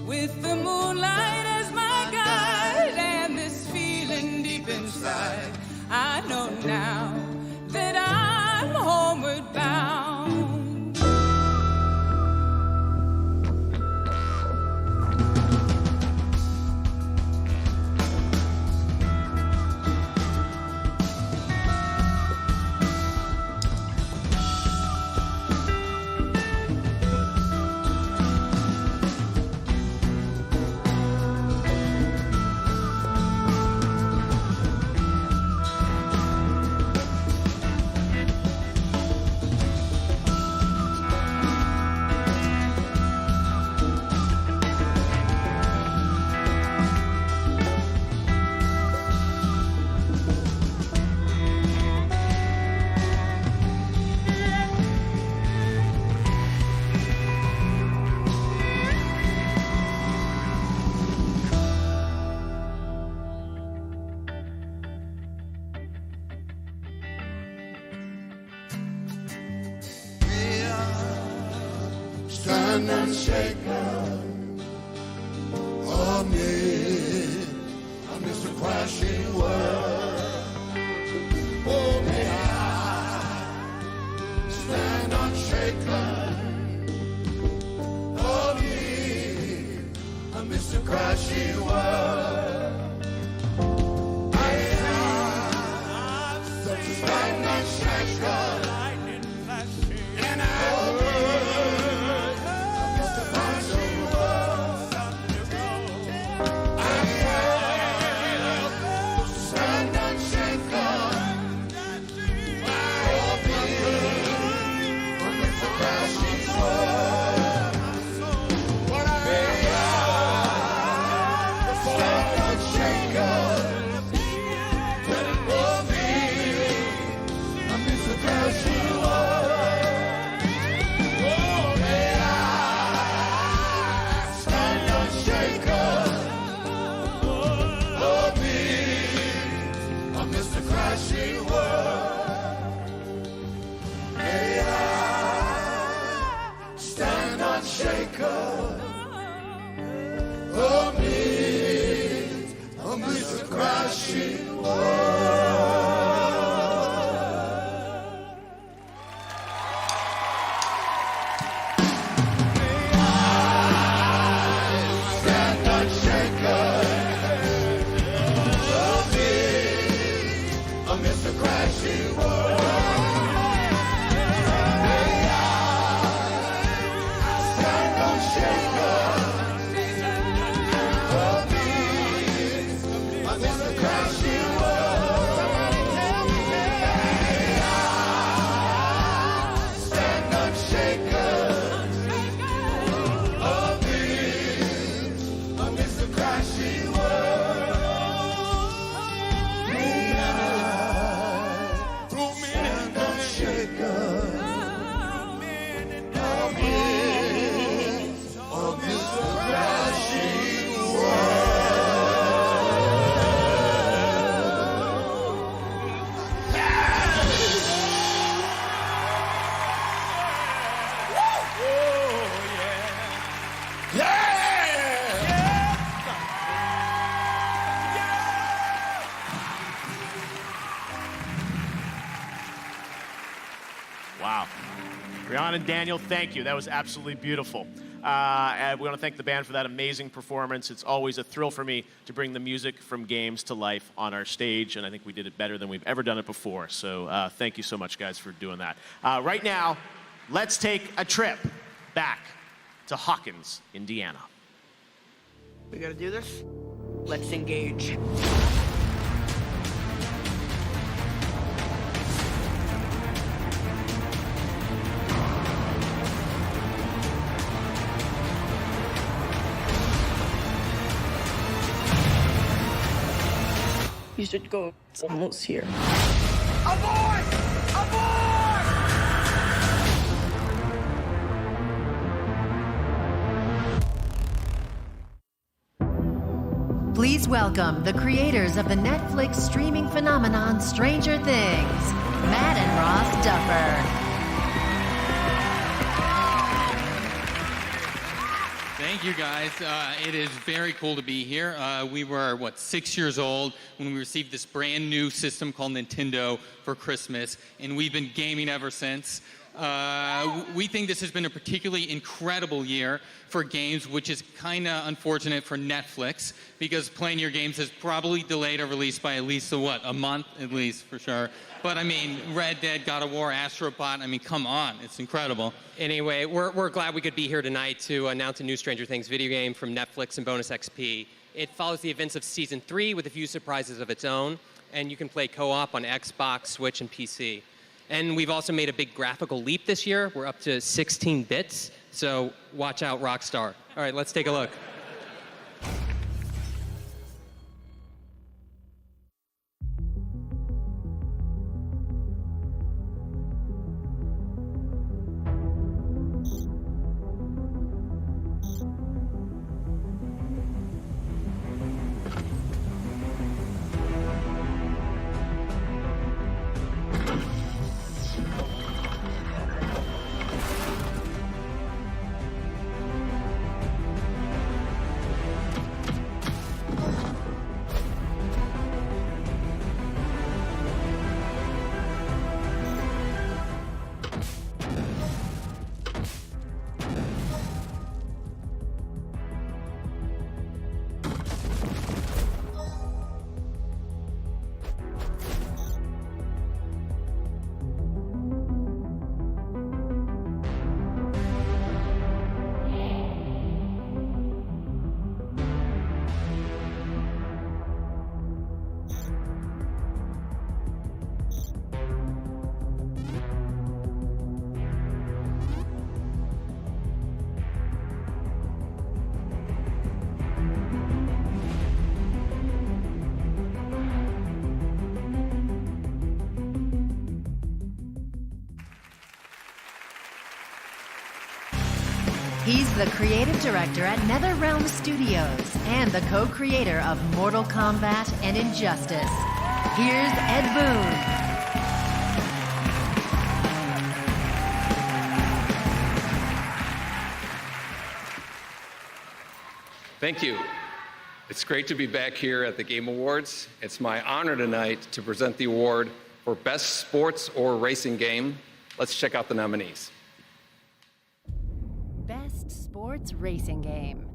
Speaker 17: With the moonlight as my guide and this feeling deep inside, I know now that I'm homeward bound.
Speaker 6: Stand unshaken amidst a crashing world. Oh, may I stand unshaken amidst a crashing world. May I stand unshaken. Amidst a crashing world. Stand unshaken amidst a crashing world. May I stand unshaken.
Speaker 2: John and Daniel, thank you. That was absolutely beautiful. And we want to thank the band for that amazing performance. It's always a thrill for me to bring the music from games to life on our stage, and I think we did it better than we've ever done it before. So thank you so much, guys, for doing that. Right now, let's take a trip back to Hawkins, Indiana.
Speaker 3: We gotta do this? Let's engage. You should go. It's almost here.
Speaker 12: Aboard! Aboard!
Speaker 8: Please welcome the creators of the Netflix streaming phenomenon Stranger Things, Matt and Ross Duffer.
Speaker 4: Thank you, guys. It is very cool to be here. We were, 6 years old when we received this brand new system called Nintendo for Christmas, and we've been gaming ever since. We think this has been a particularly incredible year for games, which is kind of unfortunate for Netflix, because playing your games has probably delayed a release by at least, a month at least, for sure. But I mean, Red Dead, God of War, Astrobot, I mean, come on, it's incredible.
Speaker 13: Anyway, we're glad we could be here tonight to announce a new Stranger Things video game from Netflix and Bonus XP. It follows the events of Season 3 with a few surprises of its own, and you can play co-op on Xbox, Switch, and PC. And we've also made a big graphical leap this year. We're up to 16 bits, so watch out, Rockstar. All right, let's take a look.
Speaker 8: He's the creative director at NetherRealm Studios and the co-creator of Mortal Kombat and Injustice. Here's Ed Boon.
Speaker 16: Thank you. It's great to be back here at the Game Awards. It's my honor tonight to present the award for Best Sports or Racing Game. Let's check out the nominees.
Speaker 8: Best Sports Racing Game.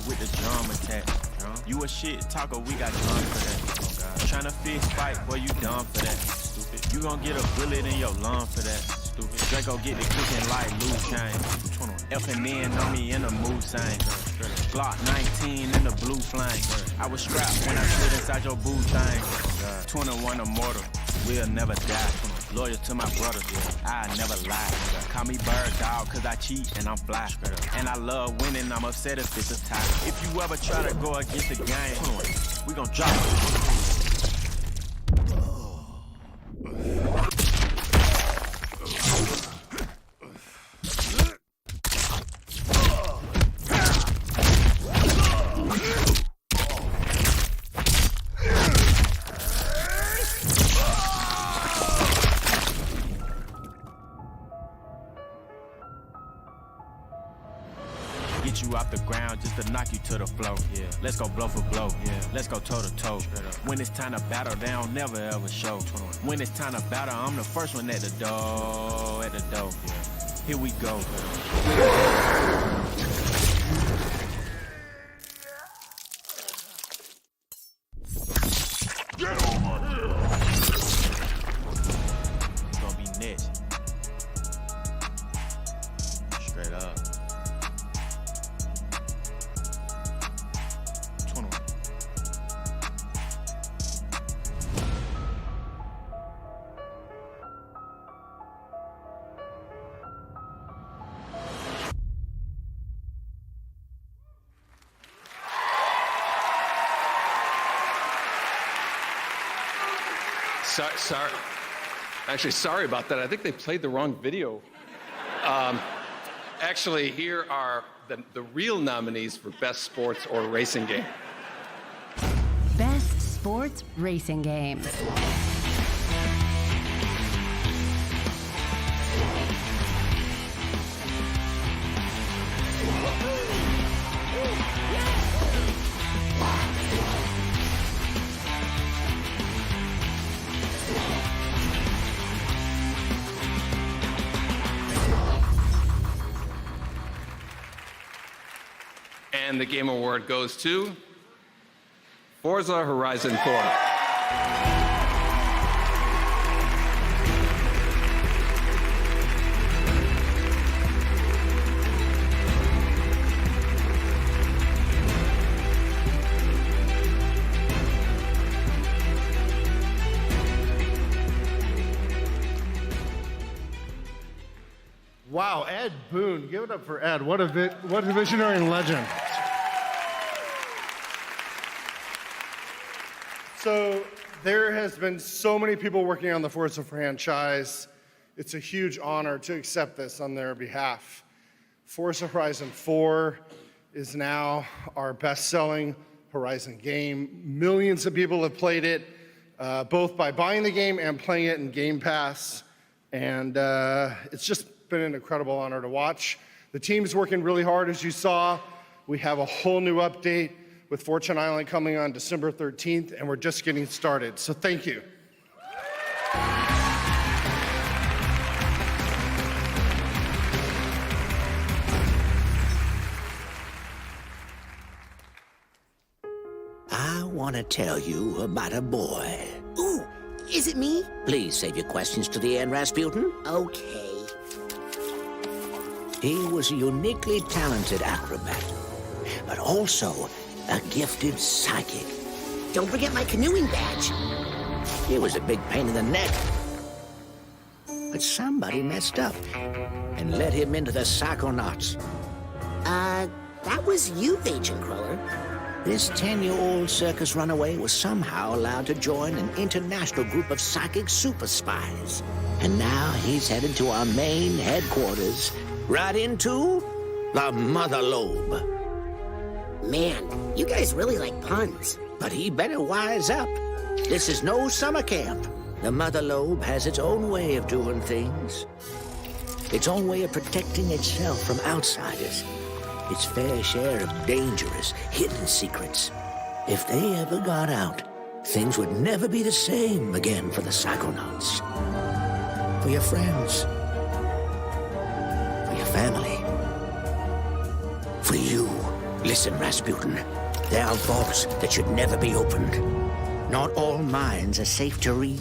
Speaker 21: With the drum attack. You a shit talker, we got done for that. Tryna fist fight, boy, you done for that. Stupid. You gon' get a bullet in your lung for that. Stupid. Draco get the cooking like Luke Kane. F&N on me in the mood sign. Glock 19 in the blue flame. I was strapped when I slid inside your boo thing. 21 immortal, we'll never die. Loyal to my brothers, I never lie. Call me bird dog, cause I cheat and I'm fly. And I love winning, I'm upset if it's a tie. If you ever try to go against the game, we gon' drop it. Get you off the ground just to knock you to the floor. Yeah. Let's go blow for blow. Yeah. Let's go toe to toe. When it's time to battle, they don't never ever show. When it's time to battle, I'm the first one at the door. At the door. Yeah. Here we go. Get over here. It's gonna be next. Straight up.
Speaker 16: Sorry. Actually, sorry about that. I think they played the wrong video. Actually, here are the real nominees for Best Sports or Racing Game.
Speaker 8: Best Sports Racing Game.
Speaker 16: And the Game Award goes to Forza Horizon 4.
Speaker 5: Wow, Ed Boon. Give it up for Ed. What a visionary and legend. So there has been so many people working on the Forza franchise. It's a huge honor to accept this on their behalf. Forza Horizon 4 is now our best-selling Horizon game. Millions of people have played it, both by buying the game and playing it in Game Pass. And it's just been an incredible honor to watch. The team's working really hard, as you saw. We have a whole new update with Fortune Island coming on December 13th, and we're just getting started. So thank you.
Speaker 7: I want to tell you about a boy. Ooh, is it me? Please save your questions to the end, Rasputin. Okay. He was a uniquely talented acrobat, but also a gifted psychic.
Speaker 9: Don't forget my canoeing badge.
Speaker 7: He was a big pain in the neck. But somebody messed up and let him into the Psychonauts.
Speaker 9: That was you, Agent Cruller.
Speaker 7: This 10-year-old circus runaway was somehow allowed to join an international group of psychic super spies. And now he's headed to our main headquarters, right into the Mother Lobe.
Speaker 9: Man, you guys really like puns.
Speaker 7: But he better wise up. This is no summer camp. The Mother Lobe has its own way of doing things. Its own way of protecting itself from outsiders. Its fair share of dangerous, hidden secrets. If they ever got out, things would never be the same again for the Psychonauts. For your friends. For your family. For you. Listen, Rasputin. There are vaults that should never be opened. Not all minds are safe to read.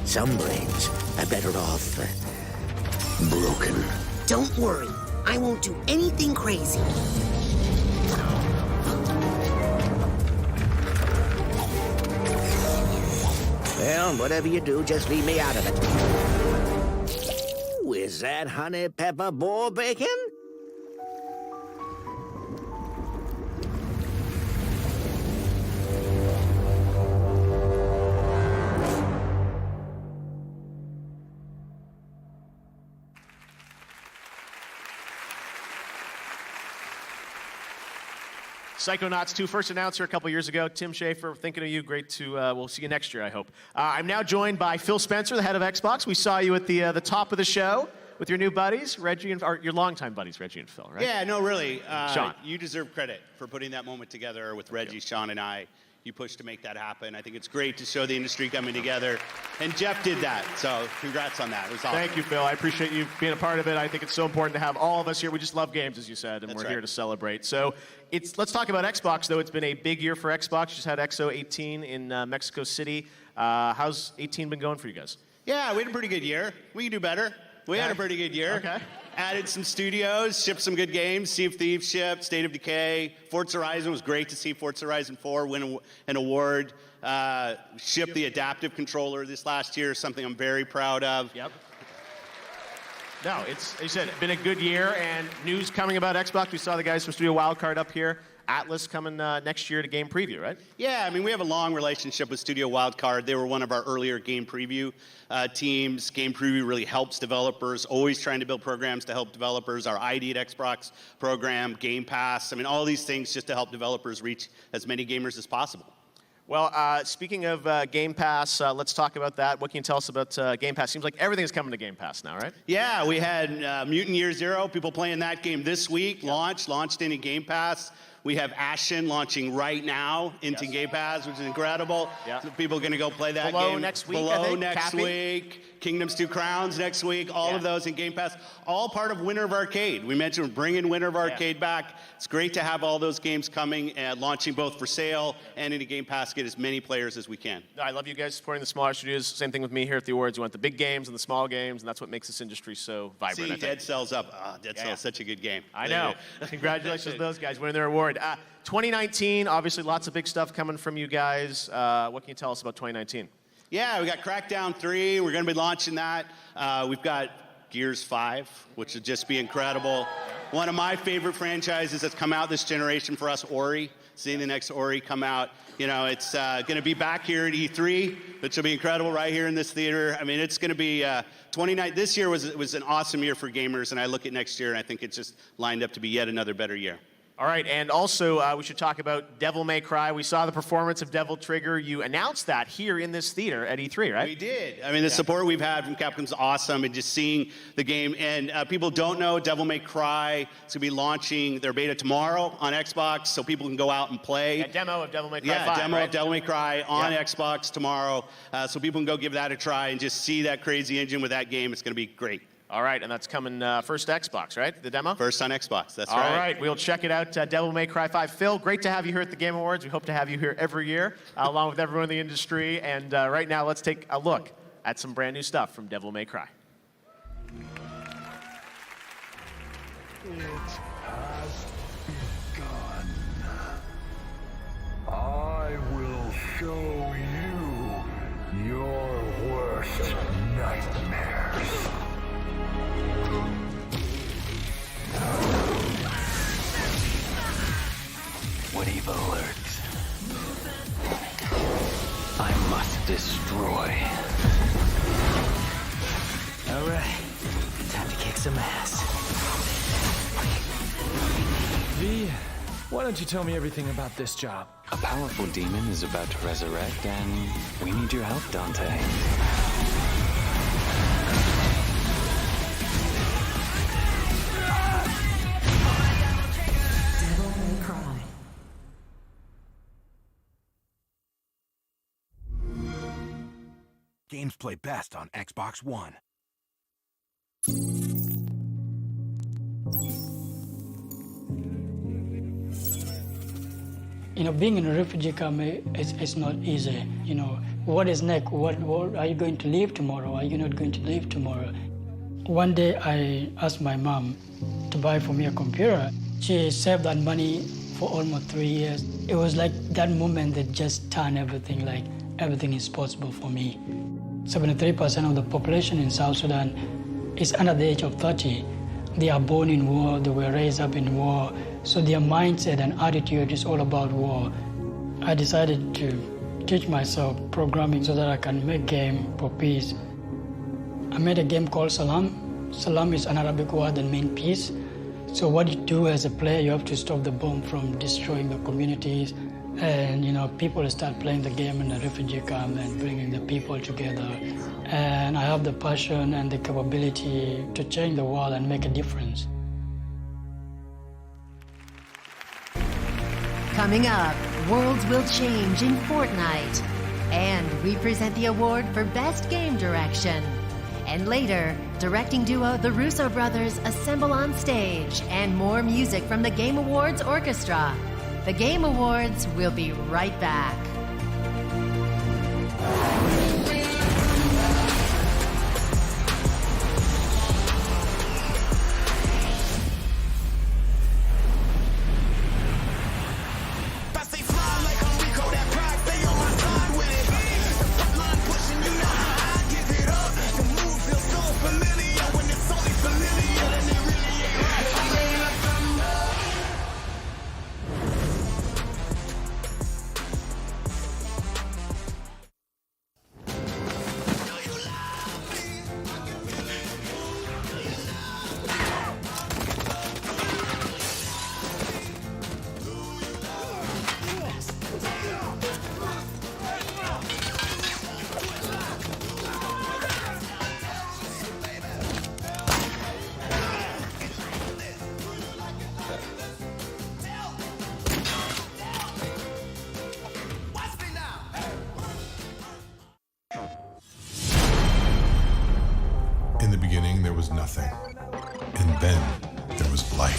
Speaker 7: Some brains are better off broken.
Speaker 9: Don't worry. I won't do anything crazy.
Speaker 7: Well, whatever you do, just leave me out of it. Ooh, is that honey pepper boar bacon?
Speaker 2: Psychonauts 2 first announcer a couple years ago, Tim Schafer, thinking of you. Great to, we'll see you next year, I hope. I'm now joined by Phil Spencer, the head of Xbox. We saw you at the top of the show with your new buddies, Reggie and, or your longtime buddies, Reggie and Phil, right?
Speaker 14: Yeah, no, really.
Speaker 2: Sean.
Speaker 14: You deserve credit for putting that moment together with Reggie, Sean, and I. You pushed to make that happen. I think it's great to show the industry coming together. And Jeff did that, so congrats on that. It was awesome.
Speaker 2: Thank you, Phil. I appreciate you being a part of it. I think it's so important to have all of us here. We just love games, as you said, and
Speaker 14: That's
Speaker 2: we're
Speaker 14: right.
Speaker 2: here to celebrate. So let's talk about Xbox, though. It's been a big year for Xbox. You just had XO 18 in Mexico City. How's 18 been going for you guys?
Speaker 14: Yeah, we had a pretty good year. We can do better. We had a pretty good year.
Speaker 2: Okay.
Speaker 14: Added some studios, shipped some good games. Sea of Thieves shipped, State of Decay. Forza Horizon was great to see Forza Horizon 4 win an award. Shipped the adaptive controller this last year, something I'm very proud of.
Speaker 2: Yep. No, it's, as you said, been a good year, and news coming about Xbox. We saw the guys from Studio Wildcard up here. Atlas coming next year to Game Preview, right?
Speaker 14: Yeah, I mean, we have a long relationship with Studio Wildcard. They were one of our earlier Game Preview teams. Game Preview really helps developers, always trying to build programs to help developers. Our ID at Xbox program, Game Pass, I mean, all these things just to help developers reach as many gamers as possible.
Speaker 2: Well, speaking of Game Pass, let's talk about that. What can you tell us about Game Pass? Seems like everything's coming to Game Pass now, right?
Speaker 14: Yeah, we had Mutant Year Zero, people playing that game this week, launched into Game Pass. We have Ashen launching right now into Game Pass, which is incredible.
Speaker 2: Yeah.
Speaker 14: So people are going to go play that
Speaker 2: Below
Speaker 14: game.
Speaker 2: next week, I
Speaker 14: Below
Speaker 2: think,
Speaker 14: next
Speaker 2: Cappy.
Speaker 14: week. Kingdoms 2 Crowns next week. All of those in Game Pass. All part of Winter of Arcade. We mentioned we're bringing Winter of Arcade back. It's great to have all those games coming and launching both for sale and into Game Pass. Get as many players as we can.
Speaker 2: I love you guys supporting the smaller studios. Same thing with me here at the awards. We want the big games and the small games, and that's what makes this industry so vibrant. I
Speaker 14: See,
Speaker 2: think.
Speaker 14: Dead Cell's up. Dead Cell's such a good game.
Speaker 2: I know. Congratulations to those guys winning their award. 2019, obviously lots of big stuff coming from you guys. What can you tell us about 2019?
Speaker 14: Yeah, we got Crackdown 3. We're going to be launching that. We've got Gears 5, which would just be incredible. One of my favorite franchises that's come out this generation for us, Ori. Seeing the next Ori come out. You know, it's going to be back here at E3, which will be incredible right here in this theater. I mean, it's going to be 29. This year was an awesome year for gamers, and I look at next year, and I think it's just lined up to be yet another better year.
Speaker 2: All right, and also we should talk about Devil May Cry. We saw the performance of Devil Trigger. You announced that here in this theater at E3, right?
Speaker 14: We did. I mean, the support we've had from Capcom's awesome, and just seeing the game. And people don't know Devil May Cry is going to be launching their beta tomorrow on Xbox, so people can go out and play.
Speaker 2: A demo of Devil May Cry 5,
Speaker 14: demo
Speaker 2: right?
Speaker 14: of Devil May Cry on Xbox tomorrow, so people can go give that a try and just see that crazy engine with that game. It's going to be great.
Speaker 2: All right, and that's coming first Xbox, right? The demo?
Speaker 14: First on Xbox, that's
Speaker 2: right.
Speaker 14: right.
Speaker 2: All right, we'll check it out, Devil May Cry 5. Phil, great to have you here at the Game Awards. We hope to have you here every year, along with everyone in the industry. And right now, let's take a look at some brand new stuff from Devil May Cry.
Speaker 6: It has begun. I will show you your worst nightmares.
Speaker 10: When evil lurks, I must destroy.
Speaker 18: All right, time to kick some ass.
Speaker 19: V, why don't you tell me everything about this job?
Speaker 22: A powerful demon is about to resurrect, and we need your help, Dante.
Speaker 8: Devil May Cry.
Speaker 23: Games play best on Xbox One.
Speaker 24: You know, being in a refugee camp is not easy. You know, what is next? What are you going to leave tomorrow? Are you not going to leave tomorrow? One day I asked my mom to buy for me a computer. She saved that money for almost 3 years. It was like that moment that just turned everything. Like, everything is possible for me. 73% of the population in South Sudan is under the age of 30. They are born in war, they were raised up in war, so their mindset and attitude is all about war. I decided to teach myself programming so that I can make game for peace. I made a game called Salam. Salam is an Arabic word that means peace. So what you do as a player, you have to stop the bomb from destroying the communities. And people start playing the game in the refugee camp and bringing the people together. And I have the passion and the capability to change the world and make a difference.
Speaker 8: Coming up, worlds will change in Fortnite. And we present the award for Best Game Direction. And later, directing duo The Russo Brothers assemble on stage and more music from the Game Awards Orchestra. The Game Awards will be right back.
Speaker 6: In the beginning, there was nothing. And then there was light.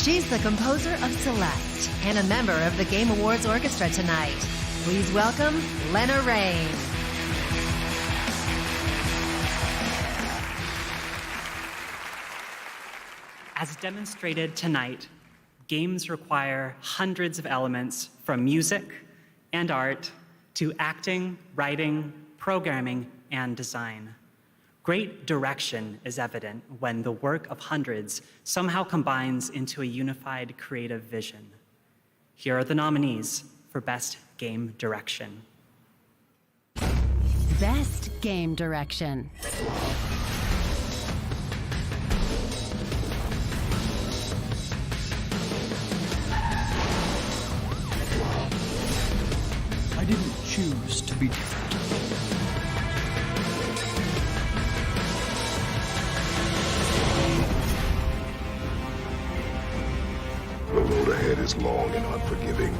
Speaker 8: She's the composer of Select and a member of the Game Awards Orchestra tonight. Please welcome Lena Raine.
Speaker 1: As demonstrated tonight, games require hundreds of elements from music and art to acting, writing, programming, and design. Great direction is evident when the work of hundreds somehow combines into a unified creative vision. Here are the nominees for Best Game Direction.
Speaker 8: Best Game Direction.
Speaker 12: I didn't choose to be different.
Speaker 6: The road ahead is long and unforgiving.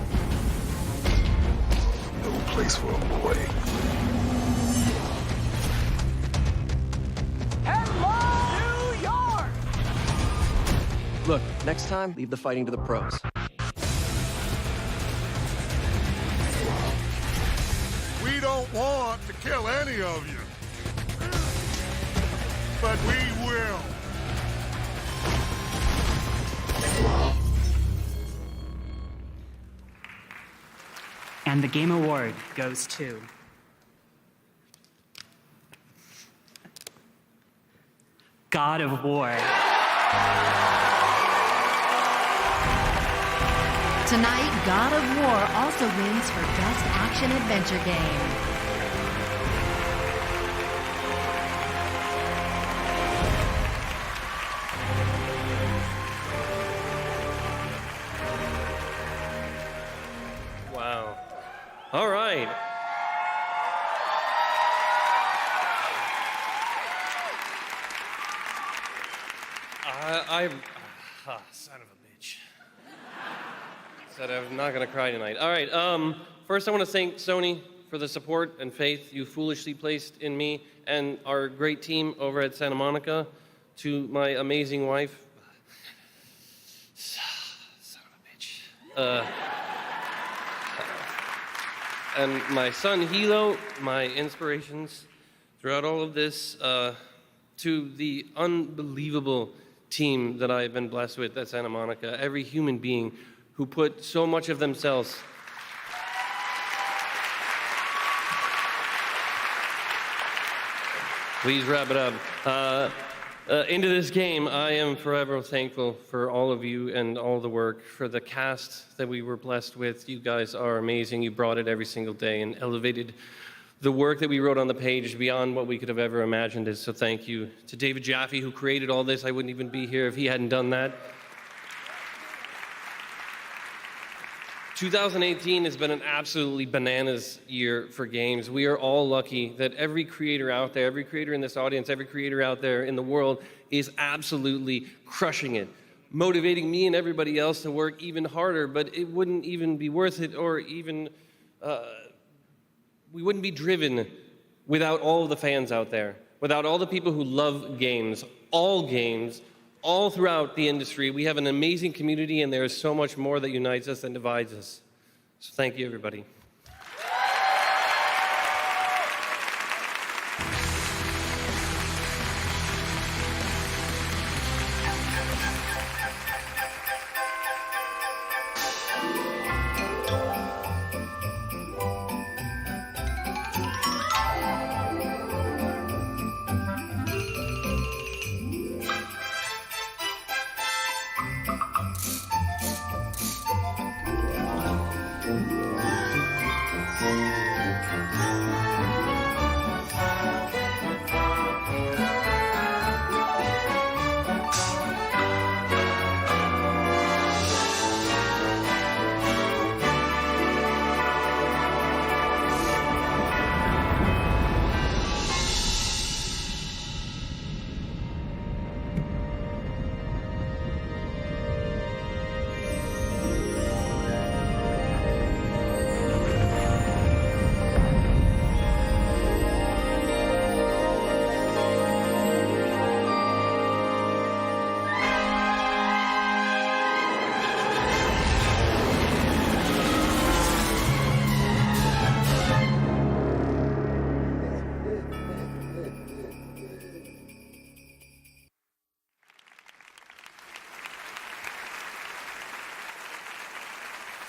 Speaker 6: No place for a boy.
Speaker 11: Hello, New York!
Speaker 15: Look, next time, leave the fighting to the pros.
Speaker 6: We don't want to kill any of you. But we will.
Speaker 1: And the Game Award goes to God of War.
Speaker 8: Tonight, God of War also wins for Best Action Adventure Game.
Speaker 20: Wow. All right. Son of a bitch. Said I'm not gonna cry tonight. All right. First, I want to thank Sony for the support and faith you foolishly placed in me and our great team over at Santa Monica to my amazing wife, son of a bitch, and my son Hilo, my inspirations throughout all of this, to the unbelievable team that I've been blessed with at Santa Monica, every human being who put so much of themselves please wrap it up. Into this game, I am forever thankful for all of you and all the work, for the cast that we were blessed with. You guys are amazing. You brought it every single day and elevated the work that we wrote on the page beyond what we could have ever imagined. So thank you to David Jaffe, who created all this. I wouldn't even be here if he hadn't done that. 2018 has been an absolutely bananas year for games. We are all lucky that every creator out there, every creator in this audience, every creator out there in the world is absolutely crushing it, motivating me and everybody else to work even harder, but it wouldn't even be worth it, or even we wouldn't be driven without all of the fans out there, without all the people who love games, all throughout the industry. We have an amazing community, and there is so much more that unites us than divides us. So thank you, everybody.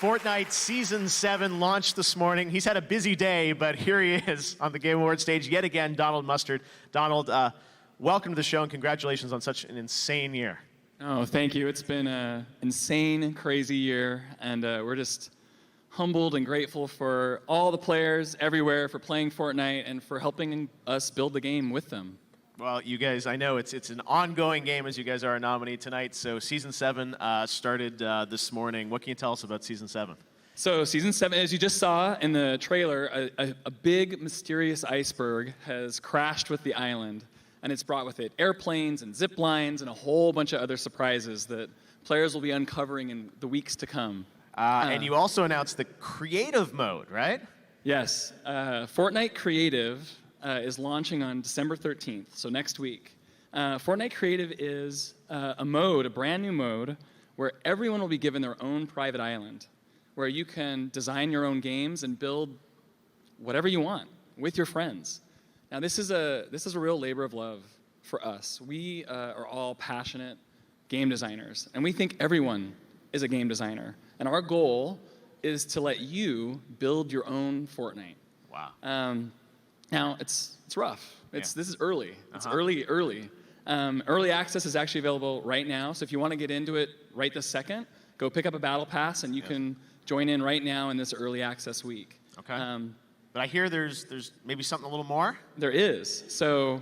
Speaker 2: Fortnite Season 7 launched this morning. He's had a busy day, but here he is on the Game Awards stage yet again, Donald Mustard. Donald, welcome to the show, and congratulations on such an insane year.
Speaker 3: Oh, thank you. It's been an insane, crazy year, and we're just humbled and grateful for all the players everywhere for playing Fortnite and for helping us build the game with them.
Speaker 2: Well, you guys, I know it's an ongoing game, as you guys are a nominee tonight. So Season 7 started this morning. What can you tell us about Season 7?
Speaker 3: So Season 7, as you just saw in the trailer, a big, mysterious iceberg has crashed with the island, and it's brought with it airplanes and zip lines and a whole bunch of other surprises that players will be uncovering in the weeks to come.
Speaker 2: And you also announced the creative mode, right?
Speaker 3: Yes. Fortnite Creative is launching on December 13th, so next week. Fortnite Creative is a brand new mode, where everyone will be given their own private island, where you can design your own games and build whatever you want with your friends. Now, this is a real labor of love for us. We are all passionate game designers, and we think everyone is a game designer. And our goal is to let you build your own Fortnite.
Speaker 2: Wow.
Speaker 3: Now, it's rough. This is early. It's early. Early access is actually available right now, so if you want to get into it right this second, go pick up a battle pass, and you can join in right now in this early access week.
Speaker 2: Okay. But I hear there's maybe something a little more?
Speaker 3: There is. So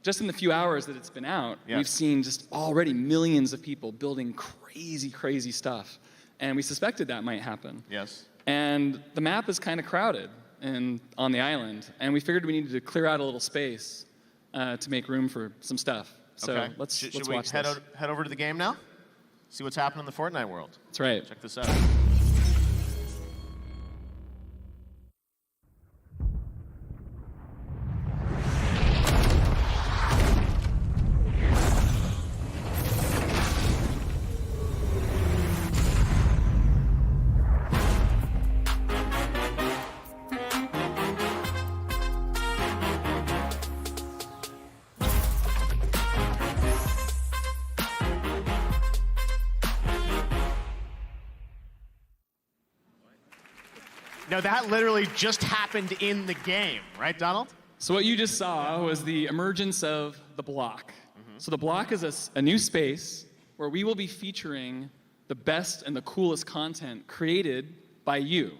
Speaker 3: just in the few hours that it's been out, we've seen just already millions of people building crazy, crazy stuff. And we suspected that might happen.
Speaker 2: Yes.
Speaker 3: And the map is kind of crowded on the island, and we figured we needed to clear out a little space to make room for some stuff. So let's
Speaker 2: should
Speaker 3: watch
Speaker 2: we
Speaker 3: this.
Speaker 2: head over to the game now? See what's happening in the Fortnite world.
Speaker 3: That's right.
Speaker 2: Check this out. No, that literally just happened in the game, right, Donald?
Speaker 3: So what you just saw was the emergence of the block. So the block is a new space where we will be featuring the best and the coolest content created by you.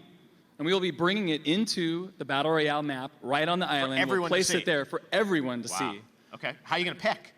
Speaker 3: And we will be bringing it into the Battle Royale map right on the island. We'll place it there for everyone to see.
Speaker 2: Okay, how are you gonna pick?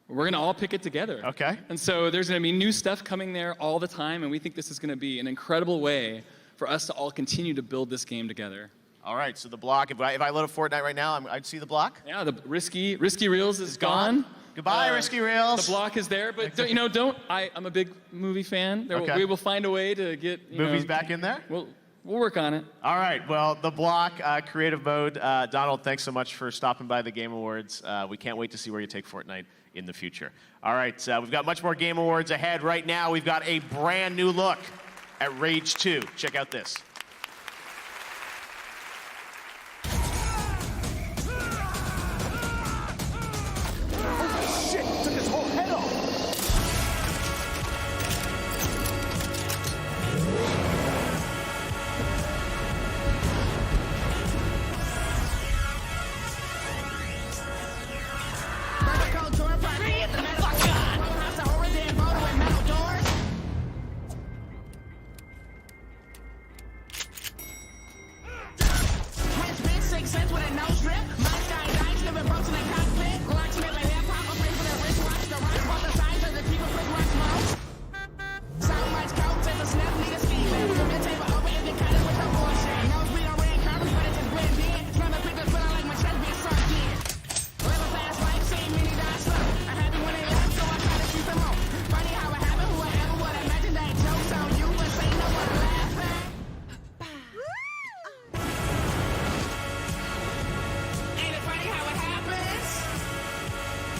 Speaker 3: We're gonna all pick it together.
Speaker 2: Okay.
Speaker 3: And so there's gonna be new stuff coming there all the time, and we think this is gonna be an incredible way for us to all continue to build this game together.
Speaker 2: All right, so the block, if I load up Fortnite right now, I'd see the block?
Speaker 3: Yeah, the Risky Reels is gone.
Speaker 2: Goodbye, Risky Reels.
Speaker 3: The block is there, but I'm a big movie fan. We will find a way to get
Speaker 2: movies back in there?
Speaker 3: We'll work on it.
Speaker 2: All right, well, the block, creative mode. Donald, thanks so much for stopping by the Game Awards. We can't wait to see where you take Fortnite in the future. All right, we've got much more Game Awards ahead. Right now, we've got a brand new look at Rage 2. Check out this.
Speaker 11: Shit, took his whole head off.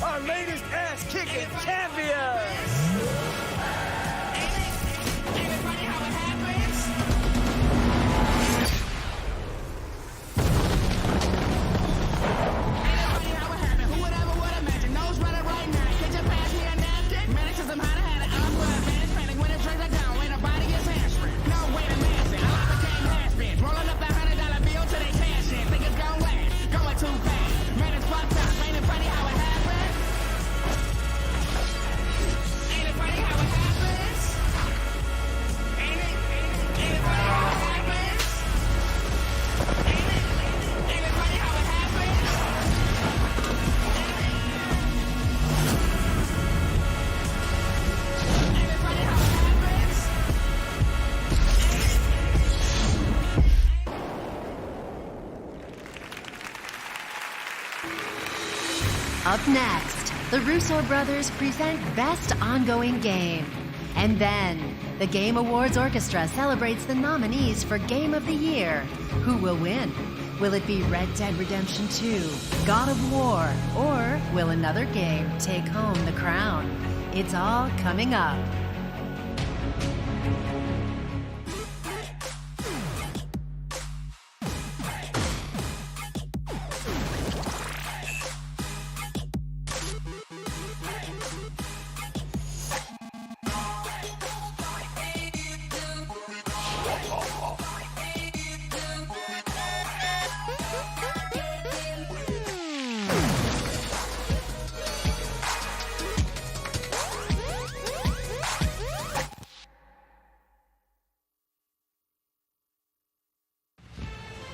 Speaker 11: Our latest ass-kicking champions!
Speaker 8: Up next, the Russo brothers present Best Ongoing Game. And then, the Game Awards Orchestra celebrates the nominees for Game of the Year. Who will win? Will it be Red Dead Redemption 2, God of War, or will another game take home the crown? It's all coming up.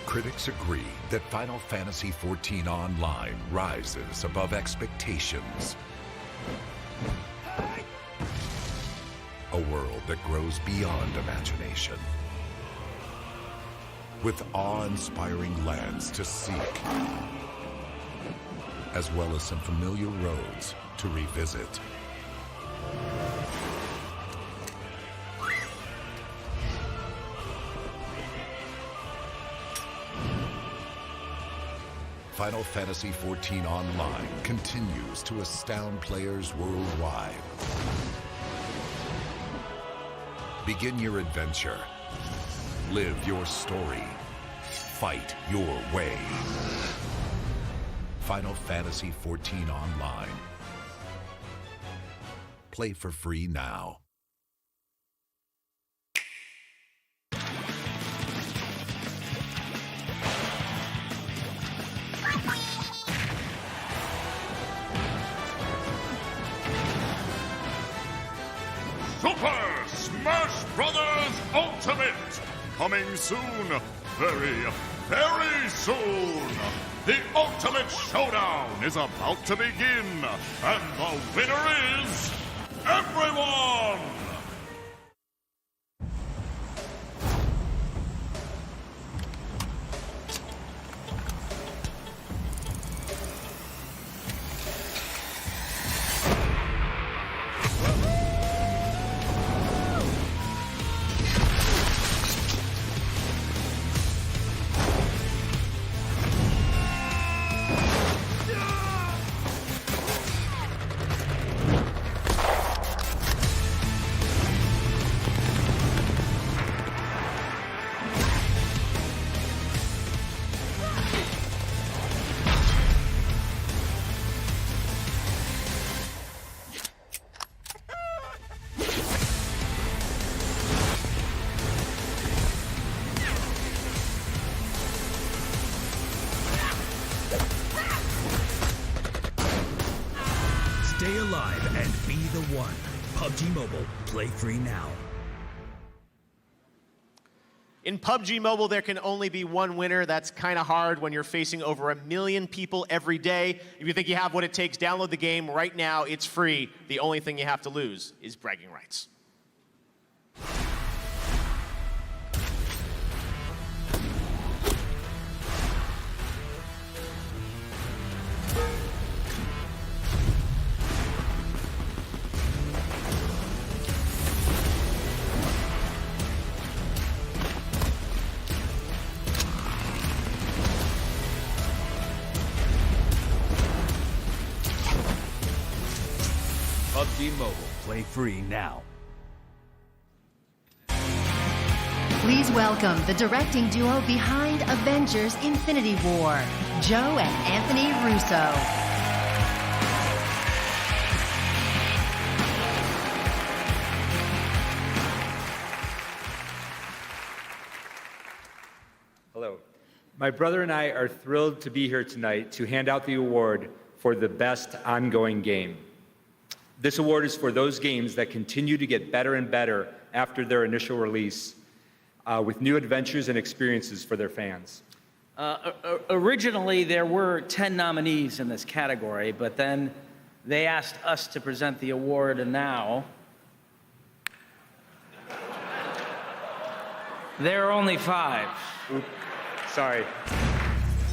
Speaker 4: Critics agree that Final Fantasy XIV Online rises above expectations. A world that grows beyond imagination. With awe-inspiring lands to seek, as well as some familiar roads to revisit. Final Fantasy XIV Online continues to astound players worldwide. Begin your adventure. Live your story. Fight your way. Final Fantasy XIV Online. Play for free now.
Speaker 13: Super Smash Brothers Ultimate. Coming soon. Very, very soon. The Ultimate Showdown is about to begin. And the winner is everyone.
Speaker 16: Stay alive and be the one. PUBG Mobile. Play free now.
Speaker 2: In PUBG Mobile, there can only be one winner. That's kind of hard when you're facing over 1 million people every day. If you think you have what it takes, download the game right now. It's free. The only thing you have to lose is bragging rights.
Speaker 16: PUBG Mobile. Play free now.
Speaker 8: Please welcome the directing duo behind Avengers Infinity War, Joe and Anthony Russo.
Speaker 17: Hello. My brother and I are thrilled to be here tonight to hand out the award for the best ongoing game. This award is for those games that continue to get better and better after their initial release, with new adventures and experiences for their fans.
Speaker 21: Originally, there were 10 nominees in this category, but then they asked us to present the award, and now there are only 5.
Speaker 17: Oops, sorry.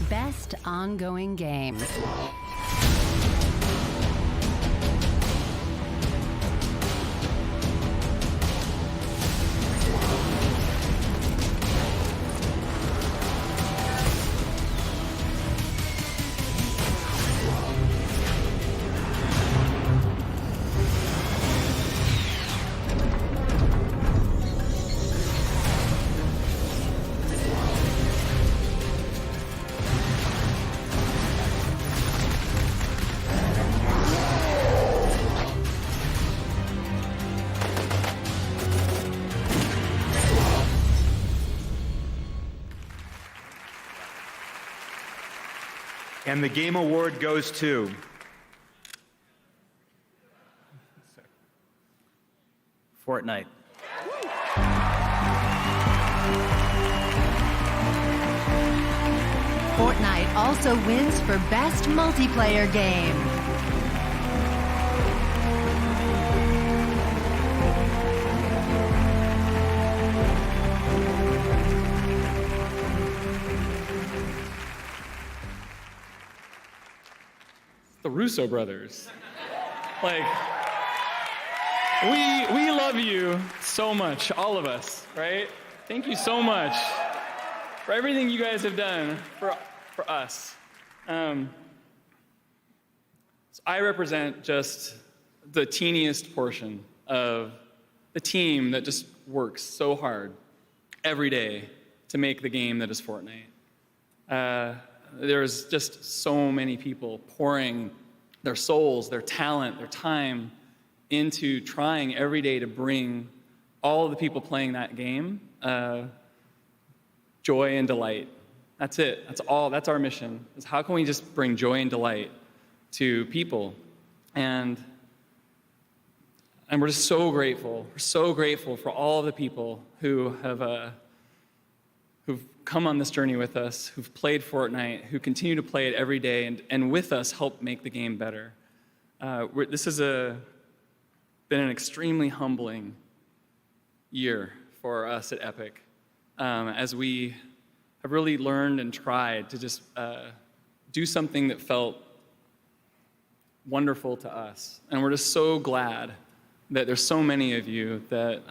Speaker 8: Best ongoing game.
Speaker 17: And the game award goes to
Speaker 21: Fortnite.
Speaker 8: Fortnite also wins for Best Multiplayer Game.
Speaker 3: The Russo brothers. Like, we love you so much, all of us, right? Thank you so much for everything you guys have done for us. So I represent just the teeniest portion of the team that just works so hard every day to make the game that is Fortnite. There's just so many people pouring their souls, their talent, their time into trying every day to bring all of the people playing that game joy and delight. That's it. That's all. That's our mission. Is how can we just bring joy and delight to people? And And we're just so grateful. We're so grateful for all of the people who have who've come on this journey with us, who've played Fortnite, who continue to play it every day, and with us help make the game better. This has been an extremely humbling year for us at Epic, as we have really learned and tried to just do something that felt wonderful to us. And we're just so glad that there's so many of you that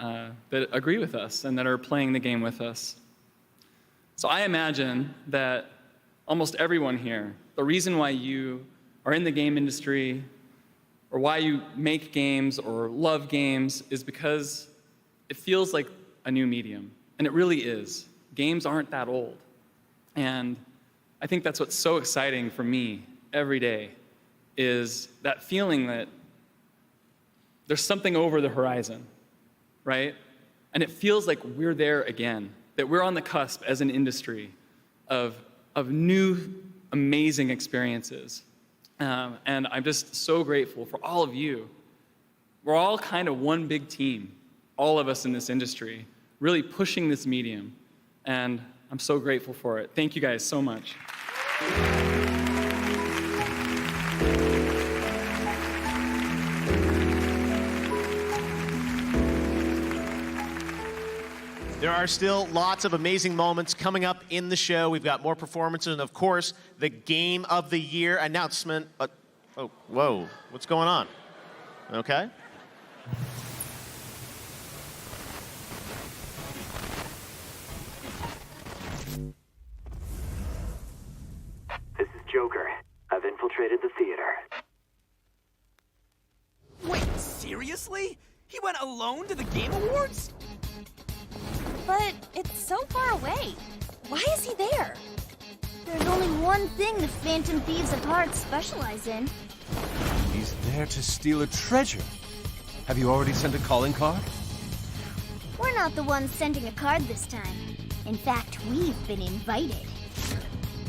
Speaker 3: agree with us and that are playing the game with us. So I imagine that almost everyone here, the reason why you are in the game industry or why you make games or love games is because it feels like a new medium. And it really is. Games aren't that old. And I think that's what's so exciting for me every day, is that feeling that there's something over the horizon, right? And it feels like we're there again, that we're on the cusp as an industry of new, amazing experiences. And I'm just so grateful for all of you. We're all kind of one big team, all of us in this industry, really pushing this medium. And I'm so grateful for it. Thank you guys so much.
Speaker 2: There are still lots of amazing moments coming up in the show. We've got more performances and, of course, the Game of the Year announcement. Oh, whoa. What's going on? Okay.
Speaker 18: This is Joker. I've infiltrated the theater.
Speaker 11: Wait, seriously? He went alone to the Game Awards?
Speaker 5: But it's so far away. Why is he there? There's only one thing the Phantom Thieves of Hearts specialize in.
Speaker 23: He's there to steal a treasure. Have you already sent a calling card?
Speaker 5: We're not the ones sending a card this time. In fact, we've been invited.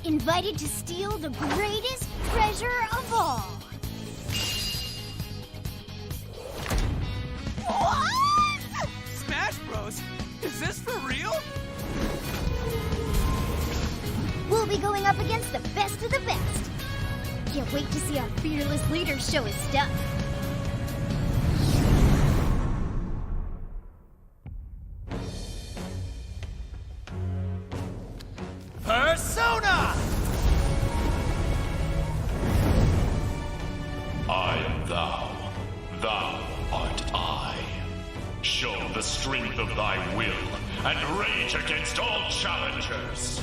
Speaker 5: Invited to steal the greatest treasure of all.
Speaker 11: What? Smash Bros? Is this for real?
Speaker 5: We'll be going up against the best of the best. Can't wait to see our fearless leader show his stuff.
Speaker 11: Persona!
Speaker 13: I am thou, thou art I. Show the strength of thy will and rage against all challengers.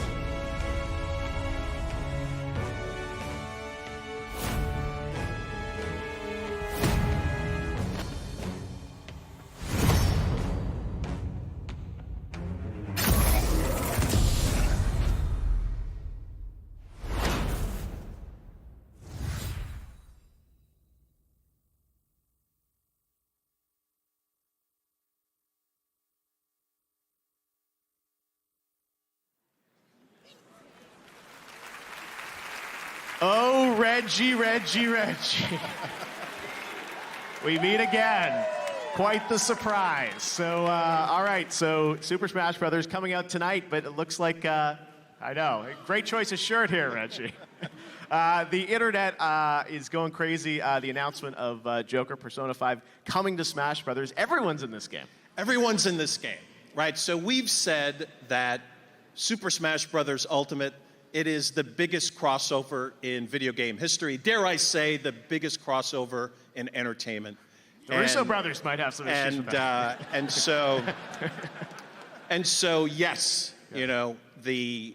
Speaker 2: Oh, Reggie. We meet again. Quite the surprise. So, all right, so Super Smash Brothers coming out tonight, but it looks like, I know, great choice of shirt here, Reggie. The internet is going crazy. The announcement of Joker Persona 5 coming to Smash Brothers. Everyone's in this game.
Speaker 7: Everyone's in this game, right? So we've said that Super Smash Brothers Ultimate, it is the biggest crossover in video game history. Dare I say, the biggest crossover in entertainment.
Speaker 2: The Russo brothers might have some issues with that.
Speaker 7: And so, yes, you know, the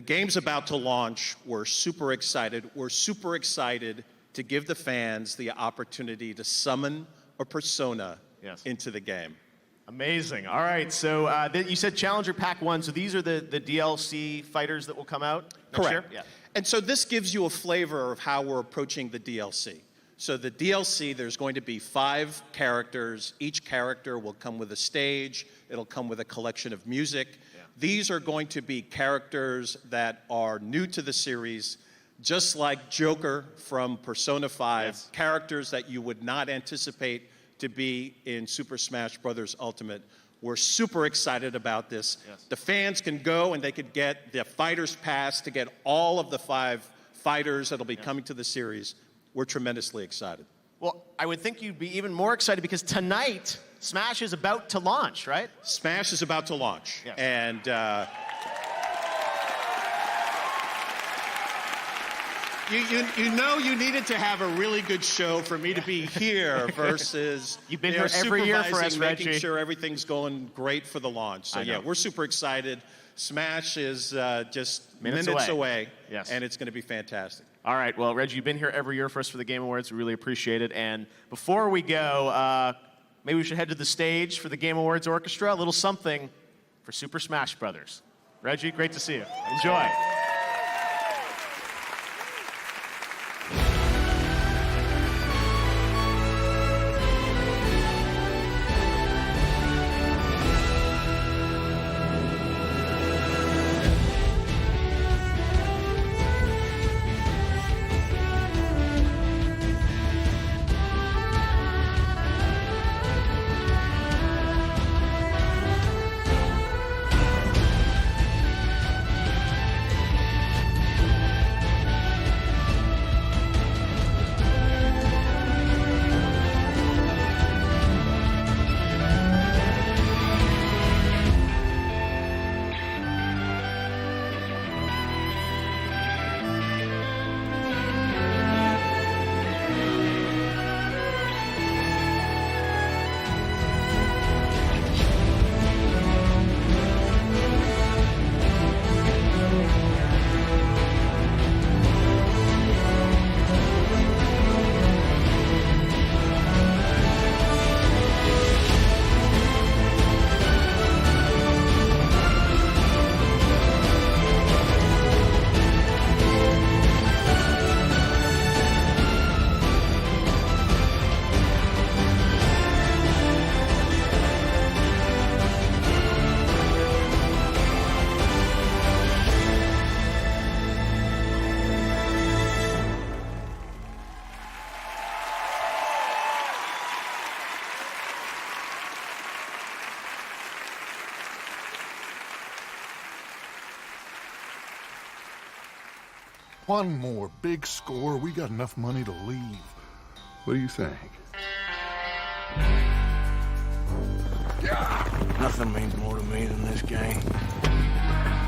Speaker 7: game's about to launch. We're super excited. We're super excited to give the fans the opportunity to summon a persona into the game.
Speaker 2: Amazing. All right, so you said Challenger Pack 1, so these are the DLC fighters that will come out next year?
Speaker 7: Correct. Yeah. And so this gives you a flavor of how we're approaching the DLC. So the DLC, there's going to be 5 characters. Each character will come with a stage. It'll come with a collection of music. Yeah. These are going to be characters that are new to the series, just like Joker from Persona 5, characters that you would not anticipate to be in Super Smash Bros. Ultimate. We're super excited about this.
Speaker 2: Yes.
Speaker 7: The fans can go and they could get the Fighters Pass to get all of the 5 fighters that'll be coming to the series. We're tremendously excited.
Speaker 2: Well, I would think you'd be even more excited because tonight, Smash is about to launch, right?
Speaker 7: Smash is about to launch.
Speaker 2: Yes.
Speaker 7: And you know you needed to have a really good show for me to be here versus
Speaker 2: You've been here every year for us,
Speaker 7: supervising,
Speaker 2: Reggie.
Speaker 7: making sure everything's going great for the launch. So
Speaker 2: I know.
Speaker 7: yeah, we're super excited. Smash is just
Speaker 2: Minutes away. Yes.
Speaker 7: And it's going to be fantastic.
Speaker 2: All right, well, Reggie, you've been here every year for us for the Game Awards. We really appreciate it. And before we go, maybe we should head to the stage for the Game Awards Orchestra, a little something for Super Smash Brothers. Reggie, great to see you. Enjoy.
Speaker 6: One more big score, we got enough money to leave. What do you think?
Speaker 9: Nothing means more to me than this game.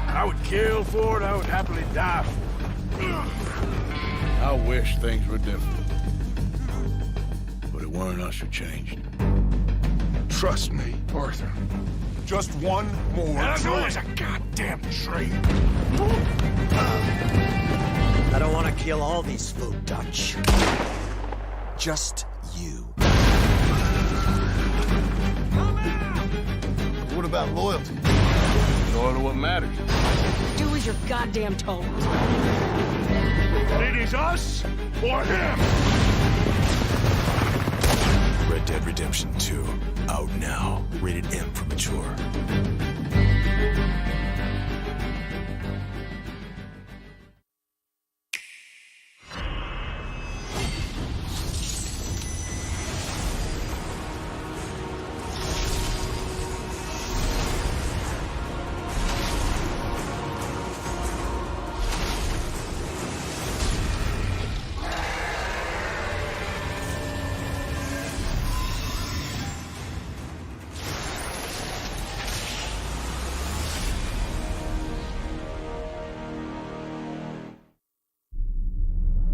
Speaker 9: I would kill for it, I would happily die for it. I wish things were different. But it weren't us who changed.
Speaker 6: Trust me, Arthur. Just one more.
Speaker 9: And I know there's a goddamn tree.
Speaker 10: I don't want to kill all these folk, Dutch. Just you.
Speaker 9: What about loyalty? Loyal to what matters.
Speaker 10: Do as you're goddamn told.
Speaker 9: It is us or him.
Speaker 10: Red Dead Redemption 2, out now. Rated M for mature.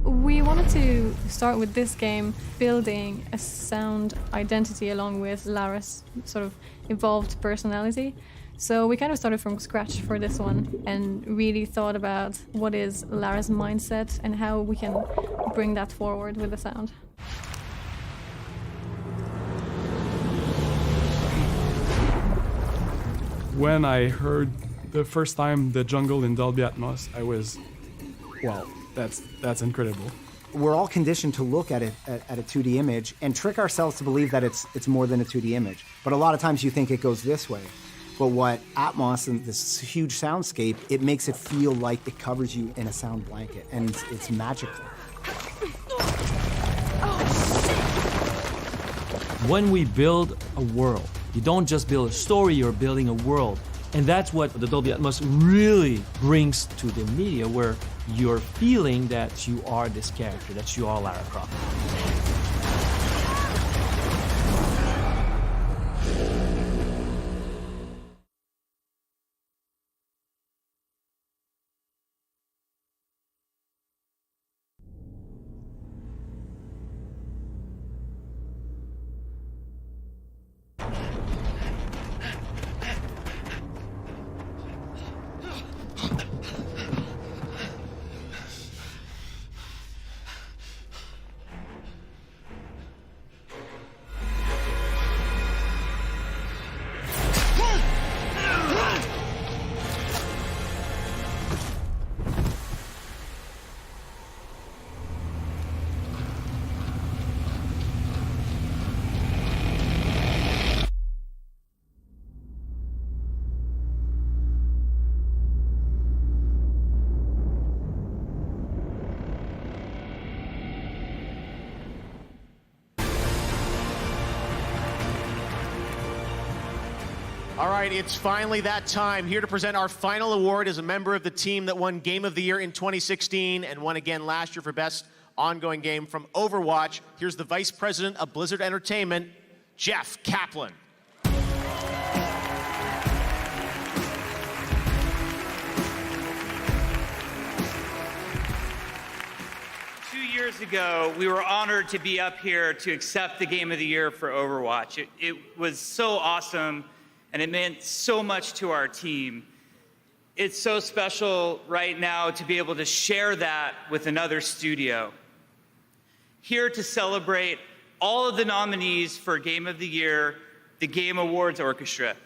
Speaker 14: We wanted to start with this game building a sound identity along with Lara's sort of evolved personality. So we kind of started from scratch for this one and really thought about what is Lara's mindset and how we can bring that forward with the sound.
Speaker 19: When I heard the first time the jungle in Dolby Atmos, I was, wow, that's incredible.
Speaker 25: We're all conditioned to look at it at a 2D image and trick ourselves to believe that it's more than a 2D image. But a lot of times you think it goes this way. But what Atmos and this huge soundscape, it makes it feel like it covers you in a sound blanket, and it's magical.
Speaker 1: When we build a world, you don't just build a story, you're building a world. And that's what the Dolby Atmos really brings to the media, where you're feeling that you are this character, that you are Lara Croft.
Speaker 2: All right, it's finally that time. Here to present our final award is a member of the team that won Game of the Year in 2016 and won again last year for Best Ongoing Game from Overwatch. Here's the Vice President of Blizzard Entertainment, Jeff Kaplan.
Speaker 12: 2 years ago, we were honored to be up here to accept the Game of the Year for Overwatch. It was so awesome, and it meant so much to our team. It's so special right now to be able to share that with another studio. Here to celebrate all of the nominees for Game of the Year, the Game Awards Orchestra.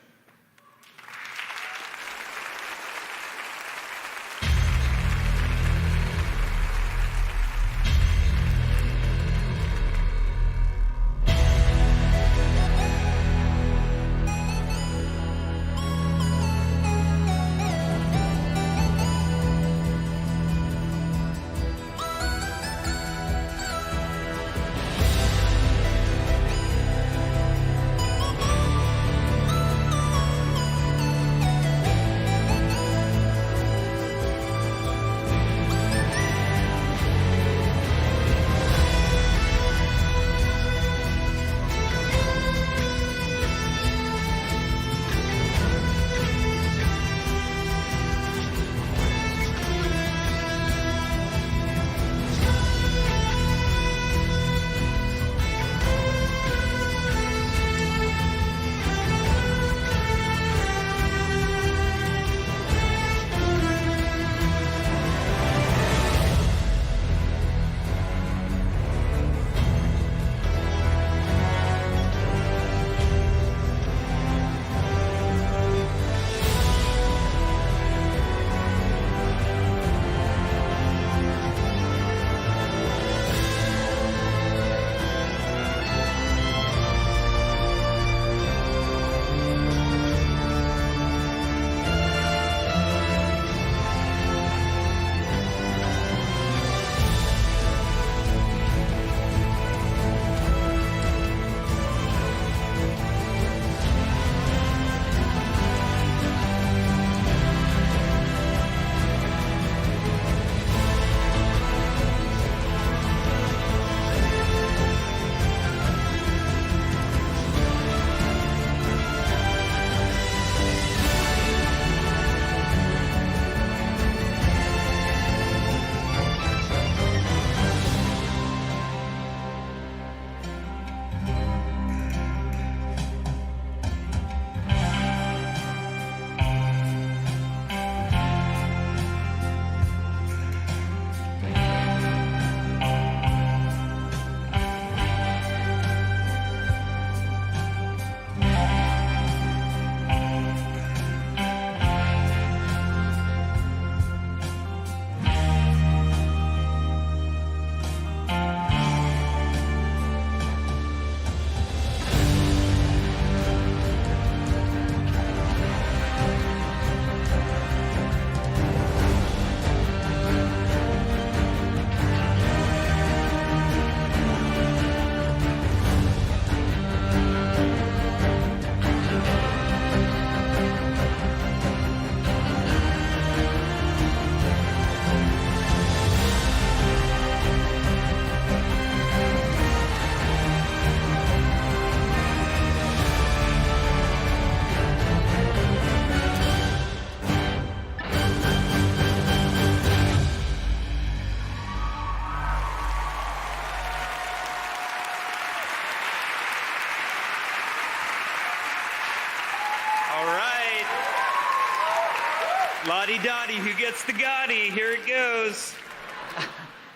Speaker 12: La-di-da-di, who gets the Gotti? Here it goes.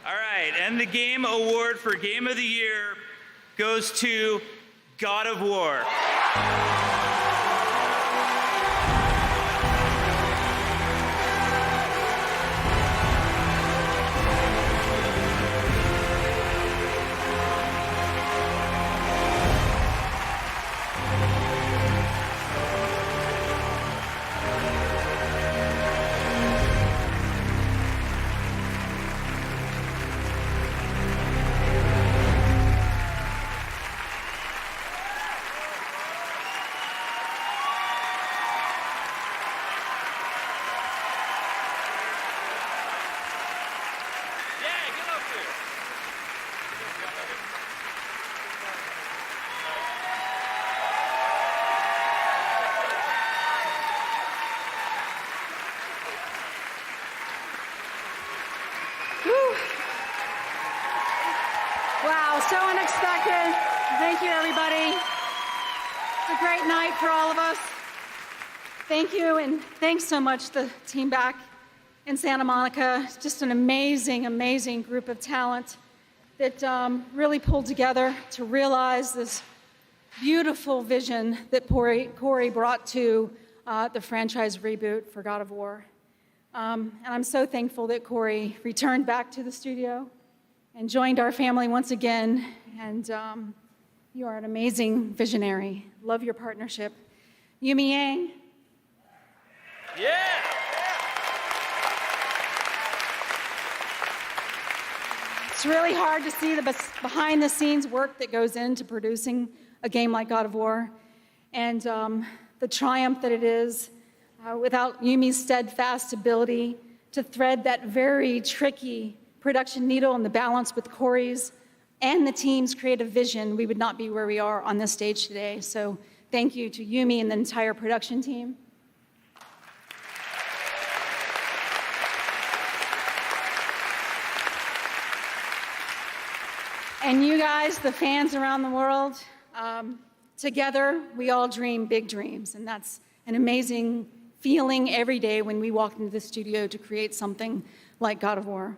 Speaker 12: All right, and the game award for Game of the Year goes to God of War.
Speaker 4: Wow, so unexpected. Thank you, everybody. It's a great night for all of us. Thank you, and thanks so much, the team back in Santa Monica. It's just an amazing, amazing group of talent that really pulled together to realize this beautiful vision that Corey brought to the franchise reboot for God of War. And I'm so thankful that Corey returned back to the studio and joined our family once again. And you are an amazing visionary. Love your partnership. Yumi Yang.
Speaker 12: Yeah!
Speaker 4: It's really hard to see the behind-the-scenes work that goes into producing a game like God of War, and the triumph that it is without Yumi's steadfast ability to thread that very tricky production needle and the balance with Corey's and the team's creative vision, we would not be where we are on this stage today. So thank you to Yumi and the entire production team. And you guys, the fans around the world, together, we all dream big dreams. And that's an amazing feeling every day when we walk into the studio to create something like God of War.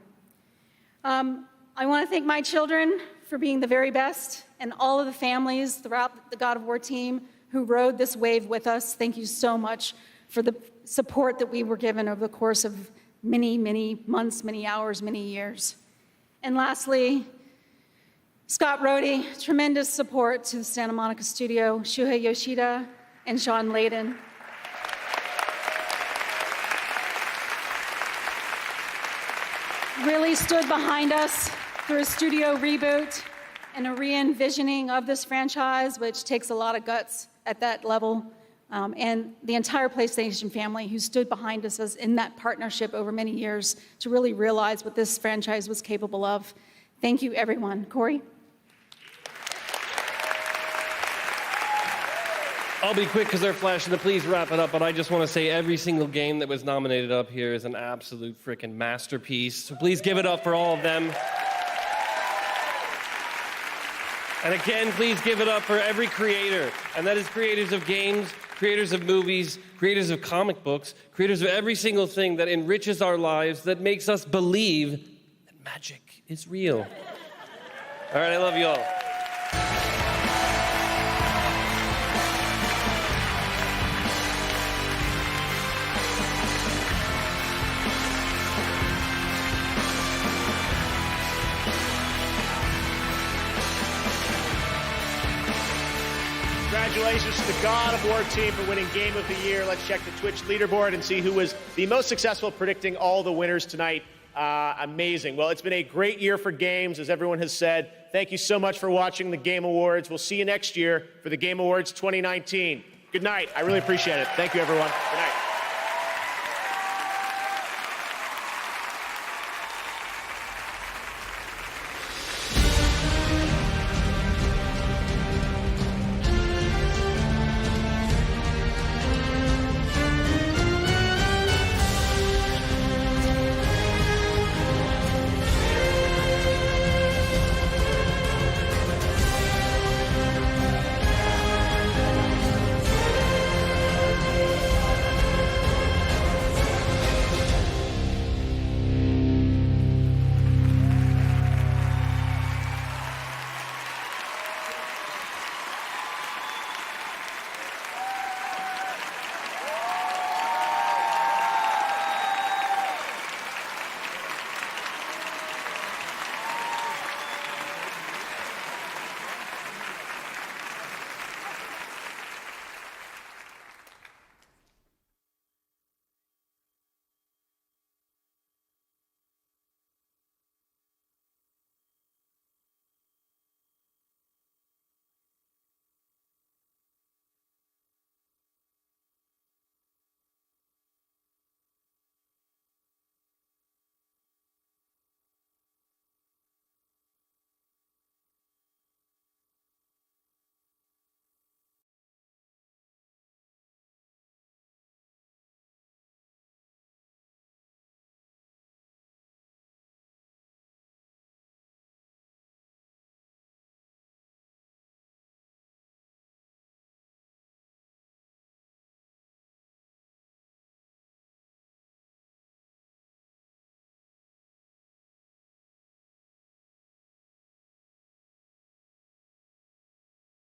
Speaker 4: I want to thank my children for being the very best, and all of the families throughout the God of War team who rode this wave with us. Thank you so much for the support that we were given over the course of many, many months, many hours, many years. And lastly, Scott Rohde, tremendous support to the Santa Monica studio, Shuhei Yoshida, and Sean Layden. Really stood behind us through a studio reboot and a re-envisioning of this franchise, which takes a lot of guts at that level, and the entire PlayStation family who stood behind us as in that partnership over many years to really realize what this franchise was capable of. Thank you, everyone. Corey?
Speaker 15: I'll be quick because they're flashing, please wrap it up, but I just want to say every single game that was nominated up here is an absolute freaking masterpiece. So please give it up for all of them. And again, please give it up for every creator, and that is creators of games, creators of movies, creators of comic books, creators of every single thing that enriches our lives, that makes us believe that magic is real. All right, I love you all.
Speaker 2: Congratulations to the God of War team for winning Game of the Year. Let's check the Twitch leaderboard and see who was the most successful predicting all the winners tonight. Amazing. Well, it's been a great year for games, as everyone has said. Thank you so much for watching the Game Awards. We'll see you next year for the Game Awards 2019. Good night. I really appreciate it. Thank you, everyone.